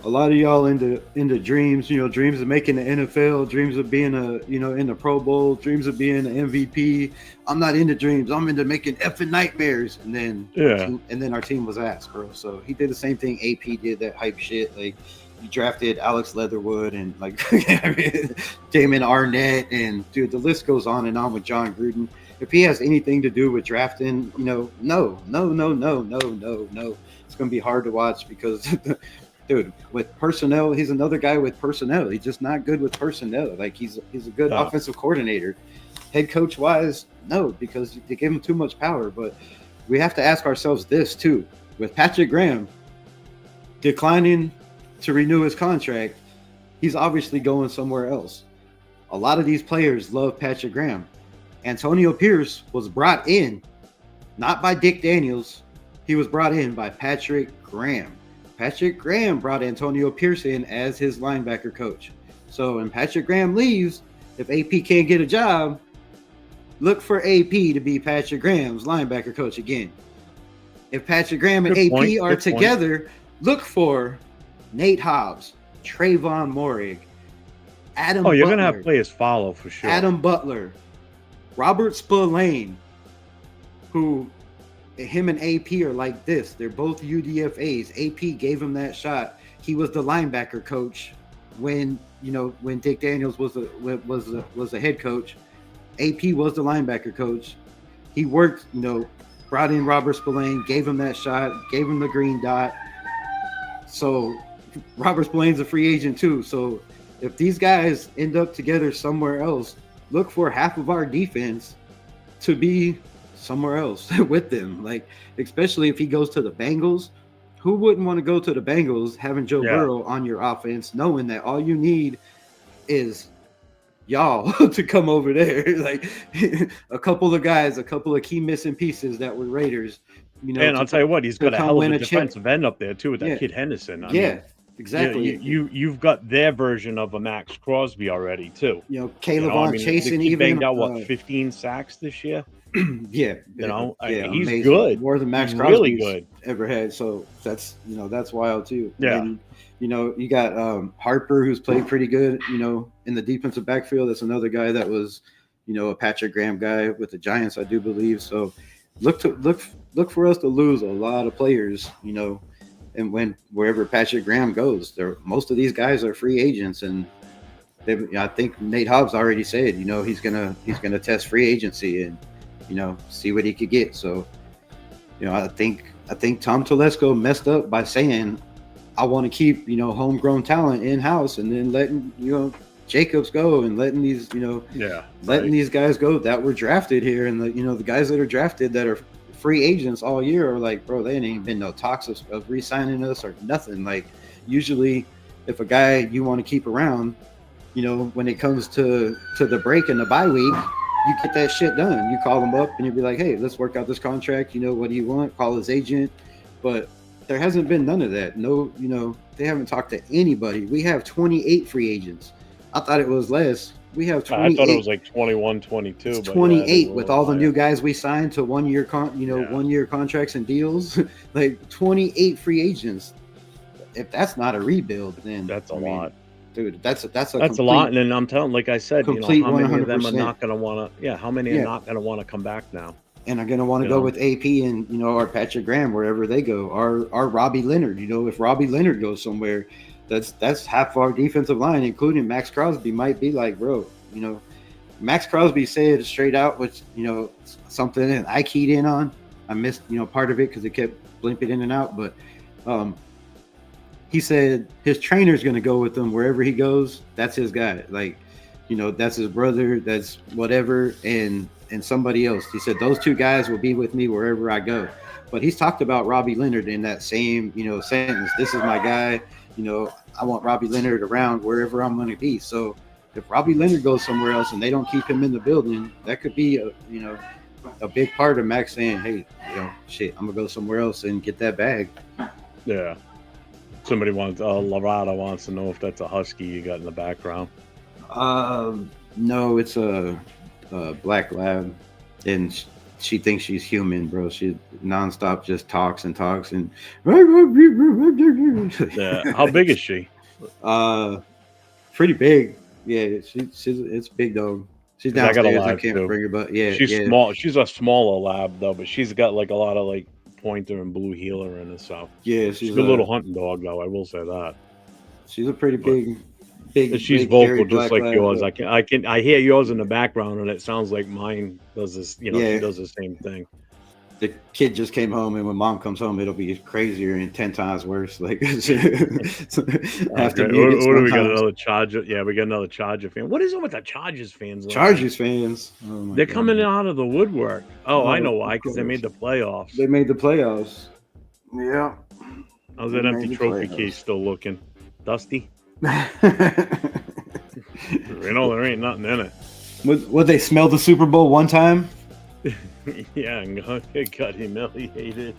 a lot of y'all into dreams, dreams of making the NFL, dreams of being in the Pro Bowl, dreams of being an MVP. I'm not into dreams. I'm into making effing nightmares. And then our team was ass, bro. So he did the same thing. AP did that hype shit. Like, he drafted Alex Leatherwood and Damon Arnett, and dude, the list goes on and on with John Gruden. If he has anything to do with drafting, no. It's going to be hard to watch because, dude, with personnel, he's another guy with personnel. He's just not good with personnel. Like, he's a good offensive coordinator. Head coach wise, no, because they give him too much power. But we have to ask ourselves this too: with Patrick Graham declining to renew his contract, he's obviously going somewhere else. A lot of these players love Patrick Graham. Antonio Pierce was brought in not by Dick Daniels. He was brought in by Patrick Graham. Patrick Graham brought Antonio Pierce in as his linebacker coach. So when Patrick Graham leaves, if AP can't get a job, look for AP to be Patrick Graham's linebacker coach again. If Patrick Graham and AP are together, look for Nate Hobbs, Trayvon Moehrig, Adam Butler. You're going to have players follow for sure. Adam Butler, Robert Spillane, who him and AP are like this. They're both UDFAs. AP gave him that shot. He was the linebacker coach when Dick Daniels was the head coach. AP was the linebacker coach. He worked, brought in Robert Spillane, gave him that shot, gave him the green dot. So Robert Spillane's a free agent too. So if these guys end up together somewhere else, look for half of our defense to be somewhere else with them. Like, especially if he goes to the Bengals, who wouldn't want to go to the Bengals having Joe Burrow on your offense, knowing that all you need is y'all to come over there. Like a couple of key missing pieces that were Raiders. And I'll tell you what, he's got a hell of a defensive end up there too with that kid Henderson. I mean, exactly. You've got their version of a Max Crosby already too. Caleb on chasing he even banged out 15 sacks this year. He's amazing. Good, more than Max Crosby's really good ever had. So that's wild too. Yeah, and, you got Harper, who's played pretty good. In the defensive backfield, that's another guy that was, a Patrick Graham guy with the Giants, I do believe. So look for us to lose a lot of players. And wherever Patrick Graham goes, most of these guys are free agents, and I think Nate Hobbs already said, he's gonna test free agency and see what he could get. So, I think Tom Telesco messed up by saying I want to keep, homegrown talent in house, and then letting, Jacobs go, and letting these, these guys go that were drafted here. And the guys that are drafted that are free agents all year are like, bro, there ain't been no talks of re-signing us or nothing. Like, usually if a guy you want to keep around, when it comes to the break and the bye week, you get that shit done. You call him up and you be like, hey, let's work out this contract. What do you want? Call his agent. But there hasn't been none of that. No, they haven't talked to anybody. We have 28 free agents. I thought it was less. We have 28. I thought it was like 21, 22. It's 28 with all the new guys we signed to 1 year 1 year contracts and deals. Like 28 free agents. If that's not a rebuild, then that's a lot. Dude, that's a lot. And then I'm telling, like I said, how many 100%. of them are not going to want to? Yeah, how many are not going to want to come back now? And are going to want to go with AP and or Patrick Graham wherever they go, or Robbie Leonard. If Robbie Leonard goes somewhere, that's half our defensive line, including Max Crosby, might be like, bro, Max Crosby said straight out, which something that I keyed in on. I missed part of it because it kept blimping in and out, but he said his trainer's going to go with him wherever he goes. That's his guy. Like, that's his brother. That's whatever. And somebody else. He said those two guys will be with me wherever I go. But he's talked about Robbie Leonard in that same, sentence. This is my guy. I want Robbie Leonard around wherever I'm going to be. So if Robbie Leonard goes somewhere else and they don't keep him in the building, that could be a big part of Max saying, hey, shit, I'm gonna go somewhere else and get that bag. Yeah. Somebody wants Lorada wants to know if that's a husky you got in the background. No, it's a black lab, and she thinks she's human, bro. She nonstop just talks and talks and. Yeah. How big is she? Pretty big. Yeah, it's big dog. She's downstairs. I can't bring her, but yeah, she's small. She's a smaller lab though, but she's got like a lot of like pointer and blue heeler in it. So yeah, she's a little hunting dog though. I will say that. She's a pretty big. She's vocal just like yours. I hear yours in the background, and it sounds like mine does this. She does the same thing. The kid just came home, and when mom comes home, it'll be crazier and 10 times worse. Like, what do we got? Another Charger? Yeah, we got another Charger fan. What is it with the Chargers fans? Chargers fans. They're coming out of the woodwork. Oh, I know why. Because they made the playoffs. They made the playoffs. Yeah. How's that empty trophy case still looking? Dusty? There ain't nothing in it. Would they smell the Super Bowl one time? Yeah, and got humiliated.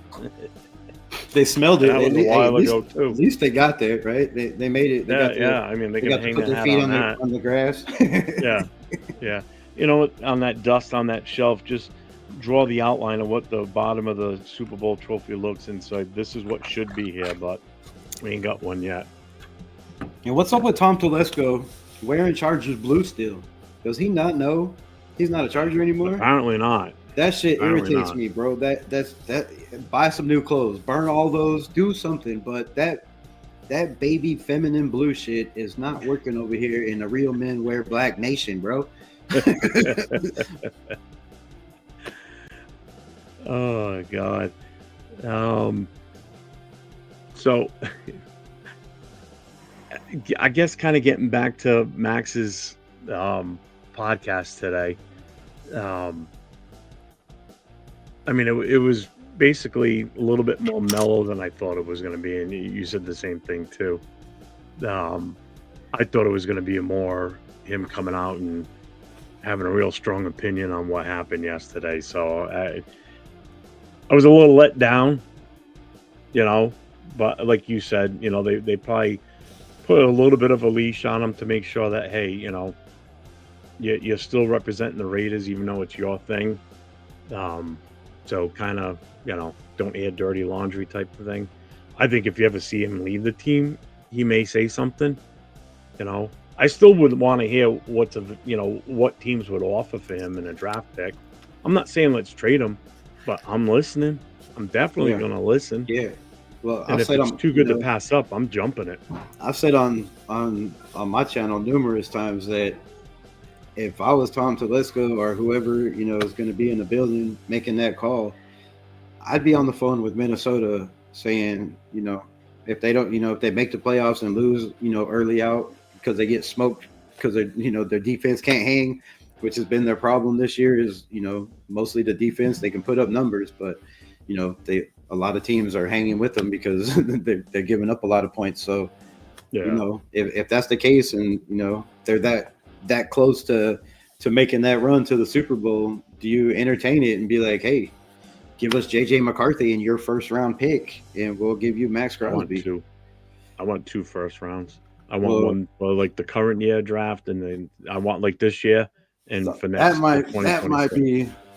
They smelled it. That was a while ago too. At least they got there, right? They made it. I mean, they can hang put their feet on the grass. Yeah. On that dust on that shelf, just draw the outline of what the bottom of the Super Bowl trophy looks inside. This is what should be here, but we ain't got one yet. And what's up with Tom Telesco wearing Chargers blue still? Does he not know he's not a Charger anymore? Apparently not. That shit irritates me, bro. That's buy some new clothes, burn all those, do something. But that baby feminine blue shit is not working over here in the real men wear black nation, bro. Oh God. So I guess kind of getting back to Max's podcast today. I mean, it was basically a little bit more mellow than I thought it was going to be, and you said the same thing too. I thought it was going to be more him coming out and having a real strong opinion on what happened yesterday. So I was a little let down, but like you said, they probably put a little bit of a leash on him to make sure that, hey, you're still representing the Raiders, even though it's your thing. So kind of, don't air dirty laundry type of thing. I think if you ever see him leave the team, he may say something. I still would want to hear what teams would offer for him in a draft pick. I'm not saying let's trade him, but I'm listening. I'm definitely going to listen. Yeah. Well, and if it's too good to pass up, I'm jumping it. I've said on my channel numerous times that if I was Tom Telesco or whoever, is going to be in the building making that call, I'd be on the phone with Minnesota saying, if they don't, if they make the playoffs and lose, early out because they get smoked because their defense can't hang, which has been their problem this year. Is mostly the defense. They can put up numbers, but a lot of teams are hanging with them because they're giving up a lot of points. So if that's the case, and they're that close to making that run to the Super Bowl, do you entertain it and be like, hey, give us JJ McCarthy and your first round pick, and we'll give you Max Crosby? I want 2 first rounds. I want one for like the current year draft, and then I want like this year and So for next.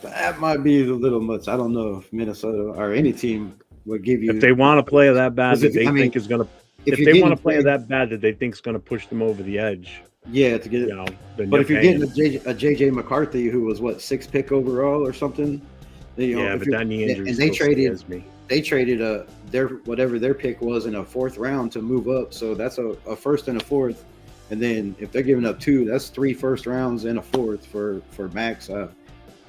That might be a little much. I don't know if Minnesota or any team would give you. If they want a player that bad that they think is going to, if they want a player that bad that they think is going to push them over the edge. Yeah, to get it. But if you're getting a JJ McCarthy, who was 6th pick overall or something, but that knee injury and they traded whatever their pick was in a 4th round to move up. So that's a 1st and a 4th, and then if they're giving up 2, that's 3 first rounds and a 4th for Max.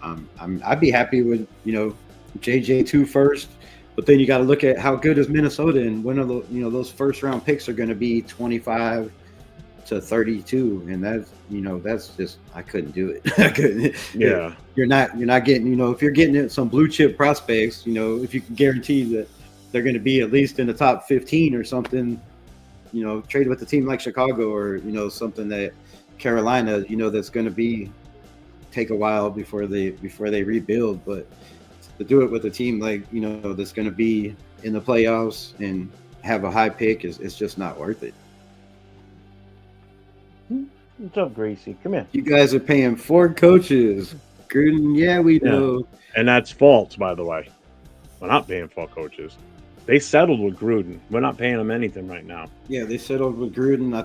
I'd be happy with JJ 2 first, but then you got to look at how good is Minnesota, and when are those first round picks are going to be 25 to 32, and that's just, I couldn't do it. I couldn't. Yeah, you're not getting, if you're getting some blue chip prospects, if you can guarantee that they're going to be at least in the top 15 or something, trade with a team like Chicago or something that Carolina, that's going to take a while before they rebuild. But to do it with a team like that's going to be in the playoffs and have a high pick is just not worth it. What's up, Gracie? Come here. You guys are paying 4 coaches. Gruden, yeah, we know. And that's false, by the way. We're not paying 4 coaches. They settled with Gruden. We're not paying them anything right now. Yeah, they settled with Gruden. I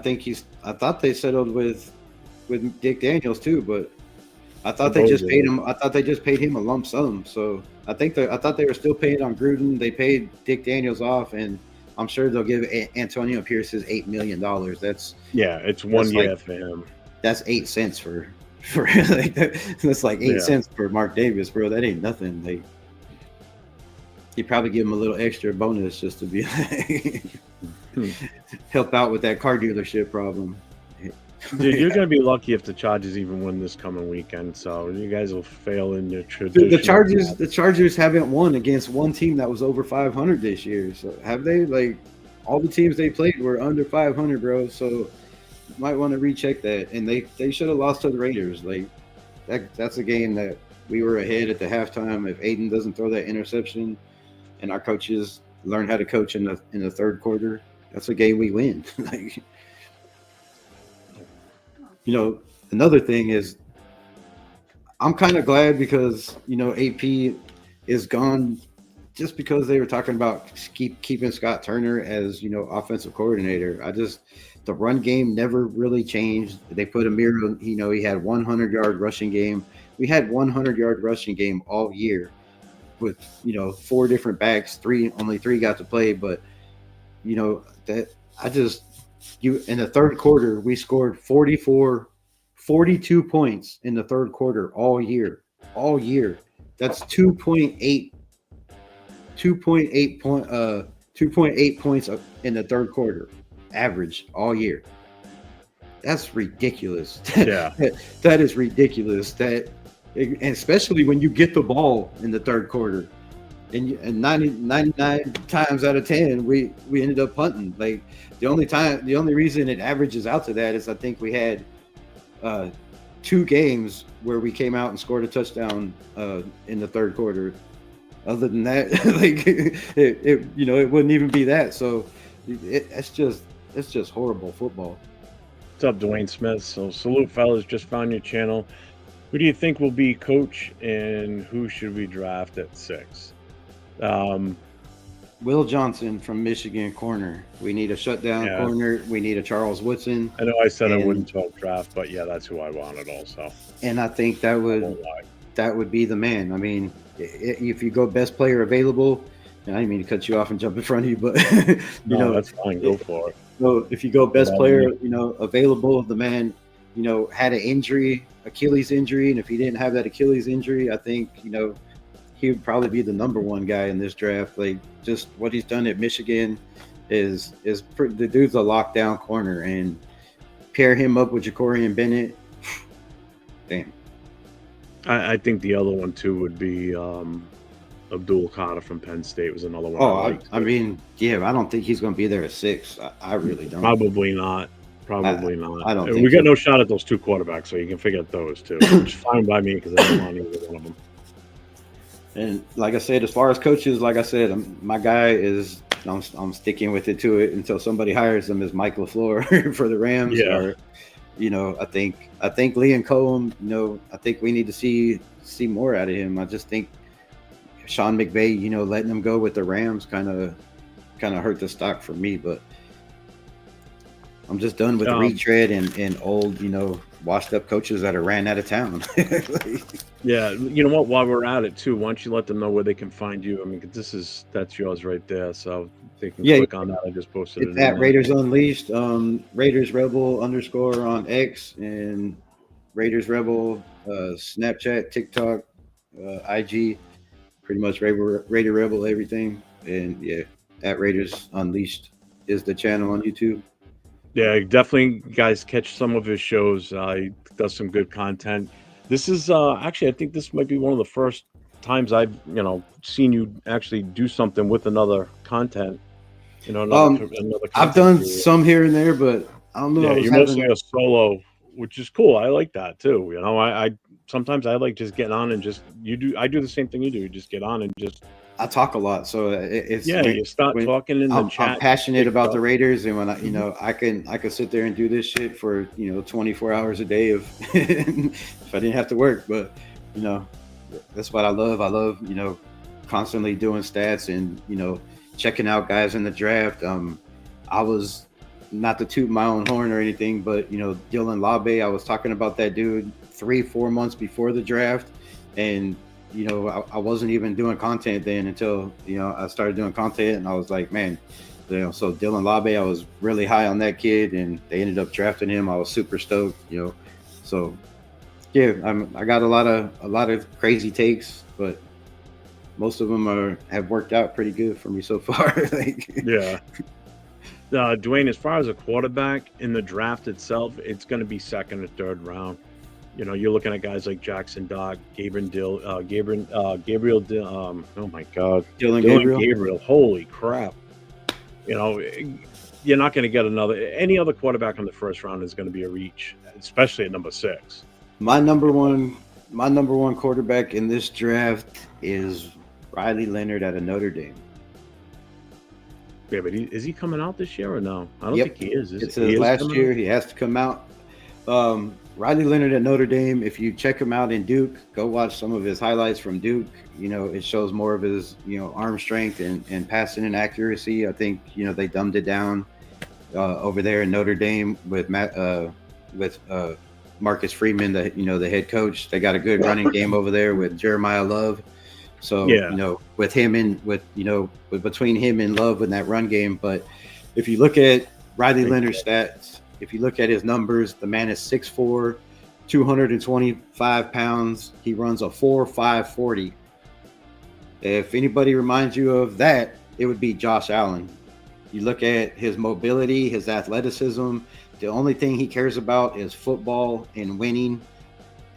thought they settled with Dick Daniels too, but I thought they just paid him. I thought they just paid him a lump sum. So I thought they were still paying on Gruden. They paid Dick Daniels off, and I'm sure they'll give Antonio Pierce his $8 million. It's 1 year for him. That's 8 cents for like that's like 8 cents for Mark Davis, bro. That ain't nothing. He'd probably give him a little extra bonus just to be like help out with that car dealership problem. Dude, you're gonna be lucky if the Chargers even win this coming weekend. So you guys will fail in your tradition. The Chargers haven't won against one team that was over 500 this year. So have they? Like all the teams they played were under 500, bro. So you might want to recheck that. And they should have lost to the Raiders. Like that's a game that we were ahead at the halftime. If Aiden doesn't throw that interception, and our coaches learn how to coach in the third quarter, that's a game we win. Like. Another thing is I'm kind of glad because, AP is gone just because they were talking about keeping Scott Turner as, offensive coordinator. The run game never really changed. They put Amir, he had 100-yard rushing game. We had 100-yard rushing game all year with, 4 different backs, only 3 got to play. But, in the third quarter, we scored 42 points in the third quarter all year. That's 2.8 points in the third quarter, average all year. That's ridiculous. Yeah, that is ridiculous. And especially when you get the ball in the third quarter. And 99 times out of 10, we ended up punting. Like the only reason it averages out to that is I think we had 2 games where we came out and scored a touchdown in the third quarter. Other than that, like it wouldn't even be that. So it's just horrible football. What's up, Dwayne Smith? So salute, fellas. Just found your channel. Who do you think will be coach, and who should we draft at 6? Will Johnson from Michigan, corner. We need a shutdown corner. We need a Charles Woodson. I know I said I wouldn't talk draft, but yeah, that's who I wanted also. And I think that would be the man. I mean, if you go best player available, and I didn't mean to cut you off and jump in front of you, but that's fine. Go for it. So if you go best player, available, the man, had an injury, Achilles injury, and if he didn't have that Achilles injury, I think he would probably be the number 1 guy in this draft. Like just what he's done at Michigan the dude's a lockdown corner, and pair him up with Jacorian Bennett. Damn. I think the other one too would be Abdul Carter from Penn State was another one. I mean, yeah, I don't think he's going to be there at 6. I really don't. Probably not. Probably not. I don't. We got no shot at those 2 quarterbacks, so you can figure out those two. Which is fine by me because I don't want either one of them. And like I said, as far as coaches, like I said, my guy is. I'm sticking with it until somebody hires him as Mike LaFleur for the Rams. Yeah. Or, I think Liam Cohen. I think we need to see more out of him. I just think Sean McVay, letting him go with the Rams kind of hurt the stock for me. But I'm just done with retread and old, washed up coaches that are ran out of town. Yeah, you know what? While we're at it too, why don't you let them know where they can find you? I mean, that's yours right there, so they can click on that. I just posted it at Raiders Unleashed, Raiders Rebel _ on X, and Raiders Rebel, Snapchat, TikTok, IG, pretty much Raider Rebel, everything. And yeah, at Raiders Unleashed is the channel on YouTube. Yeah, definitely, guys, catch some of his shows. He does some good content. This is actually, I think this might be one of the first times I've seen you actually do something with another content. Another I've done some here and there, but I don't know. Yeah, you're mostly a solo, which is cool. I like that too. I sometimes I like just getting on and just I do the same thing you do. You just get on and just. I talk a lot, so it's you start talking in the chat. I'm passionate about the Raiders, and when I can sit there and do this shit for 24 hours a day if I didn't have to work. But that's what I love. I love constantly doing stats and checking out guys in the draft. I was not to toot my own horn or anything, but Dylan Labe, I was talking about that dude 3-4 months before the draft, and I wasn't even doing content then until, I started doing content, and I was like, man, so Dylan Labe, I was really high on that kid, and they ended up drafting him. I was super stoked, so yeah, I got a lot of crazy takes, but most of them have worked out pretty good for me so far. Yeah. Dwayne, as far as a quarterback in the draft itself, it's going to be 2nd or 3rd round. You're looking at guys like Jackson Dock, Gabriel. Oh my God, Dylan Gabriel. Holy crap! You're not going to get any other quarterback in the 1st round is going to be a reach, especially at number 6. My number one quarterback in this draft is Riley Leonard out of Notre Dame. Yeah, but is he coming out this year or no? I don't think he is. It's his last year. He has to come out. Riley Leonard at Notre Dame, if you check him out in Duke, go watch some of his highlights from Duke. It shows more of his, arm strength and passing and accuracy. I think, they dumbed it down over there in Notre Dame with Marcus Freeman, the head coach. They got a good running game over there with Jeremiah Love. So, with him and between him and Love in that run game. But if you look at Riley Leonard's stats, if you look at his numbers, the man is 6'4", 225 pounds. He runs a 4.5 40. If anybody reminds you of that, it would be Josh Allen. You look at his mobility, his athleticism. The only thing he cares about is football and winning,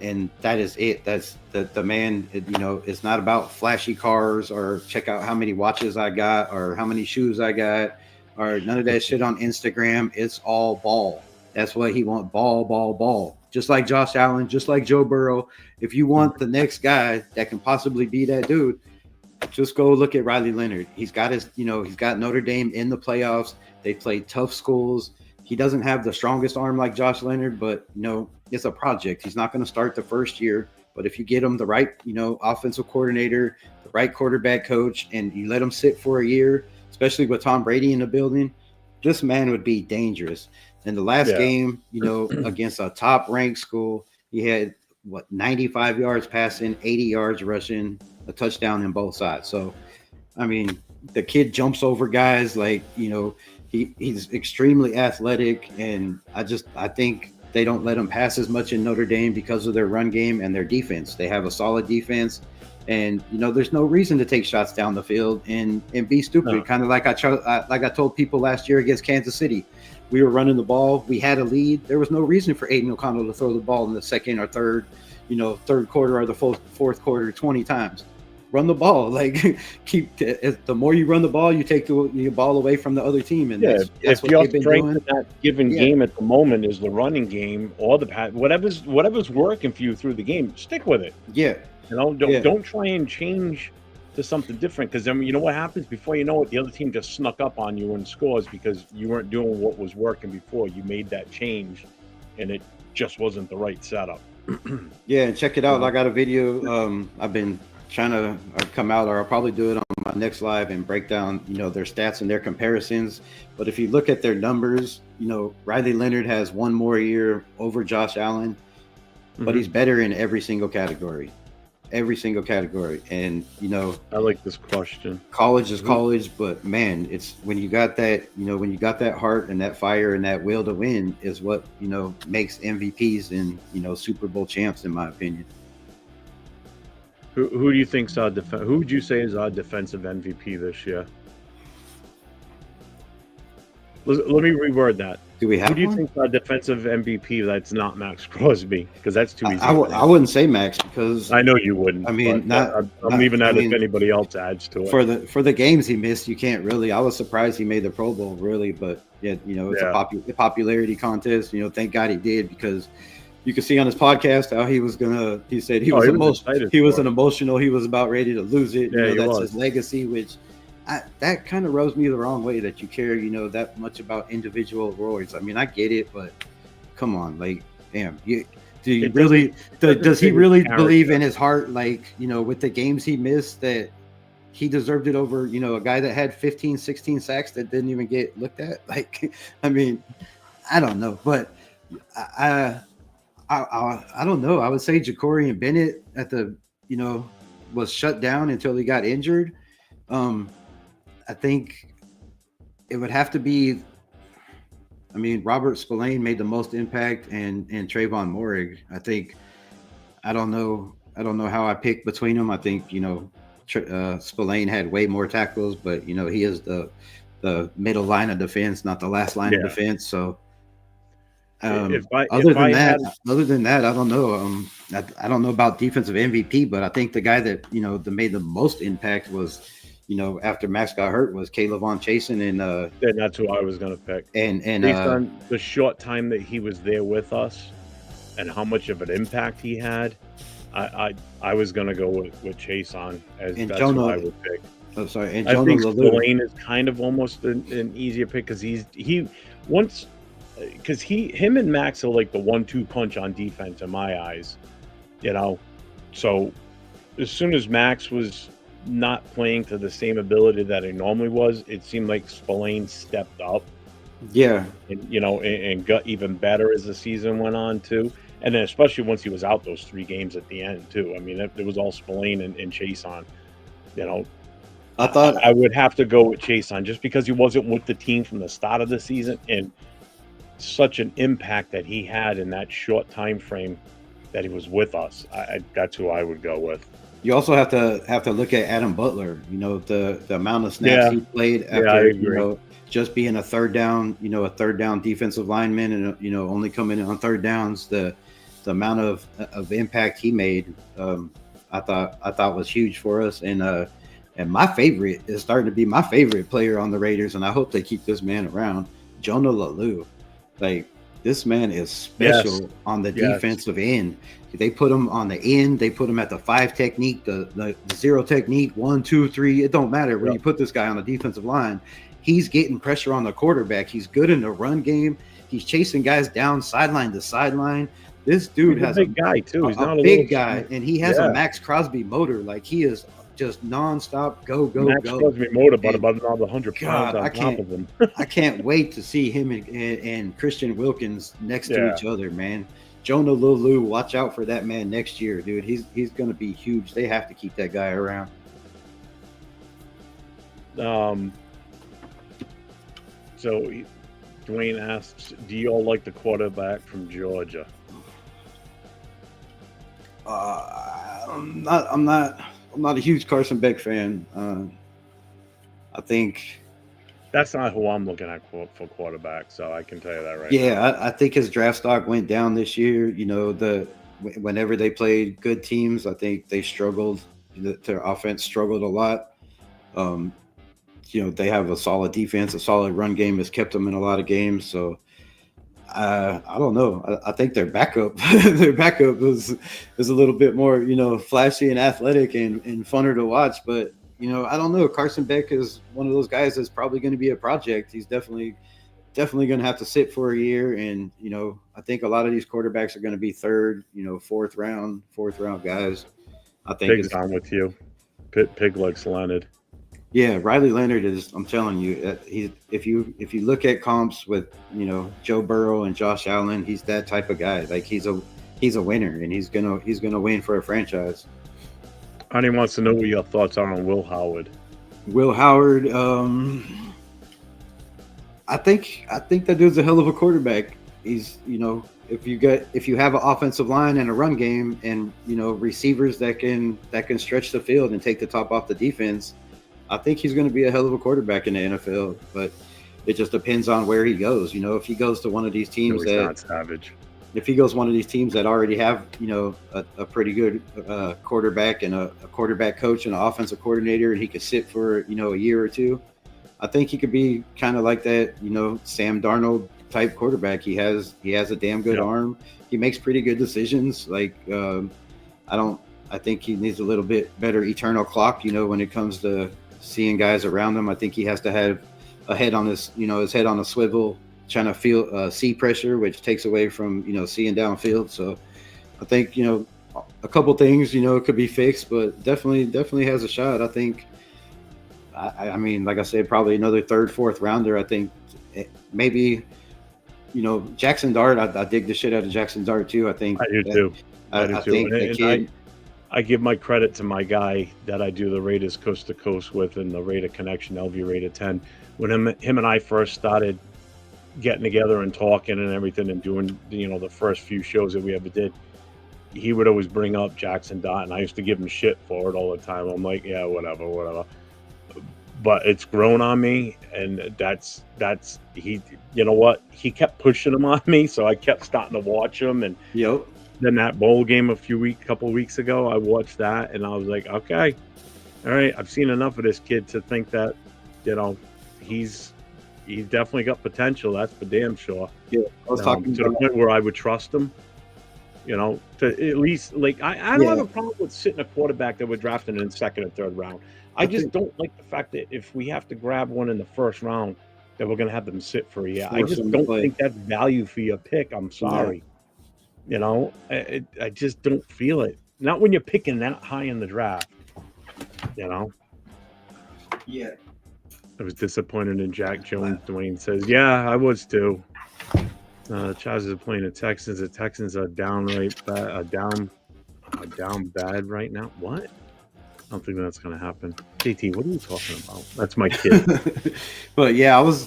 and that is it. That's the man. It's not about flashy cars or check out how many watches I got or how many shoes I got. Or none of that shit on Instagram. It's all ball. That's what he wants. Ball. Just like Josh Allen, just like Joe Burrow. If you want the next guy that can possibly be that dude, just go look at Riley Leonard. He's got he's got Notre Dame in the playoffs. They played tough schools. He doesn't have the strongest arm like Josh Leonard, but it's a project. He's not going to start the first year. But if you get him the right, offensive coordinator, the right quarterback coach, and you let him sit for a year, especially with Tom Brady in the building, this man would be dangerous. In the last game, against a top-ranked school, he had 95 yards passing, 80 yards rushing, a touchdown in both sides. So, I mean, the kid jumps over guys he's extremely athletic, and I think they don't let him pass as much in Notre Dame because of their run game and their defense. They have a solid defense. And there's no reason to take shots down the field and be stupid. No. Kind of like I told people last year against Kansas City. We were running the ball. We had a lead. There was no reason for Aiden O'Connell to throw the ball in the second or third quarter or the fourth quarter 20 times. Run the ball. Like, the more you run the ball, you take the ball away from the other team. And that's what your they've been strength doing. in that given game at the moment is the running game or the pass, whatever's working for you through the game, stick with it. Yeah. Don't try and change to something different, because then you know what happens before you know it, the other team just snuck up on you and scores because you weren't doing what was working before. You made that change, and it just wasn't the right setup. Yeah, and check it out. I got a video. I've been trying to come out, or I'll probably do it on my next live and break down, their stats and their comparisons. But if you look at their numbers, Riley Leonard has one more year over Josh Allen, but he's better in every single category. And I like this question. College is college, but man, it's when you got that heart and that fire and that will to win is what makes MVPs and Super Bowl champs, in my opinion. Who do you think's our who would you say is our defensive MVP this year? Let me reword that. Do we have Who do you one? think's our defensive MVP that's not Max Crosby? Because that's too easy. I wouldn't say Max, because I know you wouldn't. I mean, I'm leaving that if anybody else adds to it. For the games he missed, you can't really. I was surprised he made the Pro Bowl, really, but yeah, it's a popularity contest. Thank God he did, because you can see on his podcast how he was gonna. He said he was emotional. He was about ready to lose it. Yeah, that's his legacy, which that kind of rubs me the wrong way, that you care, that much about individual awards. I mean, I get it, but come on, like, damn, does he really believe in his heart, like, with the games he missed, that he deserved it over, a guy that had 15, 16 sacks that didn't even get looked at? Like, I mean, I don't know, but I don't know. I would say Ja'Cory Bennett was shut down until he got injured. I think it would have to be. I mean, Robert Spillane made the most impact, and Trayvon Moehrig. I don't know how I pick between them. I think Spillane had way more tackles, but he is the middle line of defense, not the last line of defense. So other than that, I don't know. I don't know about defensive MVP, but I think the guy that that made the most impact was, after Max got hurt, was K'Lavon Chasen, and that's who I was going to pick. And based on the short time that he was there with us and how much of an impact he had, I was going to go with Chase on as that's who I would pick. Oh, sorry. And I think Spillane is kind of almost an easier pick, because him and Max are like the 1-2 punch on defense in my eyes. So as soon as Max was not playing to the same ability that he normally was, it seemed like Spillane stepped up. Yeah. And got even better as the season went on too. And then especially once he was out those 3 games at the end too. I mean, it was all Spillane and Chase on. I thought I would have to go with Chase on, just because he wasn't with the team from the start of the season, and such an impact that he had in that short time frame that he was with us. That's who I would go with. You also have to look at Adam Butler. The amount of snaps he played after just being a third down defensive lineman, and only coming in on third downs. The amount of impact he made, I thought was huge for us. And my favorite is starting to be my favorite player on the Raiders, and I hope they keep this man around, Jonah Lalu. Like, this man is special on the defensive end. They put him on the end. They put him at the 5 technique, the 0 technique, 1, 2, 3. It don't matter when you put this guy on the defensive line. He's getting pressure on the quarterback. He's good in the run game. He's chasing guys down sideline to sideline. This dude has a big guy too. He's not a big guy, and he has a Max Crosby motor. Like, he is just nonstop go. Max Crosby motor, but about another 100 pounds on top of him. I can't wait to see him and Christian Wilkins next to each other, man. Jonah Lalu, watch out for that man next year, dude. He's going to be huge. They have to keep that guy around. So Dwayne asks, do you all like the quarterback from Georgia? I'm not not a huge Carson Beck fan. I think. That's not who I'm looking at for quarterback, so I can tell you that right now. Yeah, I think his draft stock went down this year. Whenever they played good teams, I think they struggled. Their offense struggled a lot. They have a solid defense, a solid run game has kept them in a lot of games. So I don't know. I think their backup, was a little bit more, flashy and athletic and funner to watch. But I don't know. Carson Beck is one of those guys that's probably going to be a project. He's definitely going to have to sit for a year. And I think a lot of these quarterbacks are going to be third, fourth round guys. I think Pig's on with you. Pig likes Leonard. Yeah, Riley Leonard is. I'm telling you, if you look at comps with Joe Burrow and Josh Allen, he's that type of guy. Like he's a winner, and he's gonna win for a franchise. Honey wants to know what your thoughts are on Will Howard. Will Howard, I think that dude's a hell of a quarterback. He's if you have an offensive line and a run game, and receivers that can stretch the field and take the top off the defense, I think he's going to be a hell of a quarterback in the NFL, but it just depends on where he goes. If he goes to one of these teams if he goes one of these teams that already have, a pretty good quarterback and a quarterback coach and an offensive coordinator, and he could sit for, a year or two, I think he could be kind of like that, Sam Darnold type quarterback. He has a damn good arm. He makes pretty good decisions. Like, I think he needs a little bit better eternal clock, when it comes to seeing guys around him. I think he has to have a head on his head on a swivel, trying to see pressure, which takes away from, seeing downfield. So I think, a couple things, could be fixed, but definitely has a shot. I think, I mean, like I said, probably another third, fourth rounder. I think maybe, Jackson Dart, I dig the shit out of Jackson Dart too. I think I do too. I think the kid, I give my credit to my guy that I do the Raiders Coast to Coast with and the Raider Connection, LV Raider 10. When him and I first started getting together and talking and everything and doing, the first few shows that we ever did, he would always bring up Jackson Dart, and I used to give him shit for it all the time. I'm like, yeah, whatever. But it's grown on me, and that's he. You know what? He kept pushing him on me, so I kept starting to watch him. And then that bowl game a couple weeks ago, I watched that, and I was like, okay, all right, I've seen enough of this kid to think that, he's definitely got potential. That's for damn sure. Yeah, I was talking to the point where I would trust him. To at least, like, I don't have a problem with sitting a quarterback that we're drafting in the second or third round. I just don't like the fact that if we have to grab one in the first round, that we're going to have them sit for a year. I just don't think that's value for your pick. I'm sorry. Yeah. I just don't feel it. Not when you're picking that high in the draft. Yeah. I was disappointed in Jack Jones. Dwayne says, yeah, I was too. Chargers are playing the Texans. The Texans are down bad right now. What? I don't think that's going to happen. JT, what are you talking about? That's my kid. But yeah, I was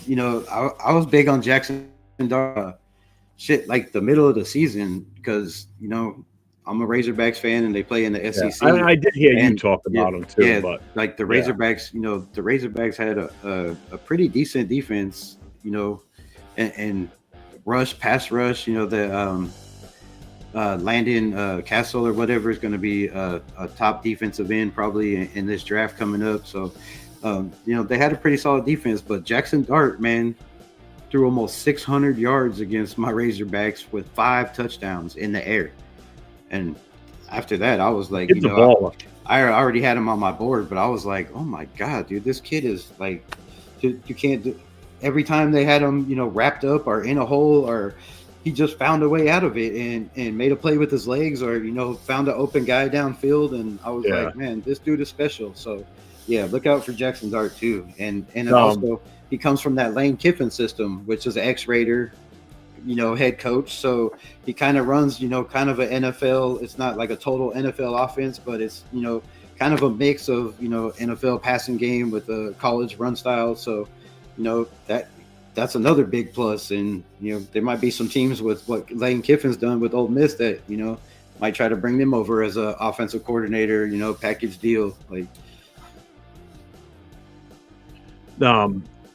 big on Jackson shit like the middle of the season because I'm a Razorbacks fan and they play in the SEC. Yeah, I did hear you talk about them too. Yeah, but like the Razorbacks, the Razorbacks had a pretty decent defense, and pass rush. The Landon Castle or whatever is going to be a top defensive end probably in this draft coming up. So, they had a pretty solid defense, but Jackson Dart, man, threw almost 600 yards against my Razorbacks with 5 touchdowns in the air. And after that, I was like, I already had him on my board, but I was like, oh my God, dude, this kid is like, you can't do. Every time they had him, wrapped up or in a hole, or he just found a way out of it and made a play with his legs, or found an open guy downfield. And I was like, man, this dude is special. So yeah, look out for Jackson Dart too. And also he comes from that Lane Kiffin system, which is an ex-Raider, head coach. So he kind of runs, kind of an NFL. It's not like a total NFL offense, but it's, kind of a mix of, NFL passing game with a college run style. So, that's another big plus. And, there might be some teams with what Lane Kiffin's done with Ole Miss that, might try to bring them over as a offensive coordinator, package deal. Like,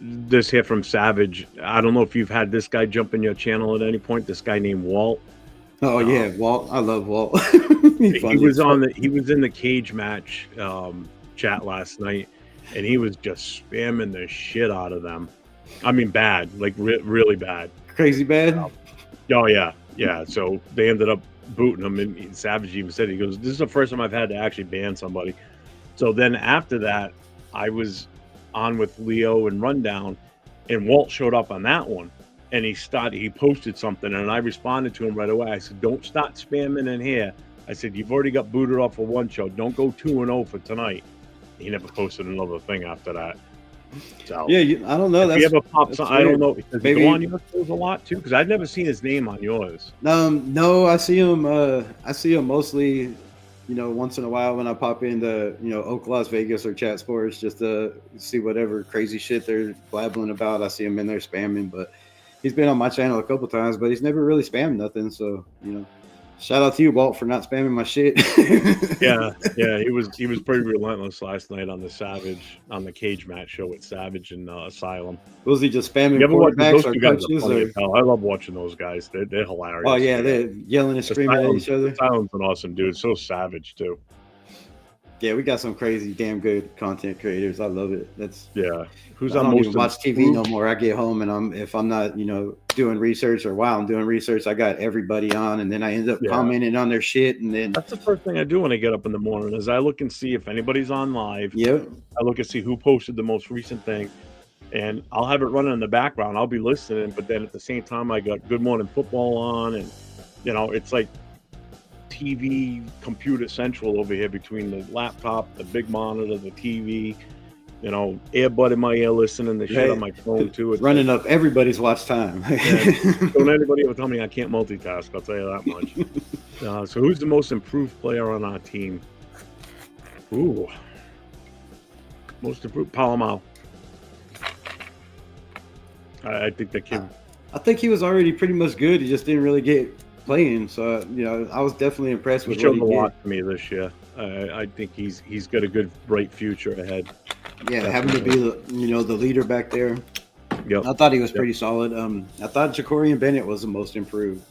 this here from Savage. I don't know if you've had this guy jump in your channel at any point. This guy named Walt. oh yeah, Walt. I love Walt. He was in the cage match chat last night, and he was just spamming the shit out of them. I mean, bad, like really bad, crazy bad. Oh yeah. So they ended up booting him, and Savage even said, he goes, "This is the first time I've had to actually ban somebody." So then after that, I was on with Leo and Rundown, and Walt showed up on that one, and he posted something, and I responded to him right away. I said, "Don't start spamming in here." I said, "You've already got booted off for one show. Don't go 2-0 for tonight." He never posted another thing after that. So yeah, I don't know. If he ever pops on, I don't know. Does Maybe he go on your shows a lot too? Because I've never seen his name on yours. No, I see him. I see him mostly, once in a while when I pop into, Oak Las Vegas or Chat Sports just to see whatever crazy shit they're blabbling about. I see him in there spamming, but he's been on my channel a couple times, but he's never really spammed nothing. So, shout out to you, Walt, for not spamming my shit. yeah, he was pretty relentless last night on the cage match show with Savage and Asylum. Was he just spamming quarterbacks or coaches? I love watching those guys. They're hilarious. Oh yeah, they're yelling and screaming at each other. Asylum's an awesome dude. So savage too. Yeah, we got some crazy, damn good content creators. I love it. Who's I don't even watch TV no more. I get home and if I'm not, doing research, or while I'm doing research, I got everybody on, and then I end up commenting on their shit. And then that's the first thing I do when I get up in the morning is I look and see if anybody's on live. Yep. I look and see who posted the most recent thing, and I'll have it running in the background. I'll be listening, but then at the same time, I got Good Morning Football on, and it's like TV computer central over here between the laptop, the big monitor, the TV, earbud in my ear, listening to shit on my phone too. It's running up everybody's watch time. Don't anybody ever tell me I can't multitask. I'll tell you that much. So who's the most improved player on our team? Ooh. Most improved, Palomar. I think the kid. I think he was already pretty much good. He just didn't really get playing. So, I was definitely impressed with what he did. He showed a lot to me this year. I think he's got a good, bright future ahead. Yeah, having to be the leader back there. Yep. I thought he was pretty solid. I thought Jacorian Bennett was the most improved.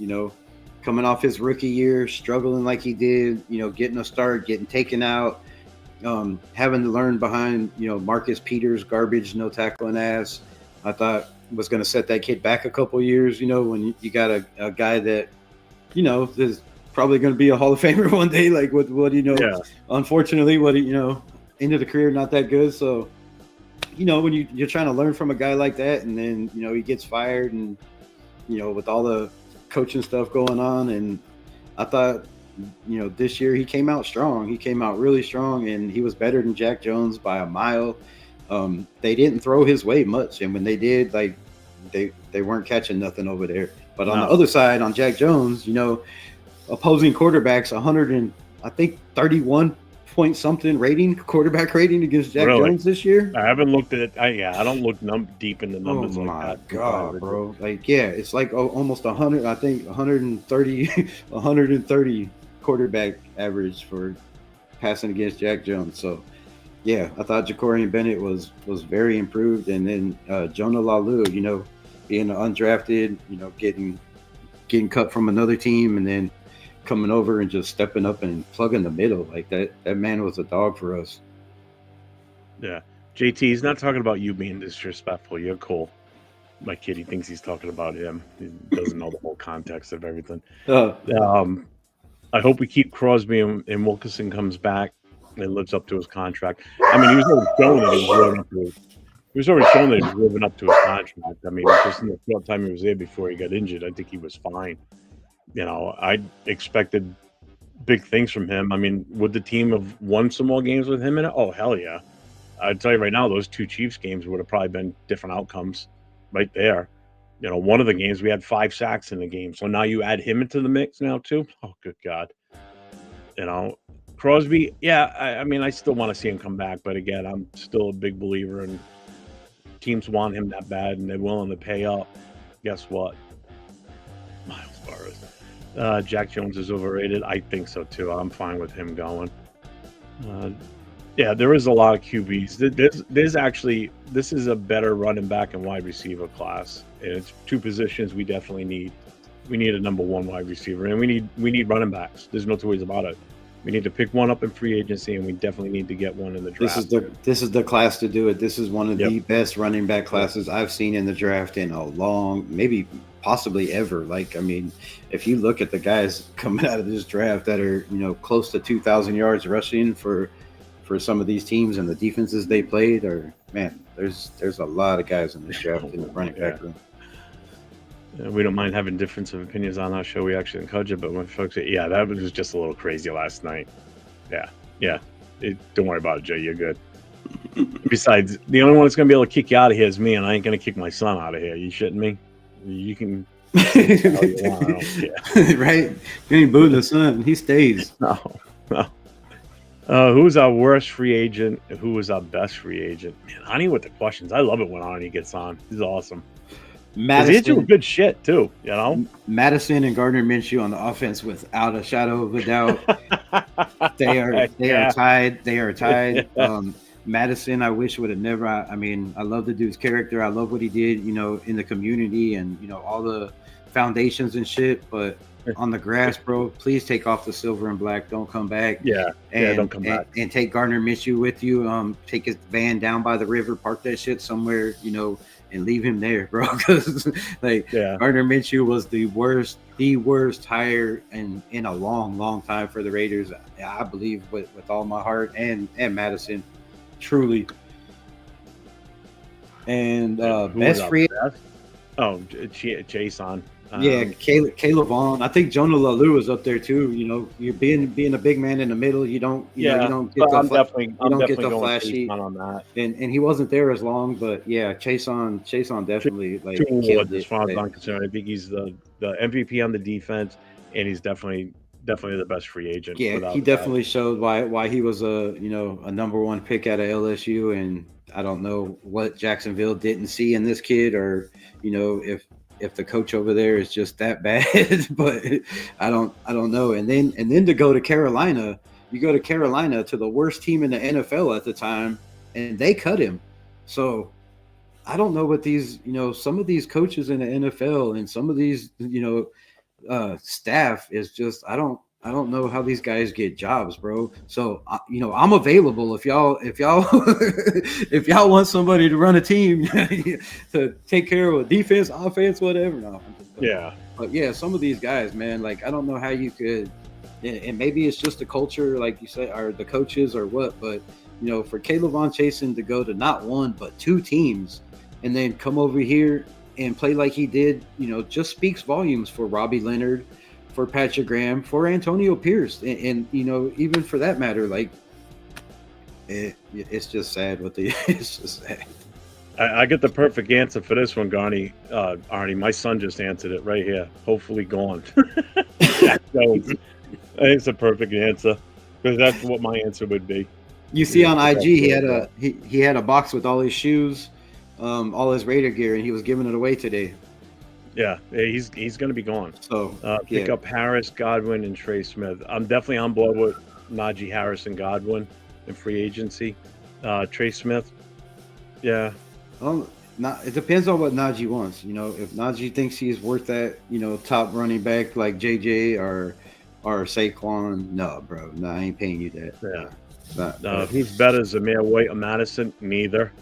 Coming off his rookie year, struggling like he did. Getting a start, getting taken out, having to learn behind Marcus Peters, garbage, no tackling ass. I thought was going to set that kid back a couple years. When you got a guy that is probably going to be a Hall of Famer one day. Like what unfortunately, end of the career not that good. So when you're trying to learn from a guy like that, and then he gets fired, and with all the coaching stuff going on, and I thought this year he came out strong. He came out really strong, and he was better than Jack Jones by a mile. They didn't throw his way much, and when they did, like they weren't catching nothing over there. But on the other side, on Jack Jones, opposing quarterbacks 31 point something quarterback rating against Jack Jones this year. I haven't looked at it. I don't look deep in the numbers. Oh my God, bro! It's like almost 100. I think 130 quarterback average for passing against Jack Jones. So I thought Jacorian Bennett was very improved, and then Jonah Lalu, being undrafted, getting cut from another team, and then coming over and just stepping up and plugging the middle like that. That man was a dog for us. Yeah. JT, he's not talking about you being disrespectful. You're cool. My kid, he thinks he's talking about him. He doesn't know the whole context of everything. I hope we keep Crosby and Wilkerson comes back and lives up to his contract. I mean, he was already showing that he was living up to his contract. I mean, just in the short time he was there before he got injured, I think he was fine. I expected big things from him. I mean, would the team have won some more games with him in it? Oh, hell yeah. I'd tell you right now, those two Chiefs games would have probably been different outcomes right there. One of the games we had 5 sacks in the game. So now you add him into the mix now too? Oh, good God. Crosby, I mean, I still want to see him come back. But again, I'm still a big believer in teams want him that bad and they're willing to pay up. Guess what? Miles Burris. Jack Jones is overrated. I think so too. I'm fine with him going. Yeah, there is a lot of QBs. There's actually, this is a better running back and wide receiver class. And it's two positions we definitely need. We need a number one wide receiver, and we need running backs. There's no two ways about it. We need to pick one up in free agency, and we definitely need to get one in the draft. This is the class to do it. This is one of the best running back classes I've seen in the draft in a long, maybe possibly ever. Like, I mean, if you look at the guys coming out of this draft that are, close to 2,000 yards rushing for some of these teams and the defenses they played, or man, there's a lot of guys in this draft in the running back room. We don't mind having difference of opinions on our show. We actually encourage it, but when folks say, yeah, that was just a little crazy last night. Yeah. Don't worry about it, Jay. You're good. Besides, the only one that's going to be able to kick you out of here is me, and I ain't going to kick my son out of here. You shitting me? You can say what you want. I don't care. Right? You ain't booing the son. He stays. No. Who's our worst free agent? Who was our best free agent? Man, Arnie with the questions. I love it when Arnie gets on. He's awesome. Madison, he's doing good shit too, Madison and Gardner Minshew on the offense, without a shadow of a doubt. They are tied. They are tied. Madison, I wish would have never. I mean, I love the dude's character. I love what he did, in the community and all the foundations and shit. But on the grass, bro, please take off the silver and black. Don't come back. Don't come back. And take Gardner Minshew with you. Take his van down by the river, park that shit somewhere, and leave him there, bro. Because Gardner Minshew was the worst hire in a long time for the Raiders. I believe with all my heart, and Madison, truly. And best free. Oh, Jason. Caleb Vaughn. I think Jonah Lalu is up there too. You're being a big man in the middle. You don't get the flashy on that. And he wasn't there as long, but Chason definitely as far as I'm concerned. I think he's the MVP on the defense, and he's definitely the best free agent. Yeah, he definitely showed why he was a number one pick out of LSU, and I don't know what Jacksonville didn't see in this kid, or if the coach over there is just that bad, but I don't know. And then to go to Carolina, you go to Carolina, to the worst team in the NFL at the time, and they cut him. So I don't know what these, some of these coaches in the NFL and some of these, staff is just, I don't know how these guys get jobs, bro. So, I'm available if y'all if y'all want somebody to run a team to take care of a defense, offense, whatever. No, but some of these guys, man, like, I don't know how you could, and maybe it's just the culture, like you say, or the coaches or what, but for Caleb Von Chasen to go to not one but two teams and then come over here and play like he did, just speaks volumes for Robbie Leonard, for Patrick Graham, for Antonio Pierce, and even for that matter, like it's just sad it's just sad. I get the perfect answer for this one, Arnie. My son just answered it right here. Hopefully gone. I think it's a perfect answer, because that's what my answer would be. You see on IG, he had a box with all his shoes, all his Raider gear, and he was giving it away today. Yeah, he's going to be gone. So pick up Harris, Godwin, and Trey Smith. I'm definitely on board with Najee Harris and Godwin in free agency. Trey Smith, it depends on what Najee wants. If Najee thinks he's worth that, top running back like JJ or Saquon, no, bro, no, I ain't paying you that. Yeah. Who's better, Zamir White or Madison? Neither.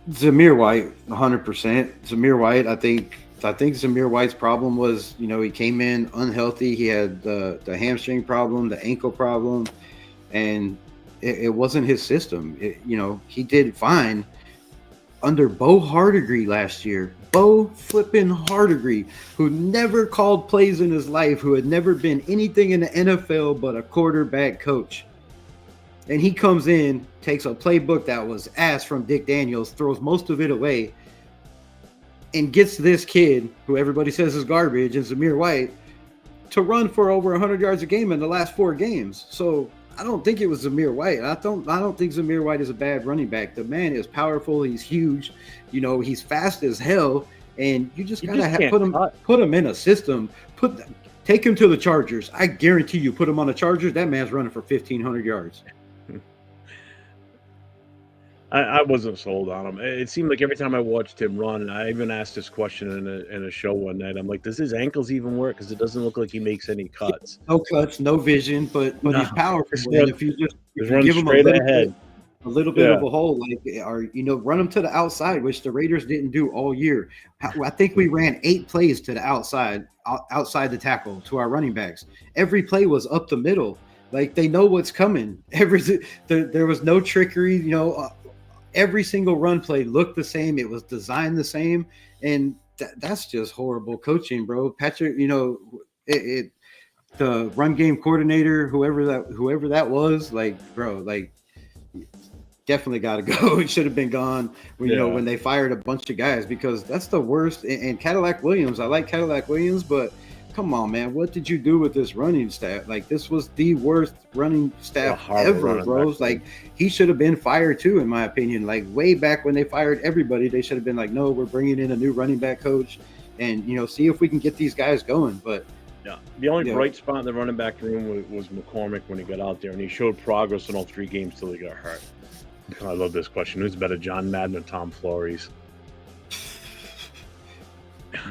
Zamir White, 100%. Zamir White, I think Zamir White's problem was, he came in unhealthy. He had the hamstring problem, the ankle problem, and it wasn't his system. He did fine under Bo Hardigree last year. Bo flipping Hardigree, who never called plays in his life, who had never been anything in the NFL but a quarterback coach. And he comes in, takes a playbook that was ass from Dick Daniels, throws most of it away, and gets this kid, who everybody says is garbage, and Zamir White, to run for over 100 yards a game in the last 4 games. So I don't think it was Zamir White. I don't think Zamir White is a bad running back. The man is powerful. He's huge. He's fast as hell, and you just gotta put him in a system. Take him to the Chargers. I guarantee you, put him on the Chargers, that man's running for 1,500 yards. I wasn't sold on him. It seemed like every time I watched him run, I even asked this question in a show one night. I'm like, does his ankles even work? Because it doesn't look like he makes any cuts. No cuts, no vision, but No, he's powerful. just And if you run give him straight ahead. a little bit of a hole, like, or run him to the outside, which the Raiders didn't do all year. I think we ran 8 plays to the outside the tackle to our running backs. Every play was up the middle. Like, they know what's coming. There was no trickery. Every single run play looked the same. It was designed the same, and that's just horrible coaching, bro. Patrick, the run game coordinator, whoever that was, like, bro, like, definitely got to go. It should have been gone when they fired a bunch of guys, because that's the worst. And Cadillac Williams, I like Cadillac Williams, but come on, man, what did you do with this running staff? Like, this was the worst running staff ever, bro. Like, he should have been fired too, in my opinion. Like, way back when they fired everybody, they should have been like, no, we're bringing in a new running back coach, and see if we can get these guys going. But the only bright spot in the running back room was McCormick when he got out there, and he showed progress in all 3 games till he got hurt. I love this question. Who's better, John Madden or Tom Flores?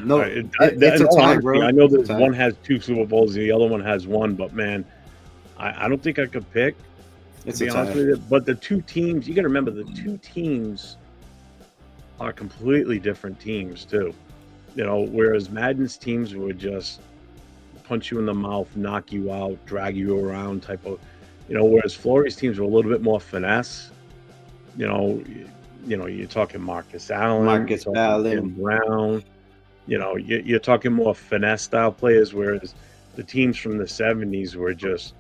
No, it's a tie, bro. I know that one has 2 Super Bowls, the other one has 1, but man, I don't think I could pick. It's to be honest with you. But the 2 teams, you got to remember, the 2 teams are completely different teams too. Whereas Madden's teams would just punch you in the mouth, knock you out, drag you around type of, whereas Flores' teams were a little bit more finesse. You're talking Marcus Allen, Brown. You're talking more finesse style players, whereas the teams from the 70s were just,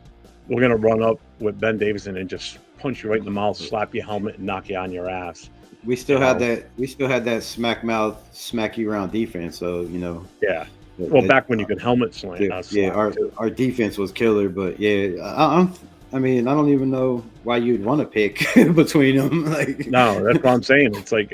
we're going to run up with Ben Davidson and just punch you right in the mouth, slap your helmet, and knock you on your ass. We still had that smack mouth, smack you around defense. So yeah. Well, back when you could helmet slam. Our defense was killer, but I don't even know why you'd want to pick between them. Like, no, that's what I'm saying. It's like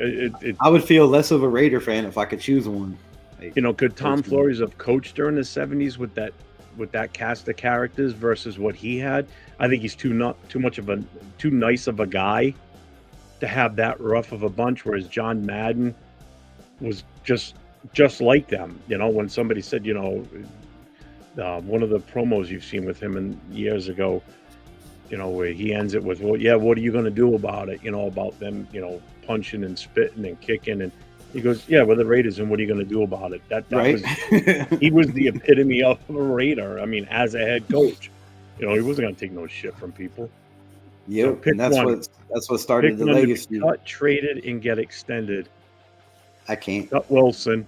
I would feel less of a Raider fan if I could choose one. Like, could Tom Flores have coached during the 70s with that cast of characters versus what he had? I think he's too nice of a guy to have that rough of a bunch. Whereas John Madden was just like them. When somebody said, one of the promos you've seen with him years ago, where he ends it with, well, yeah, what are you going to do about it? About them, punching and spitting and kicking. And he goes, yeah, we're the Raiders, and what are you going to do about it? That right? He was the epitome of a Raider. I mean, as a head coach, he wasn't going to take no shit from people. Yep, so and that's what started the legacy. Cut, traded, and get extended. I can't. Cut Wilson.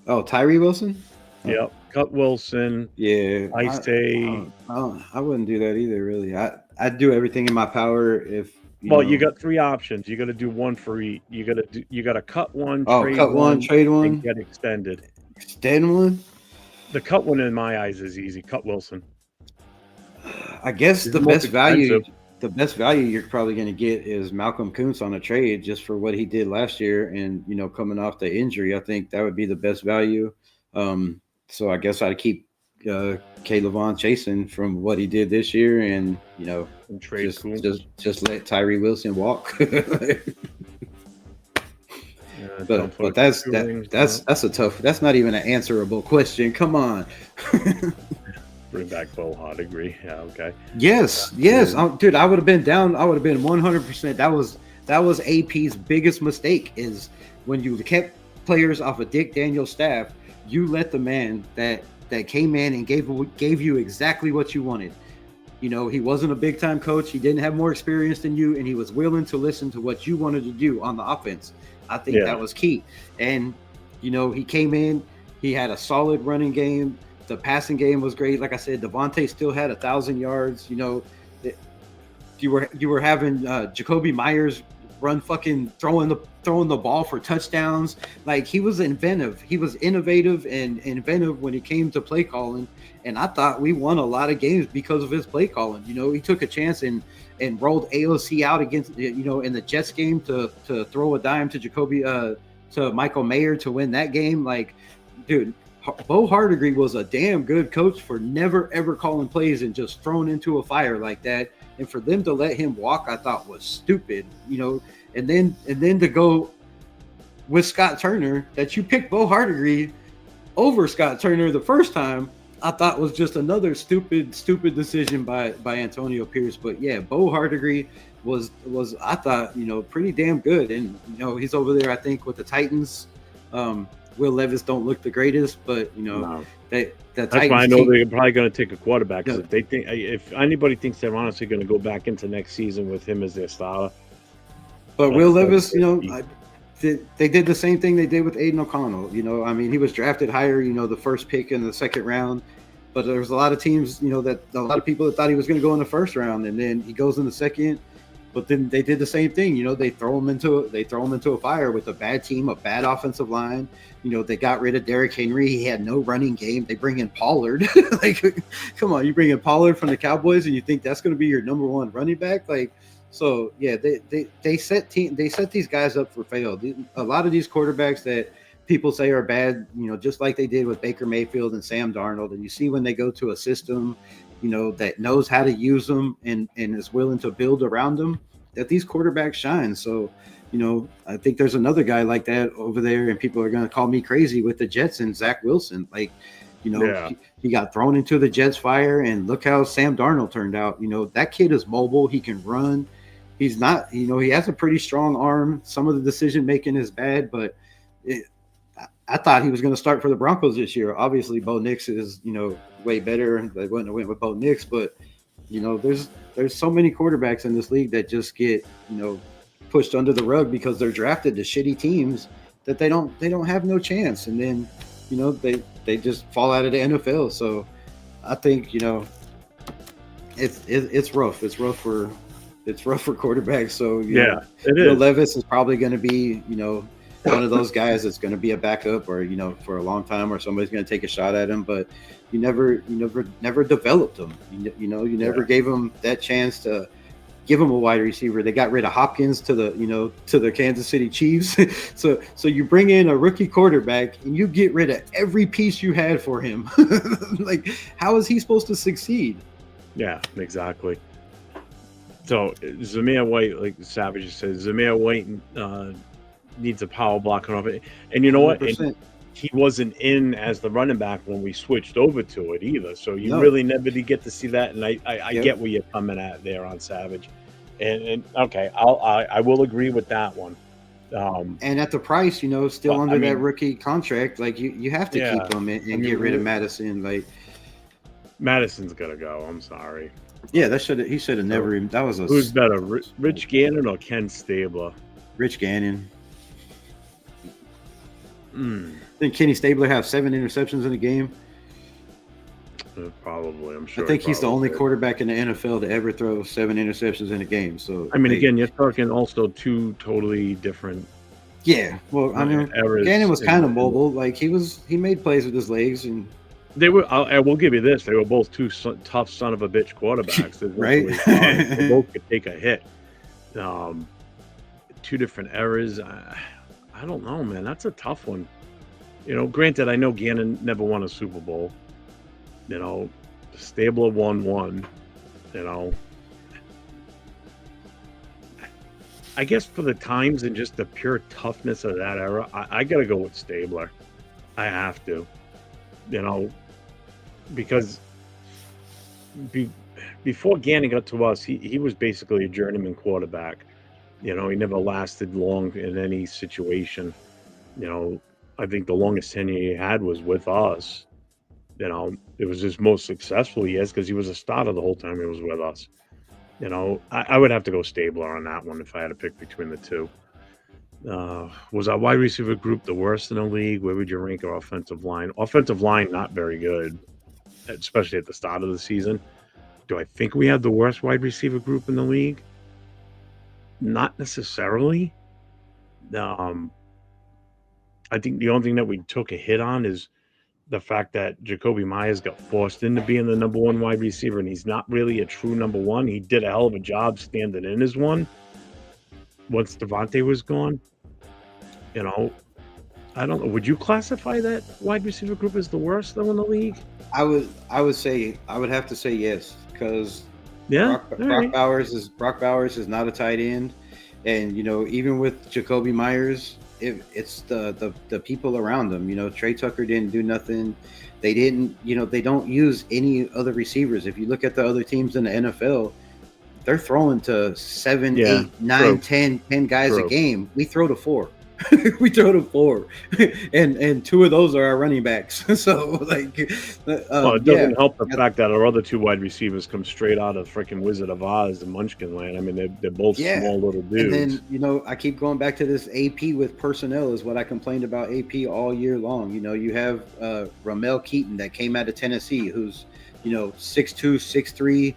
Oh, Tyree Wilson? Yep. Cut Wilson. Yeah. I say. I wouldn't do that either, really. I'd do everything in my power if. You got 3 options. You got to do one for each. You got to cut one. Trade one, and get extended. Extend one. The cut one in my eyes is easy. Cut Wilson. I guess the best value you're probably going to get is Malcolm Kuntz on a trade, just for what he did last year, and coming off the injury, I think that would be the best value. So I guess I'd keep K-Levon chasing from what he did this year, and trade just let Tyree Wilson walk. But that's a tough. That's not even an answerable question. Come on. Bring back Boha, agree. Yeah, okay. Yes. Dude, I would have been down. I would have been 100%. That was AP's biggest mistake, is when you kept players off of Dick Daniels' staff, you let the man that came in and gave you exactly what you wanted. He wasn't a big time coach. He didn't have more experience than you, and he was willing to listen to what you wanted to do on the offense. I think that was key. And he came in. He had a solid running game. The passing game was great. Like I said, Devontae still had 1,000 yards. You were having Jacoby Myers run fucking throwing the ball for touchdowns. Like, he was inventive. He was innovative and inventive when it came to play calling. And I thought we won a lot of games because of his play calling. He took a chance and rolled AOC out against in the Jets game to throw a dime to Michael Mayer to win that game. Like, dude, Bo Hardigree was a damn good coach for never ever calling plays and just thrown into a fire like that. And for them to let him walk, I thought was stupid, and then to go with Scott Turner, that you picked Bo Hardigree over Scott Turner the first time, I thought was just another stupid decision by Antonio Pierce. But yeah, Bo Hardigree was I thought, pretty damn good. And he's over there, I think, with the Titans. Will Levis don't look the greatest, but No. that's why I know they're probably going to take a quarterback. Because if anybody thinks they're honestly going to go back into next season with him as their starter, but Will Levis, they did the same thing they did with Aiden O'Connell. I mean, he was drafted higher, the first pick in the second round, but there was a lot of teams, that a lot of people that thought he was going to go in the first round, and then he goes in the second. But then they did the same thing. They throw him into a fire with a bad team, a bad offensive line. They got rid of Derrick Henry. He had no running game. They bring in Pollard. Like, come on, you bring in Pollard from the Cowboys, and you think that's going to be your number one running back? So yeah, they set these guys up for fail. A lot of these quarterbacks that people say are bad, just like they did with Baker Mayfield and Sam Darnold, and you see when they go to a system, that knows how to use them and is willing to build around them, that these quarterbacks shine. So, I think there's another guy like that over there, and people are going to call me crazy with the Jets and Zach Wilson. He got thrown into the Jets fire, and look how Sam Darnold turned out. That kid is mobile. He can run. He's not, he has a pretty strong arm. Some of the decision making is bad, but I thought he was going to start for the Broncos this year. Obviously, Bo Nix is, way better. They wouldn't have went with Bo Nix, but there's so many quarterbacks in this league that just get, pushed under the rug because they're drafted to shitty teams that they don't have no chance, and then they just fall out of the NFL. So I think it's rough. It's rough for quarterbacks. So it is. Levis is probably going to be one of those guys that's going to be a backup, or for a long time, or somebody's going to take a shot at him. But you never developed him. You never gave him that chance to give him a wide receiver. They got rid of Hopkins to the Kansas City Chiefs. so you bring in a rookie quarterback and you get rid of every piece you had for him. Like, how is he supposed to succeed? Yeah, exactly. So Zamir White, like Savage says, Zamir White needs a power block off it. And you know 100%. What? And he wasn't in as the running back when we switched over to it either. So you really never did get to see that. And I get where you're coming at there on Savage. And okay, I will agree with that one. And at the price, still under that rookie contract, like you have to keep him and get rid of Madison. Like, Madison's gonna go. I'm sorry. Yeah, he should have never even. That was a. Who's better, Rich Gannon or Ken Stabler? Rich Gannon. Didn't Kenny Stabler have 7 interceptions in a game? Probably, I'm sure. I think he's the only quarterback in the NFL to ever throw 7 interceptions in a game. So again, you're talking also 2 totally different. Yeah, well, Gannon was kind of mobile. Like he made plays with his legs, and they were. I will give you this: they were both 2 tough son of a bitch quarterbacks. Right? They both could take a hit. 2 different eras. I don't know, man. That's a tough one. Granted, I know Gannon never won a Super Bowl. Stabler won one. I guess for the times and just the pure toughness of that era, I got to go with Stabler. I have to. Because before Gannon got to us, he was basically a journeyman quarterback. He never lasted long in any situation. I think the longest tenure he had was with us. It was his most successful years because he was a starter the whole time he was with us. I would have to go Stabler on that one if I had to pick between the 2. Was our wide receiver group the worst in the league? Where would you rank our offensive line? Offensive line, not very good, especially at the start of the season. Do I think we had the worst wide receiver group in the league? Not necessarily. I think the only thing that we took a hit on is the fact that Jacoby Myers got forced into being the number 1 wide receiver, and he's not really a true number 1. He did a hell of a job standing in as one once Devontae was gone. I don't know. Would you classify that wide receiver group as the worst though in the league? I would have to say yes, because Yeah. Brock, All Brock right. Bowers is not a tight end, and even with Jacoby Myers, it's the people around him. Trey Tucker didn't do nothing. They don't use any other receivers. If you look at the other teams in the NFL, they're throwing to 7, Yeah. 8, 9, True. 10 guys a True. game. We throw to 4. We throw to 4, and 2 of those are our running backs. So Well, it doesn't help the fact that our other 2 wide receivers come straight out of freaking Wizard of Oz and Munchkin Land. I mean, they're both small little And dudes. then, I keep going back to this AP with personnel is what I complained about AP all year long. You have Ramel Keaton that came out of Tennessee, who's, 6'2", 6'3",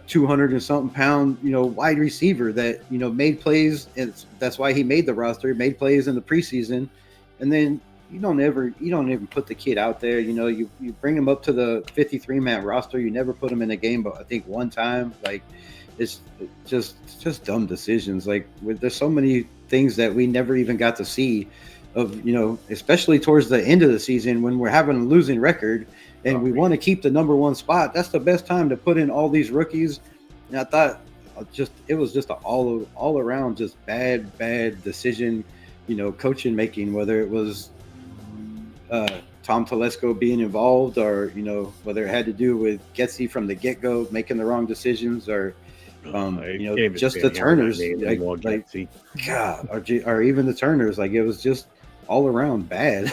200 and something pound, wide receiver that, made plays. And that's why he made the roster. He made plays in the preseason. And then you don't even put the kid out there. You bring him up to the 53-man roster. You never put him in a game, but I think one time. Like, it's just dumb decisions. Like, there's so many things that we never even got to see of, especially towards the end of the season when we're having a losing record and we want to keep the number 1 spot. That's the best time to put in all these rookies. And I thought it was just an all around just bad decision, coaching making, whether it was Tom Telesco being involved or, whether it had to do with Getsy from the get-go making the wrong decisions or, just the Turners, God, or even the Turners, like it was just all around bad,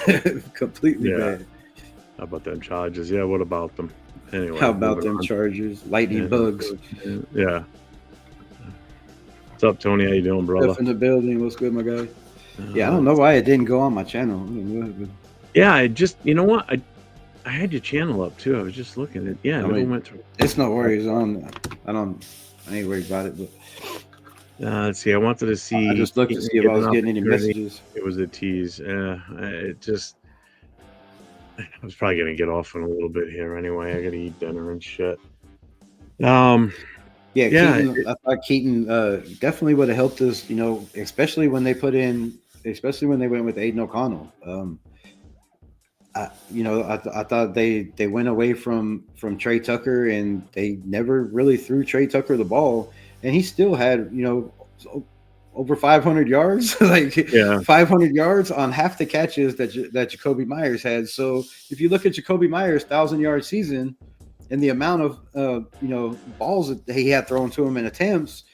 completely bad. How about them Chargers? Yeah, what about them? Anyway, how about them Chargers? Lightning bugs. Yeah. What's up, Tony? How you doing, brother? Jeff in the building. What's good, my guy? I don't know why it didn't go on my channel. Yeah, I just, you know what? I had your channel up too. I was just looking at. Yeah, went through. It's no worries on. I ain't worried about it, but let's see. I wanted to see. I just looked to see if I was getting any messages. It was a tease. It just. I was probably gonna get off in a little bit here anyway. I gotta eat dinner and shit. Keaton, I thought Keaton definitely would have helped us. Especially when they went with Aiden O'Connell. I thought they went away from Trey Tucker and they never really threw Trey Tucker the ball, and he still had over 500 yards, 500 yards on half the catches that Jacoby Myers had. So if you look at Jacoby Myers' 1,000-yard season and the amount of balls that he had thrown to him in attempts,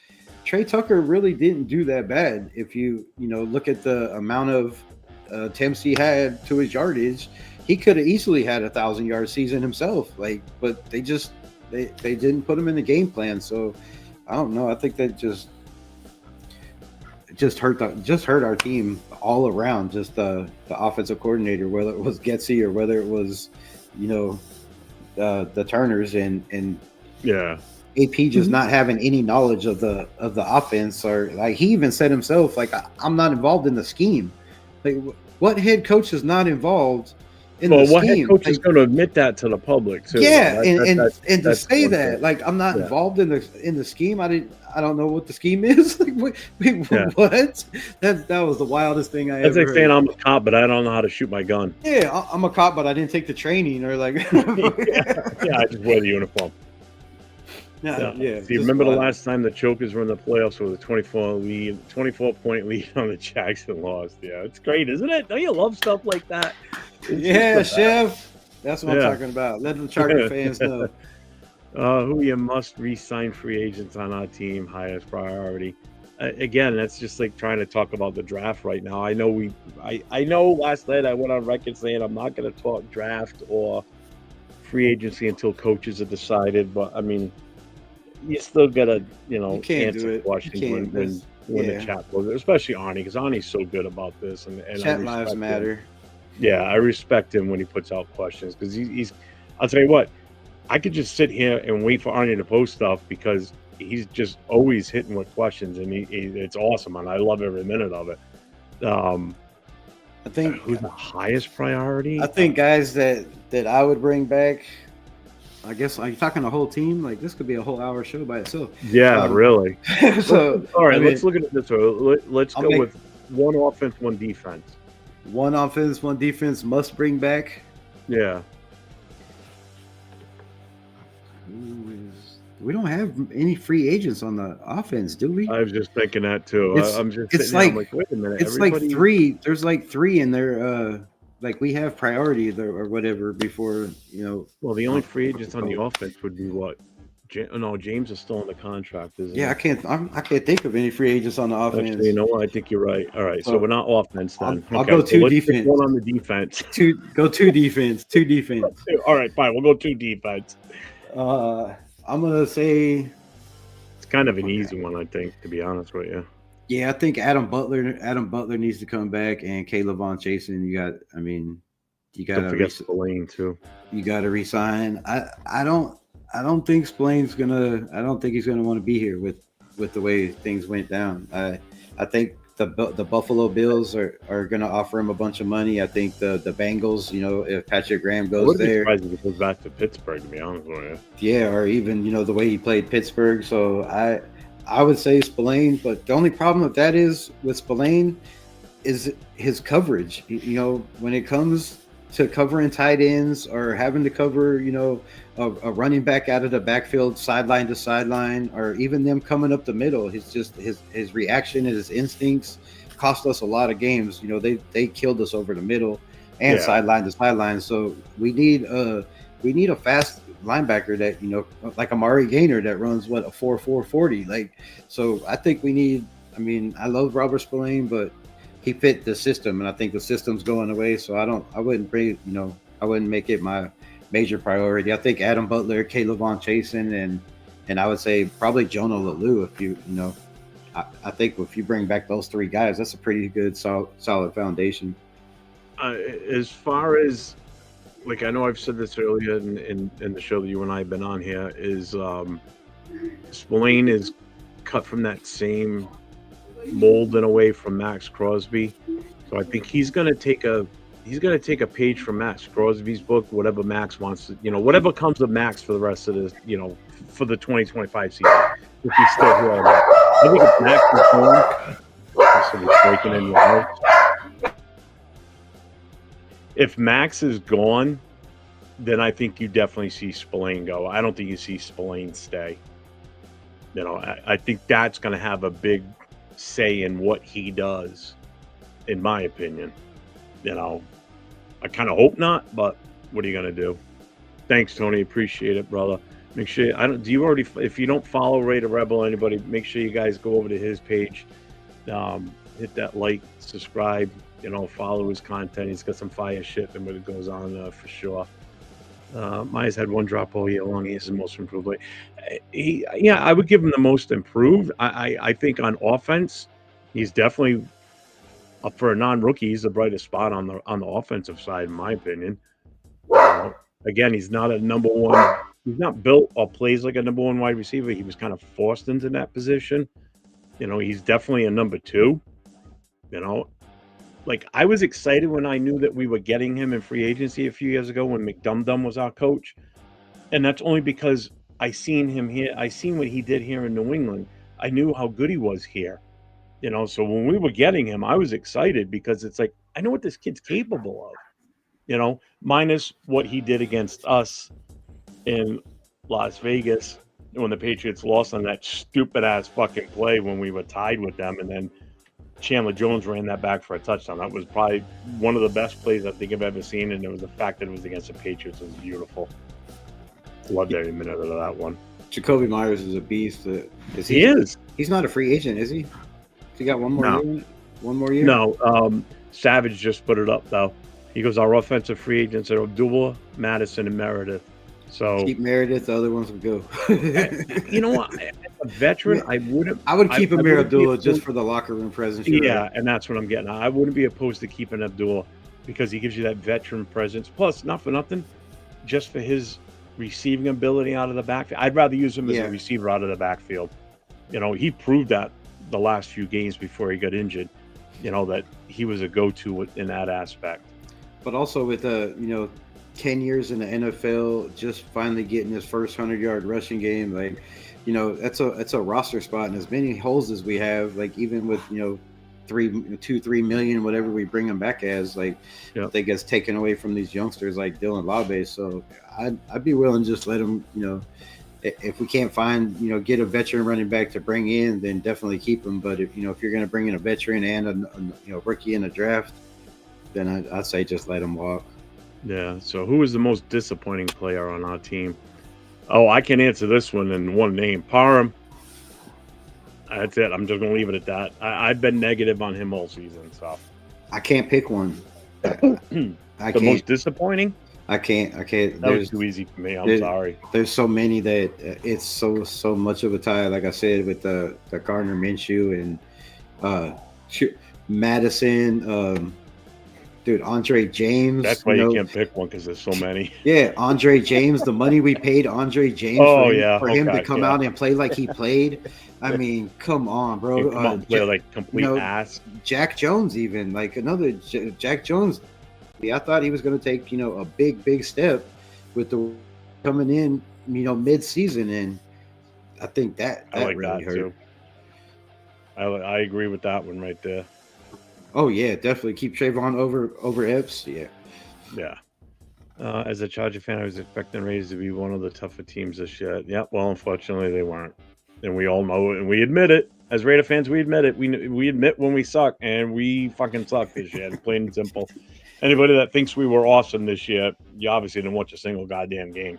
Trey Tucker really didn't do that bad. If you look at the amount of attempts he had to his yardage, he could have easily had 1,000-yard season himself. But they didn't put him in the game plan. So I don't know. I think that just hurt our team all around. Just the offensive coordinator, whether it was Getsy or whether it was the Turners and AP just not having any knowledge of the offense, or like he even said himself, like, I'm not involved in the scheme. Like, what head coach is not involved in the scheme? What head coach is going to admit that to the public too? Yeah, and to say that, like, I'm not involved in the scheme. I don't know what the scheme is. Like, what? That was the wildest thing I ever heard. That's like saying I'm a cop, but I don't know how to shoot my gun. Yeah, I'm a cop, but I didn't take the training, or like. I just wear the uniform. Yeah. Do you remember the last time the Chokers were in the playoffs with a 24-point lead on the Jackson lost? Yeah, it's great, isn't it? Don't you love stuff like that? Chef. That's what I'm talking about. Let the Charger fans know. Who you must re-sign free agents on our team, highest priority. Again, that's just like trying to talk about the draft right now. I know I know last night I went on record saying I'm not going to talk draft or free agency until coaches are decided, but I mean, you still gotta, answer questions when the chat goes, especially Arnie, because Arnie's so good about this. And chat lives matter. Yeah, I respect him when he puts out questions, because he's. I'll tell you what, I could just sit here and wait for Arnie to post stuff because he's just always hitting with questions, and it's awesome, and I love every minute of it. I think who's the highest priority? I think guys that I would bring back. I guess, are you talking the whole team? Like, this could be a whole hour show by itself. Yeah, really. So, all right, let's look at it this way. Let's go with one offense, one defense. one offense, one defense must bring back. Yeah. We don't have any free agents on the offense, do we? I was just thinking that too. I'm just It's sitting here, I'm like like, wait a minute, it's like everybody. three. There's like three in there. Like we have priority there or whatever before Well, the only free agents on the offense would be what? No, James is still on the contract, isn't Yeah, he? I can't think of any free agents on the offense. Actually, you know what? I think you're right. All right, so we're not offense then. I'll Okay, go so two let's pick defense. one on the defense. Two defense. Two defense. All right, fine. We'll go 2 defense. I'm gonna say It's kind of an easy one, I think, to be honest with you. yeah. I think Adam Butler needs to come back, and Caleb Von Chasen. You got Don't forget Spillane too. You got to resign. I don't think Splain's gonna. I don't think he's gonna want to be here with the way things went down. I think the Buffalo Bills are gonna offer him a bunch of money. I think the Bengals, if Patrick Graham goes there, I wouldn't be surprised if he goes back to Pittsburgh, to be honest with you. yeah, or even the way he played Pittsburgh. So I would say Spillane, but the only problem with that is with Spillane is his coverage. When it comes to covering tight ends or having to cover, a running back out of the backfield, sideline to sideline, or even them coming up the middle. His reaction and his instincts cost us a lot of games. They killed us over the middle and sideline to sideline. So we need a fast linebacker that like Amari Gaynor that runs a 4.40. Like, so I think we need. I love Robert Spillane, but he fit the system, and I think the system's going away. So I wouldn't make it my major priority. I think Adam Butler, Caleb Von Chasen, and I would say probably Jonah Lalu. If I think if you bring back those three guys, that's a pretty good solid foundation. As far as like, I know I've said this earlier in the show that you and I have been on here, is Spillane is cut from that same mold in a way from Max Crosby. So I think he's gonna take a page from Max Crosby's book, whatever Max wants to, whatever comes of Max for the rest of this, for the 2025 season. If he's still here, I think if Max is gone, somebody's breaking in your house. If Max is gone, then I think you definitely see Spillane go. I don't think you see Spillane stay. I think that's going to have a big say in what he does, in my opinion. I kind of hope not, but what are you going to do? Thanks, Tony. Appreciate it, brother. Make sure if you don't follow Raider Rebel or anybody, make sure you guys go over to his page, hit that like, subscribe, follow his content. He's got some fire shit and what it goes on for sure. Maya's had one drop all year long. He's the most improved. I would give him the most improved. I think on offense, he's definitely for a non-rookie. He's the brightest spot on the offensive side, in my opinion. Again, he's not a number one. He's not built or plays like a number one wide receiver. He was kind of forced into that position. He's definitely a number two. Like, I was excited when I knew that we were getting him in free agency a few years ago when McDumdum was our coach. And that's only because I seen him here. I seen what he did here in New England. I knew how good he was here. So when we were getting him, I was excited because it's like, I know what this kid's capable of, minus what he did against us in Las Vegas when the Patriots lost on that stupid ass fucking play when we were tied with them. And then Chandler Jones ran that back for a touchdown. That was probably one of the best plays I think I've ever seen. And it was the fact that it was against the Patriots. It was beautiful. Loved every minute of that one. Jacoby Myers is a beast. He is. He's not a free agent, is he? Has he got one more year? One more year? No. Savage just put it up, though. He goes, our offensive free agents are Abdullah, Madison, and Meredith. So keep Meredith. The other ones would go. You know what? As a veteran, I would keep Amir Abdullah just for the locker room presence. Yeah, and that's what I'm getting. I wouldn't be opposed to keeping Abdullah because he gives you that veteran presence. Plus, not for nothing, just for his receiving ability out of the backfield. I'd rather use him as a receiver out of the backfield. He proved that the last few games before he got injured, that he was a go-to in that aspect. But also with 10 years in the NFL, just finally getting his first 100-yard rushing game, like, that's a roster spot, and as many holes as we have, like even with 3 million, whatever we bring him back as, like Yep. that gets taken away from these youngsters like Dylan Labe. So I'd be willing to just let him, if we can't find, get a veteran running back to bring in, then definitely keep him. But if you're going to bring in a veteran and a rookie in a draft, then I'd say just let him walk. Yeah. So who is the most disappointing player on our team? Oh, I can answer this one in one name. Parham. That's it. I'm just going to leave it at that. I've been negative on him all season. So I can't pick one. I the most disappointing? I can't. That was too easy for me. I'm sorry. There's so many that it's so much of a tie. Like I said, with the Gardner Minshew and Madison, dude, Andre James. That's why you can't pick one because there's so many. Yeah, Andre James. The money we paid Andre James for him to come out and play like he played. I mean, come on, bro. Come on, play like complete ass. Jack Jones, even like another Jack Jones. I thought he was going to take, a big step with the coming in, mid-season, and I think that I like really that hurt. too. I agree with that one right there. Oh yeah, definitely keep Trayvon over Epps. Yeah. Yeah. As a Charger fan, I was expecting Raiders to be one of the tougher teams this year. Yeah, well, unfortunately, they weren't, and we all know it, and we admit it. As Raider fans, we admit it. We admit when we suck, and we fucking suck this year. Plain and simple. Anybody that thinks we were awesome this year, you obviously didn't watch a single goddamn game.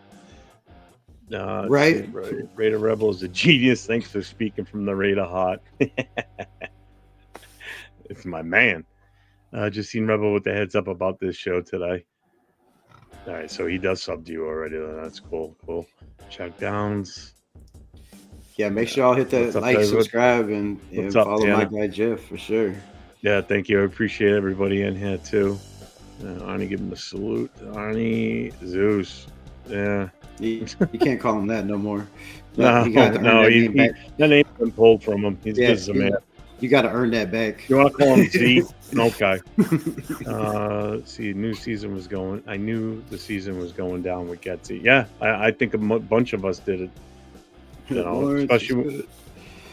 Right. Raider Rebel is a genius. Thanks for speaking from the Raider heart. It's my man. Just seen Rebel with the heads up about this show today. All right, so he does sub to you already. That's cool. Check downs. Yeah, make sure y'all hit that like, subscribe, and follow my guy Jeff for sure. Yeah, thank you. I appreciate everybody in here too. Arnie, give him a salute. Arnie Zeus. Yeah. You can't call him that no more. No, that name's been pulled from him. He's good as a man. You got to earn that back. You want to call him Z? Okay. Let's see. New season was going. I knew the season was going down with Getsy. Yeah, I think a bunch of us did it.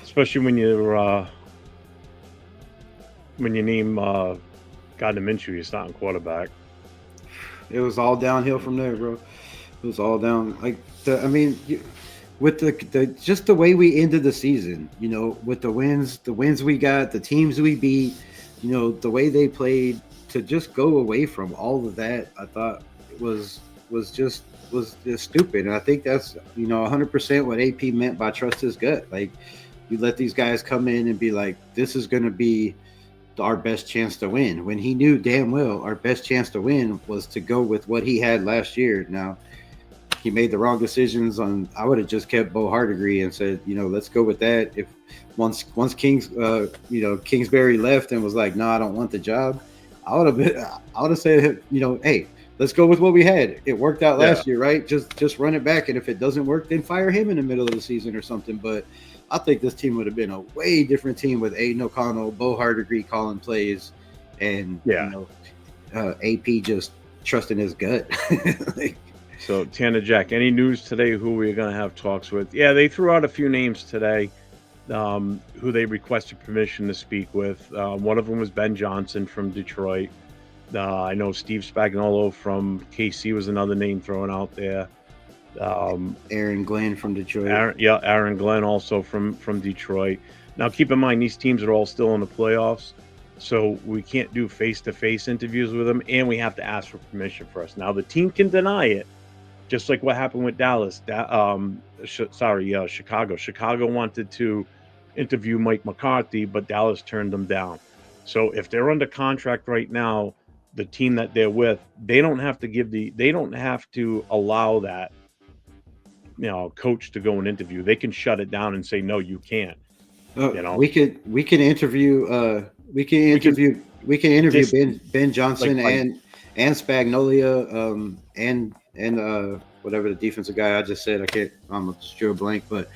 Especially when you're when you name Gardner Minshew your starting quarterback. It was all downhill from there, bro. It was all down. With the just the way we ended the season, with the wins we got, the teams we beat, the way they played, to just go away from all of that, I thought was just stupid. And I think that's 100% what AP meant by trust his gut. Like, you let these guys come in and be like, this is going to be our best chance to win, when he knew damn well our best chance to win was to go with what he had last year. Now, he made the wrong decisions on. I would have just kept Bo Hardegree and said, let's go with that. If once Kingsbury left and was like, no, I don't want the job, I would have said, hey, let's go with what we had. It worked out last year, right? Just run it back, and if it doesn't work, then fire him in the middle of the season or something. But I think this team would have been a way different team with Aiden O'Connell, Bo Hardegree calling plays, and AP just trusting his gut. So, Tanner Jack, any news today who we're going to have talks with? Yeah, they threw out a few names today who they requested permission to speak with. One of them was Ben Johnson from Detroit. I know Steve Spagnuolo from KC was another name thrown out there. Aaron Glenn from Detroit. Aaron Glenn also from Detroit. Now, keep in mind, these teams are all still in the playoffs, so we can't do face-to-face interviews with them, and we have to ask for permission first. Now, the team can deny it, just like what happened with Dallas. Chicago. Chicago wanted to interview Mike McCarthy, but Dallas turned them down. So if they're under contract right now, the team that they're with, they don't have to allow that coach to go and interview. They can shut it down and say, no, you can't. We can interview Ben Johnson and Spagnolia and whatever the defensive guy I just said. I'm just drew a blank, but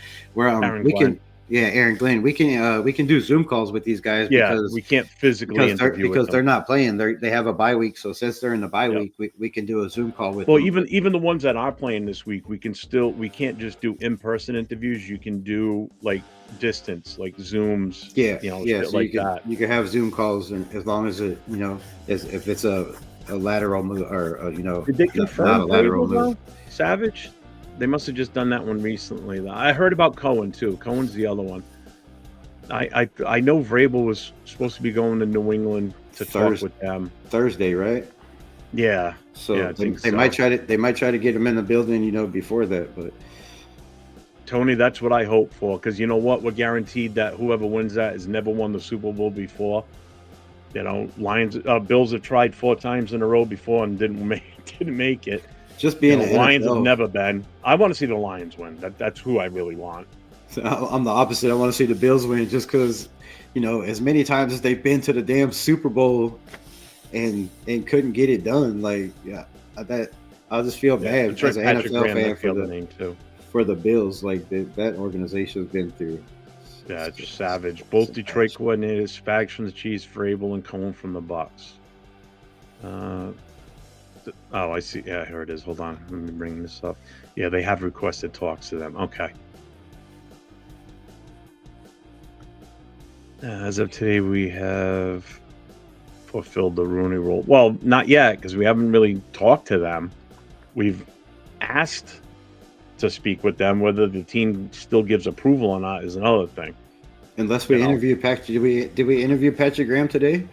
Yeah, Aaron Glenn. We can do Zoom calls with these guys Yeah, because we can't physically interview with them. they're not playing. They have a bye week, so since they're in the bye Yep. week, we can do a Zoom call with Well, them. even the ones that are playing this week, we can't just do in-person interviews. You can do like distance, like Zooms, Yeah, shit so like that. you can have Zoom calls, and as long as it, if it's a lateral move or Did they confirm not a lateral Vrabel, move. Savage? They must have just done that one recently. I heard about Cohen too. Cohen's the other one. I know Vrabel was supposed to be going to New England to talk with them Thursday, right? Yeah. So yeah, they might try to get him in the building, before that. But Tony, that's what I hope for, because you know what? We're guaranteed that whoever wins that has never won the Super Bowl before. Bills have tried 4 times in a row before and didn't make it. Just being the Lions NFL, have never been. I want to see the Lions win. That's who I really want. I'm the opposite. I want to see the Bills win just because, as many times as they've been to the damn Super Bowl and couldn't get it done. Like, yeah, I'll just feel bad as an NFL fan for the Bills. Like that organization has been through. Yeah, it's savage. Both Detroit coordinators, Spags from the Chiefs, Vrabel and Cohen from the Bucs. I see. Yeah, here it is. Hold on. Let me bring this up. Yeah, they have requested talks to them. Okay. As of today, we have fulfilled the Rooney Rule. Well, not yet, because we haven't really talked to them. We've asked to speak with them. Whether the team still gives approval or not is another thing. Unless we interview Patrick. Did we interview Patrick Graham today?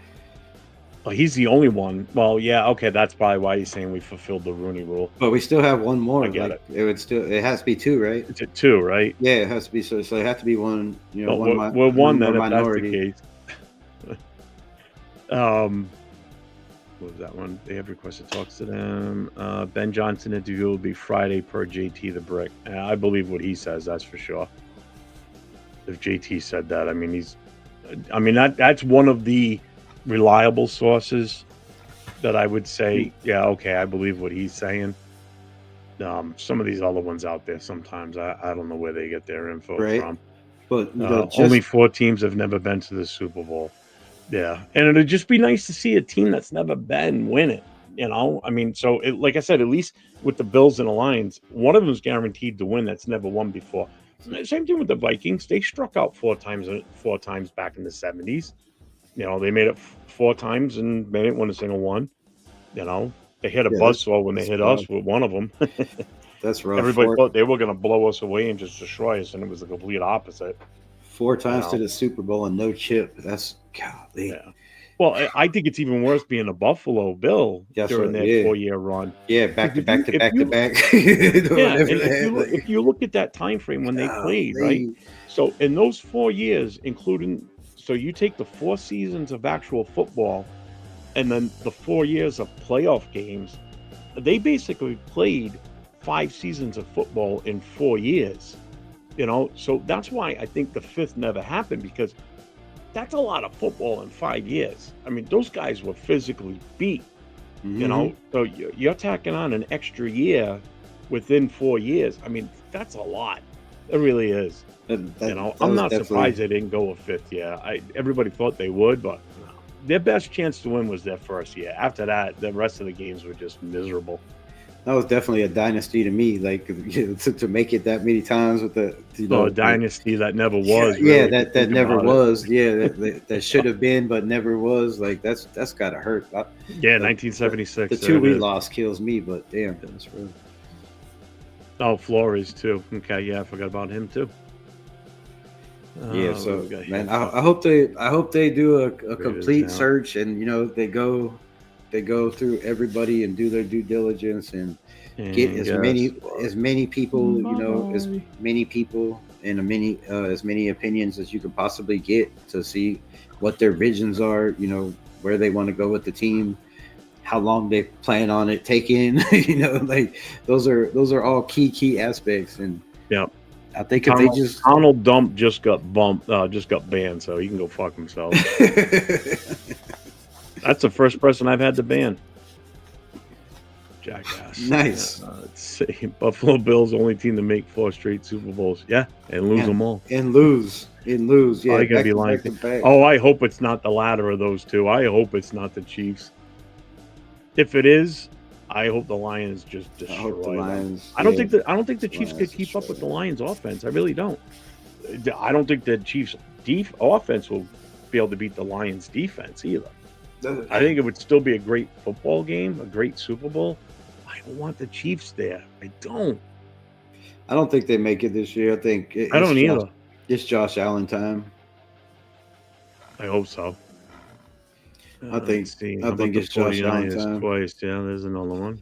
Well, he's the only one. Well, yeah, okay, that's probably why he's saying we fulfilled the Rooney Rule. But we still have one more. I get it. It has to be 2, right? It's a 2, right? Yeah, it has to be. So it has to be one. We're one then, if that's the case. What was that one? They have requested talks to them. Ben Johnson interview will be Friday per JT the Brick. I believe what he says. That's for sure. If JT said that, that's one of the reliable sources that I would say, yeah, okay, I believe what he's saying. Some of these other ones out there, sometimes I don't know where they get their info from. But only 4 teams have never been to the Super Bowl. Yeah, and it'd just be nice to see a team that's never been win it. So like I said, at least with the Bills and the Lions, one of them is guaranteed to win that's never won before. Same thing with the Vikings. They struck out 4 times back in the 70s. They made it 4 times and they didn't win a single one. They hit a buzzsaw when they hit us with one of them. That's rough. Everybody thought they were going to blow us away and just destroy us, and it was the complete opposite. 4 times to the Super Bowl and no chip. That's golly. Yeah. Well, I think it's even worse being a Buffalo Bill during that 4-year run. Yeah, back to back. If you look at that time frame when they played, right? So in those 4 years, so you take the 4 seasons of actual football and then the 4 years of playoff games, they basically played 5 seasons of football in 4 years. So that's why I think the 5th never happened, because that's a lot of football in 5 years. Those guys were physically beat, so you're tacking on an extra year within 4 years. That's a lot. It really is. I'm not surprised they didn't go a 5th year. Everybody thought they would, but no. Their best chance to win was their first year. After that, the rest of the games were just miserable. That was definitely a dynasty to me. Like to make it that many times with the a dynasty that never was. Yeah, that never was. Yeah, that should have been, but never was. Like that's gotta hurt. 1976. The 2 we lost kills me, but damn, that's real. Oh, Flores too. Okay, yeah, I forgot about him too. Yeah, so man, I hope they do a complete search, and they go through everybody and do their due diligence and get as many people, as many people and as many opinions as you can possibly get to see what their visions are, where they want to go with the team, how long they plan on it taking, like those are all key aspects. And yeah, I think Donald Dump just got banned, so he can go fuck himself. That's the first person I've had to ban. jackass. Nice. Let's see. Buffalo Bills, only team to make 4 straight Super Bowls. Yeah, and lose them all. And lose. Yeah, I gotta be lying. Oh, I hope it's not the latter of those two. I hope it's not the Chiefs. If it is, I hope the Lions just destroy I hope the Lions. them. I don't think the Chiefs could keep up with the Lions' offense. I really don't. I don't think the Chiefs' offense will be able to beat the Lions' defense either. I think it would still be a great football game, a great Super Bowl. I don't want the Chiefs there. I don't think they make it this year. I don't either. It's Josh Allen time. I hope so. I think it's Josh Allen time. Twice. Yeah, there's another one.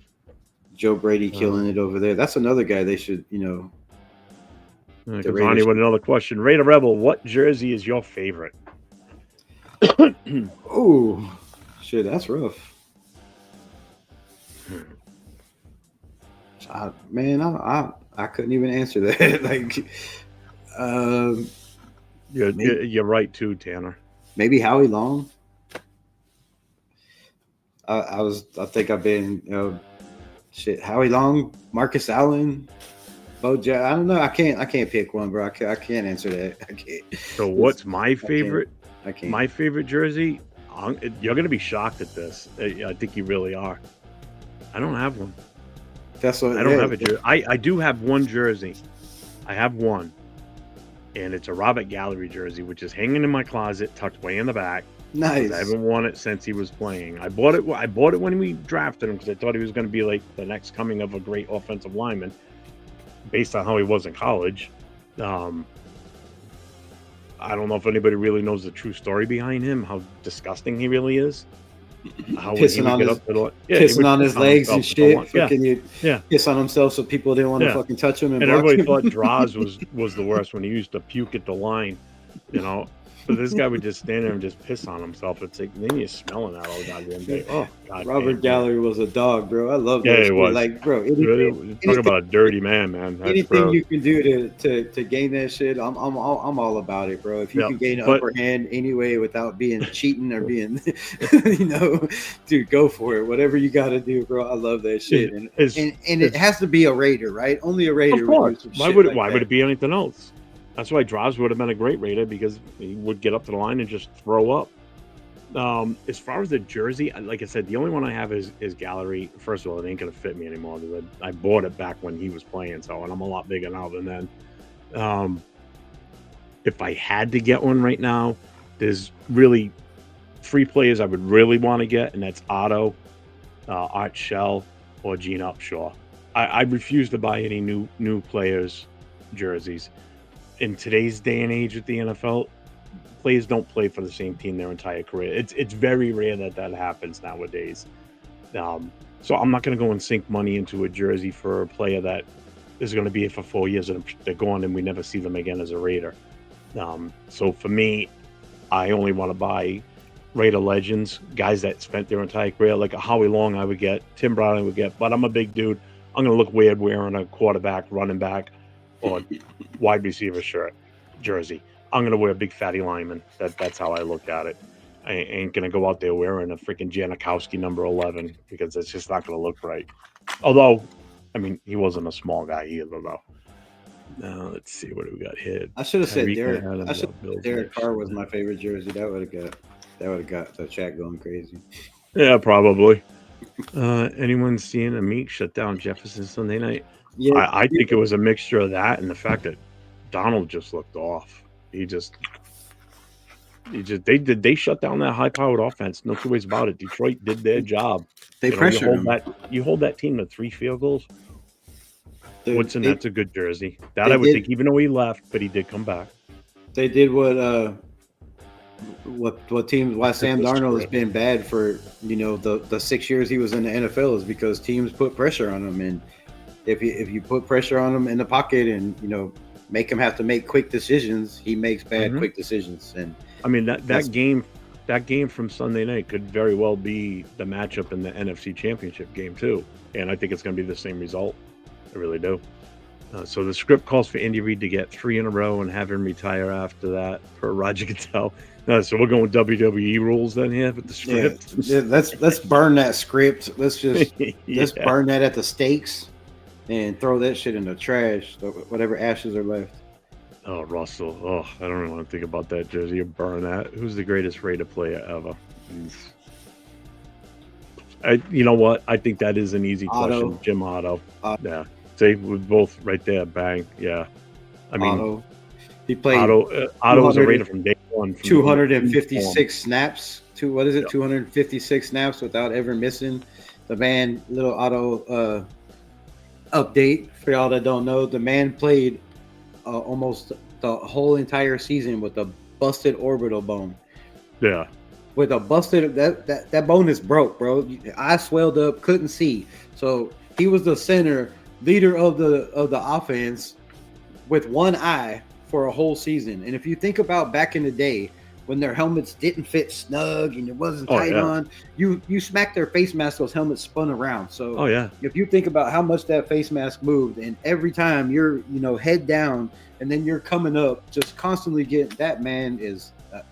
Joe Brady killing it over there. That's another guy they should, Cavani with another question. Raider Rebel, what jersey is your favorite? Oh, shit, that's rough. I couldn't even answer that. You're right too, Tanner. Maybe Howie Long. I think I've been Howie Long, Marcus Allen, Bo Jack. I don't know. I can't pick one, bro. I can't answer that. I can't. So what's my favorite? I can't. My favorite jersey. You're gonna be shocked at this. I think you really are. I don't have one. That's what I don't have a jersey. I do have one jersey. I have one, and it's a Robert Gallery jersey, which is hanging in my closet, tucked way in the back. Nice. I haven't worn it since he was playing. I bought it when we drafted him because I thought he was going to be like the next coming of a great offensive lineman, based on how he was in college. I don't know if anybody really knows the true story behind him, how disgusting he really is. How pissing on his legs and shit. Piss on himself so people didn't want to fucking touch him. And everybody thought Draws was the worst when he used to puke at the line, But this guy would just stand there and just piss on himself. It's like, then you're smelling that all goddamn day. Oh, God. Robert Gallery was a dog, bro. I love that. Yeah, he was. Like, bro, talk about a dirty man. That's anything you can do to gain that shit, I'm all about it, bro. If you can gain an upper hand anyway without being cheating or being, dude, go for it. Whatever you got to do, bro. I love that shit. And it has to be a Raider, right? Only a Raider. Of course. Why would it be anything else? That's why Draws would have been a great Raider, because he would get up to the line and just throw up. As far as the jersey, like I said, the only one I have is Gallery. First of all, it ain't going to fit me anymore because I bought it back when he was playing, and I'm a lot bigger now than then. If I had to get one right now, there's really 3 players I would really want to get, and that's Otto, Art Shell, or Gene Upshaw. I refuse to buy any new players' jerseys. In today's day and age with the NFL, players don't play for the same team their entire career. It's very rare that happens nowadays. So I'm not going to go and sink money into a jersey for a player that is going to be here for 4 years and they're gone and we never see them again as a Raider. So for me, I only want to buy Raider legends, guys that spent their entire career, like a Howie Long I would get, Tim Brown I would get, but I'm a big dude. I'm going to look weird wearing a quarterback, running back, or wide receiver jersey. I'm gonna wear a big fatty lineman. That's how I look at it. I ain't gonna go out there wearing a freaking Janikowski number 11 because it's just not gonna look right. Although, I mean, he wasn't a small guy either, though. Let's see what we got here. I should have said Derek. Derek Carr was my favorite jersey. That would have got the chat going crazy. Yeah, probably. Anyone seeing a Meek shut down Jefferson Sunday night? Yeah, I think it was a mixture of that and the fact that Donald just looked off. They shut down that high-powered offense. No two ways about it. Detroit did their job. They pressured him. You hold that team to 3 field goals. Woodson, that's a good jersey. That I would think, even though he left, but he did come back. They did what Sam Darnold has been bad for, the 6 years he was in the NFL is because teams put pressure on him. And if you put pressure on him in the pocket and, make him have to make quick decisions, he makes bad quick decisions. And I mean, that game from Sunday night could very well be the matchup in the NFC Championship game too. And I think it's going to be the same result. I really do. So the script calls for Andy Reid to get 3 in a row and have him retire after that, per Roger Goodell. So we're going with WWE rules then here with the script. Yeah, let's burn that script. Let's let's burn that at the stakes and throw that shit in the trash. Whatever ashes are left. Oh, Russell. Oh, I don't even want to think about that jersey. You burn that. Who's the greatest Raider player ever? You know what? I think that is an easy question. Jim Otto. Yeah. See, we're both right there. Bang. Yeah. I mean, Otto. He played. Otto was a Raider from day one. 256 snaps. 256 snaps without ever missing. The man, little Otto update for y'all that don't know. The man played almost the whole entire season with a busted orbital bone. Yeah. With a busted that bone is broke, bro. I swelled up, couldn't see. So he was the center, leader of the offense, with one eye for a whole season. And if you think about back in the day when their helmets didn't fit snug and it wasn't tight on, you smacked their face mask, those helmets spun around. So if you think about how much that face mask moved, and every time you're head down and then you're coming up, just constantly getting, that man is a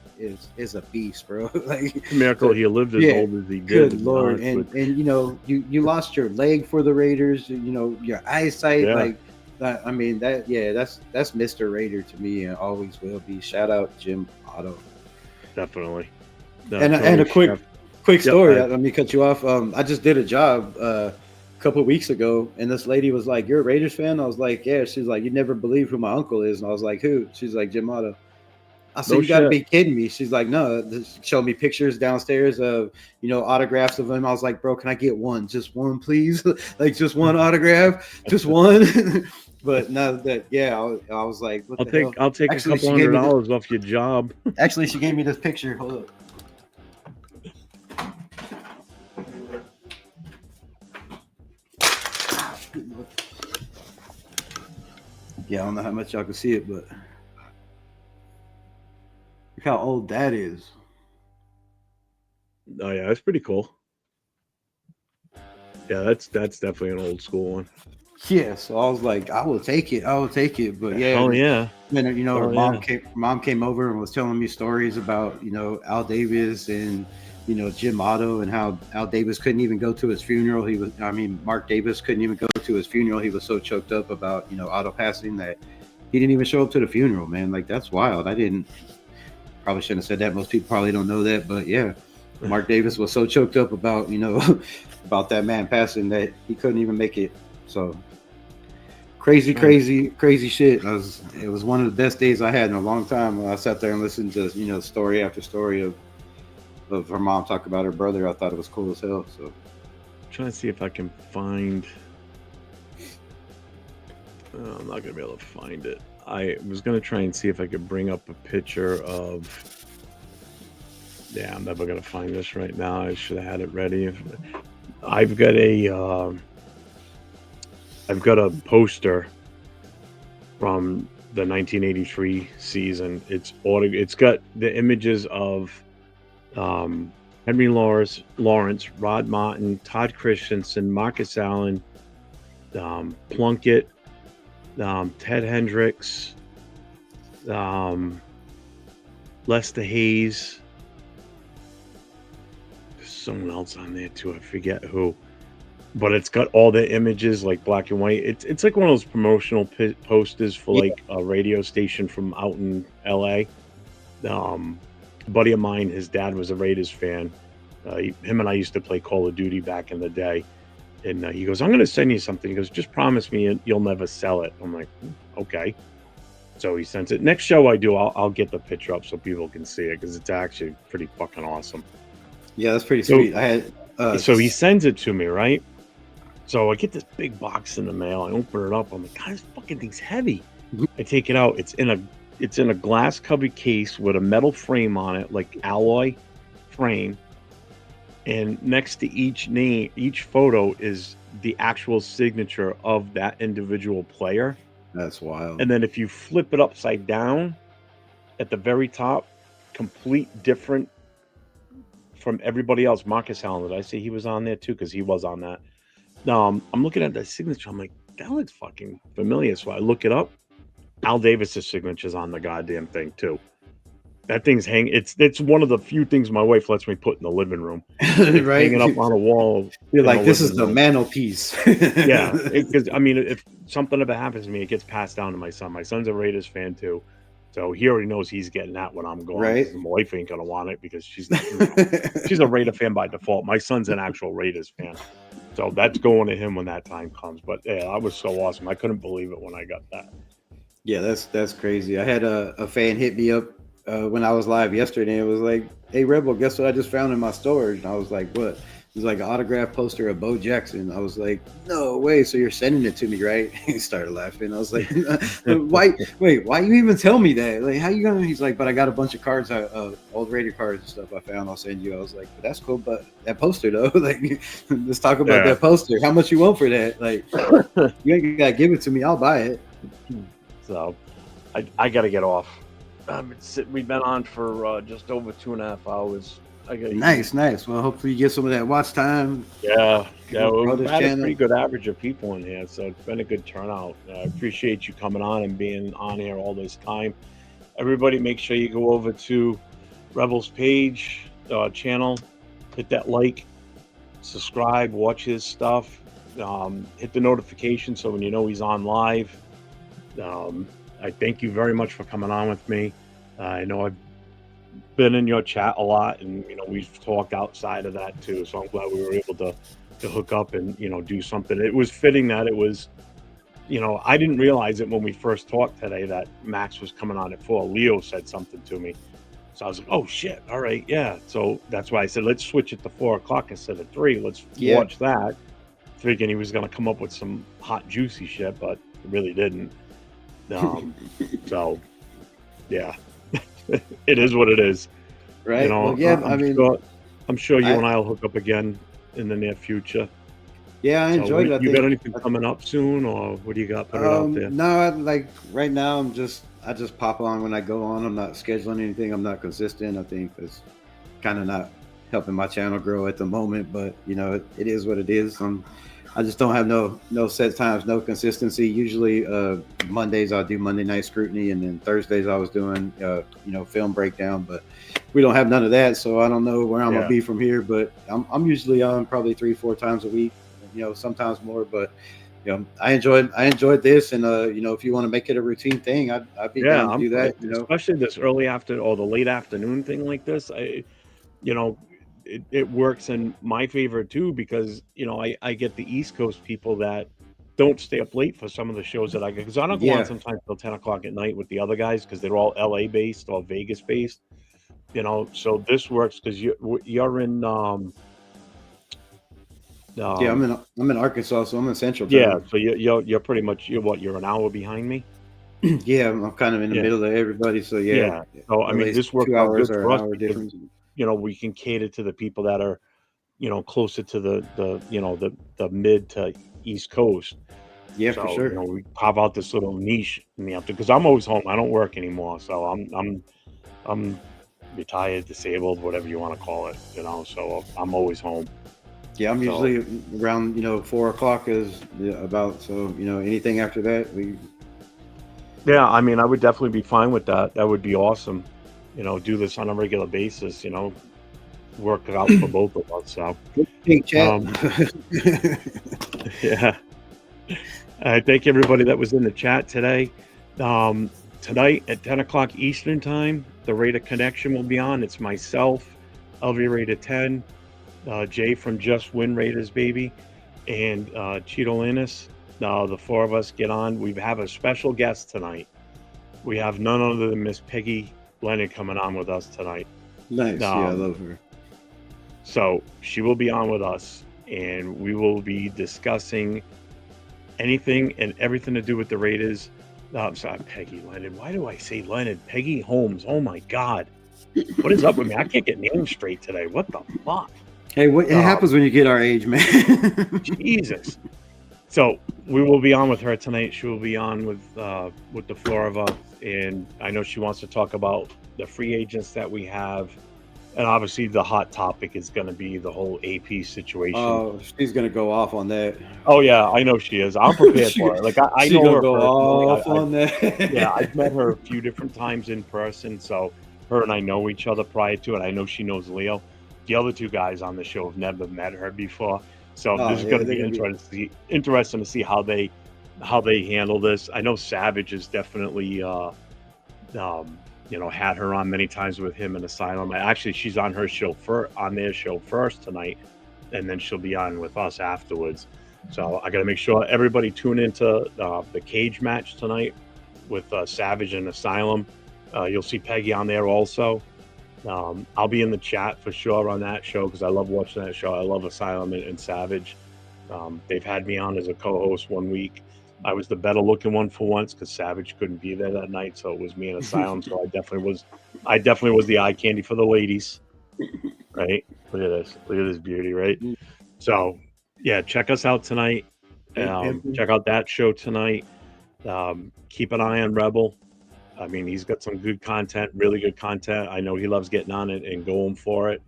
beast, bro. Like, miracle he lived as old as he did. Good Lord. And you lost your leg for the Raiders, your eyesight. Like, I mean, that's Mr. Raider to me and always will be. Shout out Jim Otto. Definitely. And a quick story. Let me cut you off. I just did a job a couple of weeks ago, and this lady was like, "You're a Raiders fan?" I was like, "Yeah." She's like, "You never believe who my uncle is," and I was like, "Who?" She's like, "Jim Otto." I said, "You got to be kidding me." She's like, "No." Showed me pictures downstairs of, autographs of him. I was like, "Bro, can I get one? Just one, please? Like, just one autograph? Just one?" But no, I was like, what I'll take actually, a couple $100 off your job. Actually, she gave me this picture. Hold up. Yeah, I don't know how much y'all can see it, but look how old that is. Oh yeah, that's pretty cool. Yeah, that's definitely an old school one. Yeah, so I was like, I will take it. But yeah. Oh yeah. Then her mom came over and was telling me stories about, Al Davis and, Jim Otto, and how Al Davis couldn't even go to his funeral. Mark Davis couldn't even go to his funeral. He was so choked up about, Otto passing that he didn't even show up to the funeral, man. Like, that's wild. Probably shouldn't have said that. Most people probably don't know that, but yeah. Mark Davis was so choked up about, about that man passing that he couldn't even make it. So crazy shit. It was one of the best days I had in a long time when I sat there and listened to, story after story of her mom talk about her brother. I thought it was cool as hell. So I'm trying to see if I can find. I'm not gonna be able to find it. I was gonna try and see if I could bring up a picture of. Yeah, I'm never gonna find this right now. I should have had it ready. I've got a poster from the 1983 season. It's got the images of Henry Lawrence, Rod Martin, Todd Christensen, Marcus Allen, Plunkett, Ted Hendricks, Lester Hayes. There's someone else on there too. I forget who. But it's got all the images, like black and white. It's like one of those promotional posters for like a radio station from out in LA. A buddy of mine, his dad was a Raiders fan. Him and I used to play Call of Duty back in the day. And he goes, "I'm going to send you something." He goes, "Just promise me you'll never sell it." I'm like, "Okay." So he sends it. Next show I do, I'll get the picture up so people can see it, because it's actually pretty fucking awesome. Yeah, that's pretty sweet. I had. So he sends it to me, right? So I get this big box in the mail. I open it up. I'm like, God, this fucking thing's heavy. I take it out. It's in a glass covered case with a metal frame on it, like alloy frame. And next to each photo is the actual signature of that individual player. That's wild. And then if you flip it upside down at the very top, complete different from everybody else. Marcus Allen, did I say he was on there too? Because he was on that. I'm looking at that signature. I'm like, that looks fucking familiar. So I look it up. Al Davis's signature's on the goddamn thing too. That thing's it's one of the few things my wife lets me put in the living room. It's Right? hanging up on a wall. You're like, this is the mantelpiece. Yeah, because I mean, if something ever happens to me, it gets passed down to my son. My son's a Raiders fan too, so he already knows he's getting that when I'm gone. Right. My wife ain't gonna want it because she's not, she's a Raider fan by default. My son's an actual Raiders fan, so that's going to him when that time comes. But yeah, that was so awesome. I couldn't believe it when I got that. Yeah, that's crazy. I had a fan hit me up when I was live yesterday. It was like, "Hey Rebel, guess what I just found in my storage?" And I was like, "What?" It was like an autographed poster of Bo Jackson. I was like, "No way!" So you're sending it to me, right? He started laughing. I was like, "Why? Wait, why you even tell me that? Like, how you gonna?" He's like, "But I got a bunch of cards, old Raider cards and stuff I found. I'll send you." I was like, "But that's cool, but that poster though, like, let's talk about that poster. How much you want for that? Like, you ain't gotta give it to me. I'll buy it." So I got to get off. We've been on for just over 2.5 hours. Nice. Well, hopefully you get some of that watch time. Yeah. We've had a pretty good average of people in here, so it's been a good turnout. I appreciate you coming on and being on here all this time. Everybody, make sure you go over to Rebel's page, channel, hit that like, subscribe, watch his stuff, hit the notification so when you know he's on live. I thank you very much for coming on with me. I know I've been in your chat a lot, and we've talked outside of that too. So I'm glad we were able to hook up and do something. It was fitting that it was, I didn't realize it when we first talked today that Max was coming on at 4. Leo said something to me, so I was like, oh shit, all right, yeah. So that's why I said let's switch it to 4 o'clock instead of 3. Let's watch that. Thinking he was going to come up with some hot juicy shit, but he really didn't. So yeah, it is what it is, right? Well, yeah, I'm sure you and I will hook up again in the near future. Yeah, I enjoyed it. You got anything coming up soon, or what do you got? Put it out there. No, like right now, I just pop on when I go on. I'm not scheduling anything. I'm not consistent. I think it's kind of not helping my channel grow at the moment, but it is what it is. I just don't have no set times, no consistency. Usually Mondays I'll do Monday night scrutiny, and then Thursdays I was doing film breakdown, but we don't have none of that, so I don't know where I'm gonna be from here. But I'm usually on probably 3-4 times a week, sometimes more. But I enjoyed this, and if you want to make it a routine thing, I'd be down to do that. Especially this early after or the late afternoon thing like this. It works in my favor too, because I get the East Coast people that don't stay up late for some of the shows that I get, because I don't go on sometimes till 10 o'clock at night with the other guys because they're all LA based or Vegas based, so this works because you're in I'm in Arkansas, so I'm in Central time. Yeah, so you're pretty much you're an hour behind me. Yeah, I'm kind of in the middle of everybody, so yeah. So I mean, this works 2 hours good or for an us hour because, difference. we can cater to the people that are closer to the mid to East Coast. Yeah, so, for sure. We carve out this little niche in the afternoon because I'm always home. I don't work anymore, so I'm retired, disabled, whatever you want to call it. So I'm always home. Yeah, I'm usually around 4 o'clock is about. So anything after that, Yeah, I mean, I would definitely be fine with that. That would be awesome. Do this on a regular basis. Work it out for both of us. So, yeah. I thank everybody that was in the chat today. Tonight at 10 o'clock Eastern time, the Raider Connection will be on. It's myself, LV Raider 10, Jay from Just Win Raiders, baby, and Cheeto Lannis. The 4 of us get on. We have a special guest tonight. We have none other than Miss Peggy Leonard coming on with us tonight. Nice. Yeah, I love her. So she will be on with us, and we will be discussing anything and everything to do with the Raiders. I'm sorry, Peggy Leonard. Why do I say Leonard? Peggy Holmes. Oh my God. What is up with me? I can't get names straight today. What the fuck? Hey, it happens when you get our age, man. Jesus. So we will be on with her tonight. She will be on with the 4 of us, and I know she wants to talk about the free agents that we have, And obviously, the hot topic is going to be the whole AP situation. Oh, she's gonna go off on that. Oh yeah, I know she is. I'm prepared she, for it. Like I she know gonna her go personally. off I on yeah, I've met that. her a few different times in person. So her and I know each other prior to it. I know she knows Leo. The other two guys on the show have never met her before. So Oh this is going yeah, to they're be gonna be. interesting to see how they handle this. I know Savage is definitely had her on many times with him in Asylum. Actually, she's on their show first tonight, and then she'll be on with us afterwards. So I got to make sure everybody tune into the cage match tonight with Savage and Asylum. You'll see Peggy on there also. I'll be in the chat for sure on that show because I love watching that show. I love Asylum and Savage. They've had me on as a co-host one week. I was the better looking one for once because Savage couldn't be there that night, so it was me and Asylum. So I definitely was the eye candy for the ladies. Right? Look at this beauty, right? So yeah, check us out tonight. Check out that show tonight. Keep an eye on Rebel. I mean, he's got some good content, really good content. I know he loves getting on it and going for it.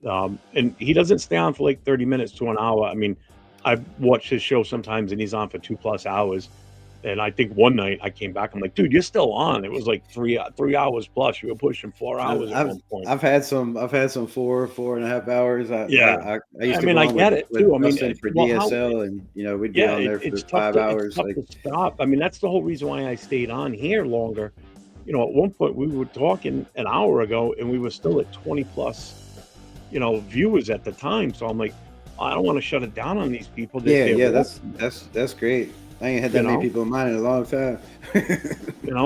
And he doesn't stay on for like 30 minutes to an hour. I mean, I've watched his show sometimes and he's on for 2+ hours. And I think one night I came back, I'm like, dude, you're still on. It was like 3 hours plus. You were pushing 4 hours at one point. I've had some 4.5 hours. I used to mean, go I on get it too. I mean, Justin for DSL, and we'd be on there for it's 5 hours. Tough to stop. I mean, that's the whole reason why I stayed on here longer. At one point we were talking an hour ago and we were still at 20+ viewers at the time. So I'm like, I don't want to shut it down on these people. That's great. I ain't had that many people in mind in a long time.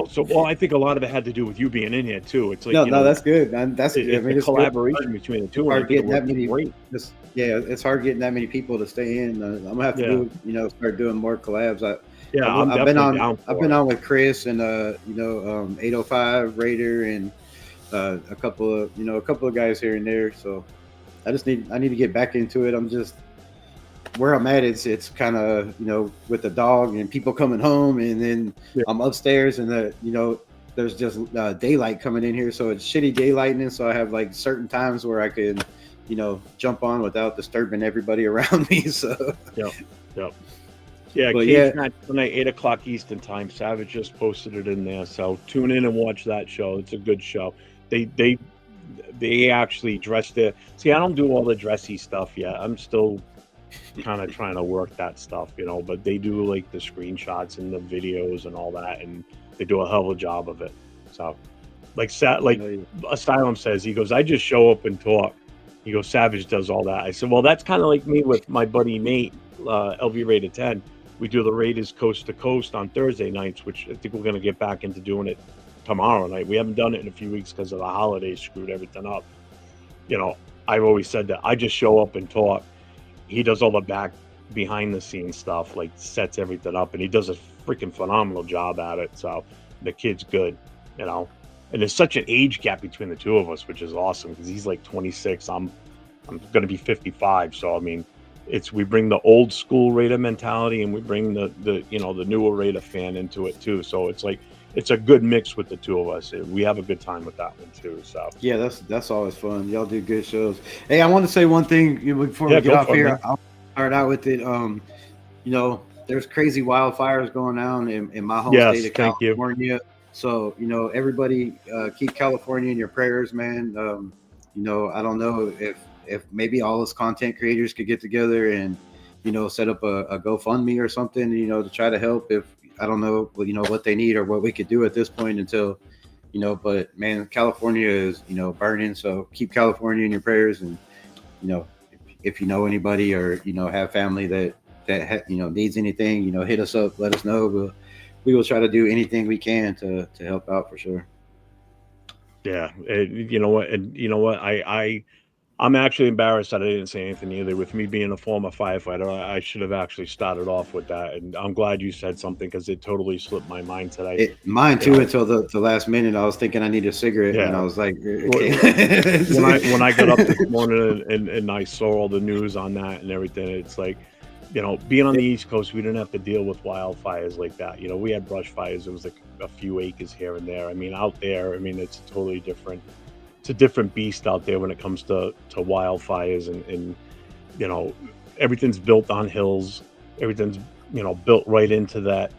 So I think a lot of it had to do with you being in here too. It's like no, that's good. That's good. I mean, it's collaboration between the two. Hard getting that many. It's hard getting that many people to stay in. I'm gonna have to start doing more collabs. I've been on with Chris and 805 Raider and a couple of guys here and there. So I need to get back into it. I'm just where I'm at. It's kind of with the dog and people coming home, and then I'm upstairs and there's just daylight coming in here, so it's shitty daylighting. So I have like certain times where I could jump on without disturbing everybody around me. So Yeah, cage match tonight, 8:00 Eastern time. Savage just posted it in there, so tune in and watch that show. It's a good show. They actually dressed it. See, I don't do all the dressy stuff yet. I'm still kind of trying to work that stuff, But they do like the screenshots and the videos and all that, and they do a hell of a job of it. So, like Asylum says, he goes, I just show up and talk. He goes, Savage does all that. I said, well, that's kind of like me with my buddy Nate, LV Rated 10. We do the Raiders coast to coast on Thursday nights, which I think we're going to get back into doing it tomorrow night. We haven't done it in a few weeks because of the holidays screwed everything up. I've always said that I just show up and talk. He does all the behind the scenes stuff, like sets everything up, and he does a freaking phenomenal job at it. So the kid's good, and there's such an age gap between the two of us, which is awesome because he's like 26. I'm going to be 55. So, I mean, we bring the old school Raider mentality and we bring the newer Raider fan into it too. So it's like, it's a good mix with the two of us. We have a good time with that one too. So yeah, that's always fun. Y'all do good shows. Hey, I want to say one thing before we get off here. I'll start out with it. There's crazy wildfires going on in my home state of California. So everybody keep California in your prayers, man. I don't know if maybe all us content creators could get together and set up a GoFundMe or something, to try to help. If I don't know, what they need or what we could do at this point until, but man, California is, burning. So keep California in your prayers. And, if you know anybody or, have family that needs anything, hit us up, let us know. We will try to do anything we can to help out for sure. Yeah. You know what? I'm actually embarrassed that I didn't say anything either. With me being a former firefighter, I should have actually started off with that. And I'm glad you said something because it totally slipped my mind today. Mine too, until the last minute. I was thinking I need a cigarette, and I was like, okay. when I got up this morning and I saw all the news on that and everything, it's like, being on the East Coast, we didn't have to deal with wildfires like that. We had brush fires. It was like a few acres here and there. I mean, out there, it's a totally different a different beast out there when it comes to wildfires, and you know, everything's built on hills. Everything's, you know, built right into the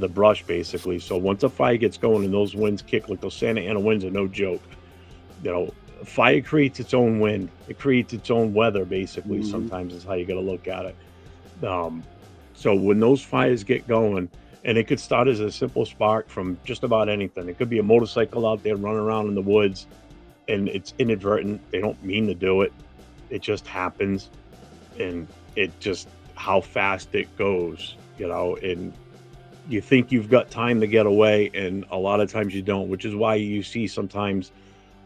brush, basically. So once a fire gets going and those winds kick, like those Santa Ana winds are no joke. You know, fire creates its own wind. It creates its own weather, basically. Sometimes is how you got to look at it. So when those fires get going, and it could start as a simple spark from just about anything. It could be a motorcycle out there running around in the woods, and it's inadvertent. They don't mean to do it. It just happens, and it just how fast it goes, you know, and you think you've got time to get away, and a lot of times you don't, which is why you see sometimes,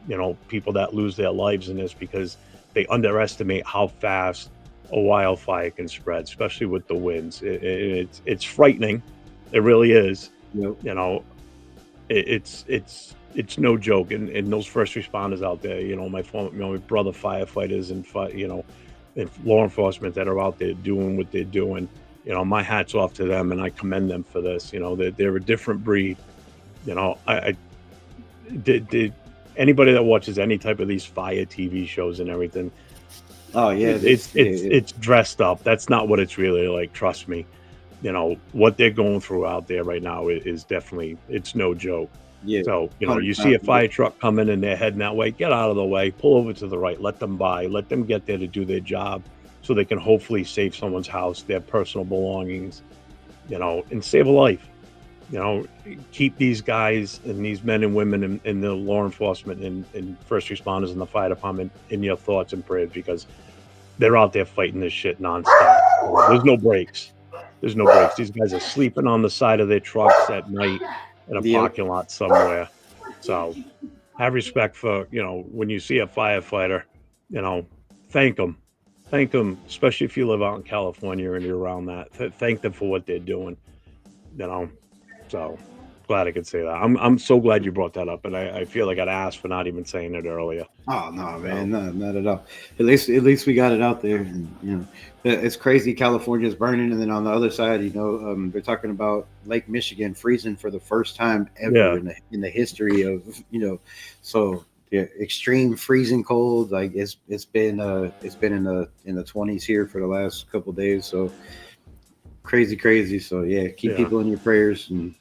you know, people that lose their lives in this because they underestimate how fast a wildfire can spread, especially with the winds. It's frightening. It really is. Yep. You know, it's no joke. And those first responders out there, you know, my brother firefighters and you know, and law enforcement that are out there doing what they're doing. You know, my hat's off to them, and I commend them for this. You know, they're a different breed. You know, I did anybody that watches any type of these fire TV shows and everything. Oh yeah, it's dressed up. That's not what it's really like. Trust me. You know, what they're going through out there right now is definitely, it's no joke. Yeah. So, you know, you see a fire truck coming and they're heading that way, get out of the way, pull over to the right, let them by, let them get there to do their job so they can hopefully save someone's house, their personal belongings, you know, and save a life. You know, keep these guys and these men and women in the law enforcement and first responders in the fire department in your thoughts and prayers, because they're out there fighting this shit nonstop. There's no breaks. There's no breaks. These guys are sleeping on the side of their trucks at night in a parking lot somewhere. So have respect for, you know, when you see a firefighter, you know, thank them. Thank them, especially if you live out in California and you're around that. Thank them for what they're doing, you know. So glad I could say that. I'm so glad you brought that up, and I feel like I'd asked for not even saying it earlier. Oh no, man, no, not at all. At least we got it out there. And, you know, it's crazy. California's burning, and then on the other side, you know, they're talking about Lake Michigan freezing for the first time ever in the history of, you know, so yeah, extreme freezing cold. Like it's been in the 20s here for the last couple of days. So crazy. So yeah, keep people in your prayers and.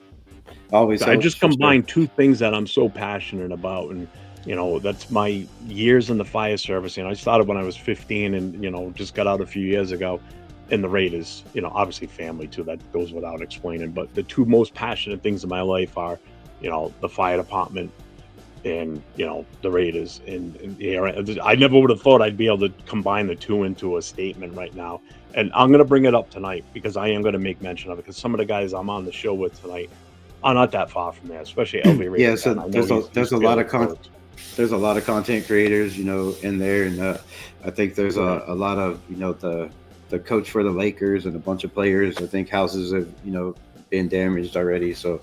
I just combined two things that I'm so passionate about, and you know, that's my years in the fire service. You know, I started when I was 15, and you know, just got out a few years ago. And the Raiders, you know, obviously family too. That goes without explaining. But the two most passionate things in my life are, you know, the fire department and you know the Raiders. And yeah, I never would have thought I'd be able to combine the two into a statement right now. And I'm gonna bring it up tonight because I am gonna make mention of it because some of the guys I'm on the show with tonight. I'm not that far from there, especially LV. Yeah, so there's a lot of content creators, you know, in there, and I think there's a lot of, you know, the coach for the Lakers and a bunch of players. I think houses have, you know, been damaged already. So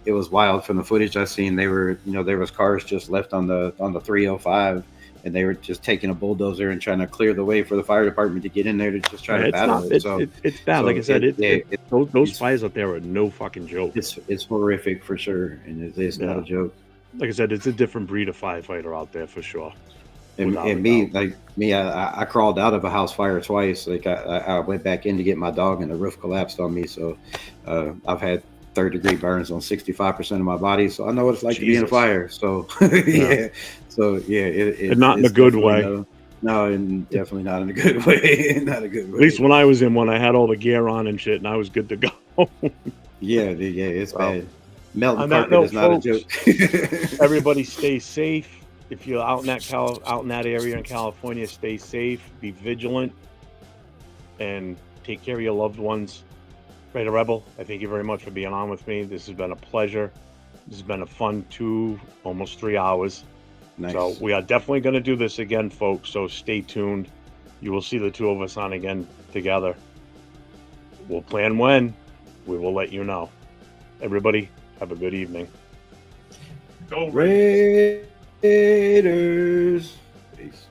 it was wild from the footage I seen. They were, you know, there was cars just left on the 305. And they were just taking a bulldozer and trying to clear the way for the fire department to get in there to just try to battle it. So it's bad. Like I said, those fires up there are no fucking joke. It's horrific for sure, and it's not a joke. Like I said, it's a different breed of firefighter out there for sure. And I crawled out of a house fire twice. Like I went back in to get my dog, and the roof collapsed on me. So I've had third-degree burns on 65% of my body, so I know what it's like to be in a fire. So and not in a good way. No, and definitely not in a good way. Not a good way. At least when I was in one, I had all the gear on and shit, and I was good to go. It's bad. Melting carpet is not folks, a joke. Everybody stay safe. If you're out in that area in California, stay safe, be vigilant, and take care of your loved ones. Raider Rebel, I thank you very much for being on with me. This has been a pleasure. This has been a fun almost 3 hours. Nice. So we are definitely going to do this again, folks. So stay tuned. You will see the two of us on again together. We'll plan when. We will let you know. Everybody, have a good evening. Go Raiders! Peace.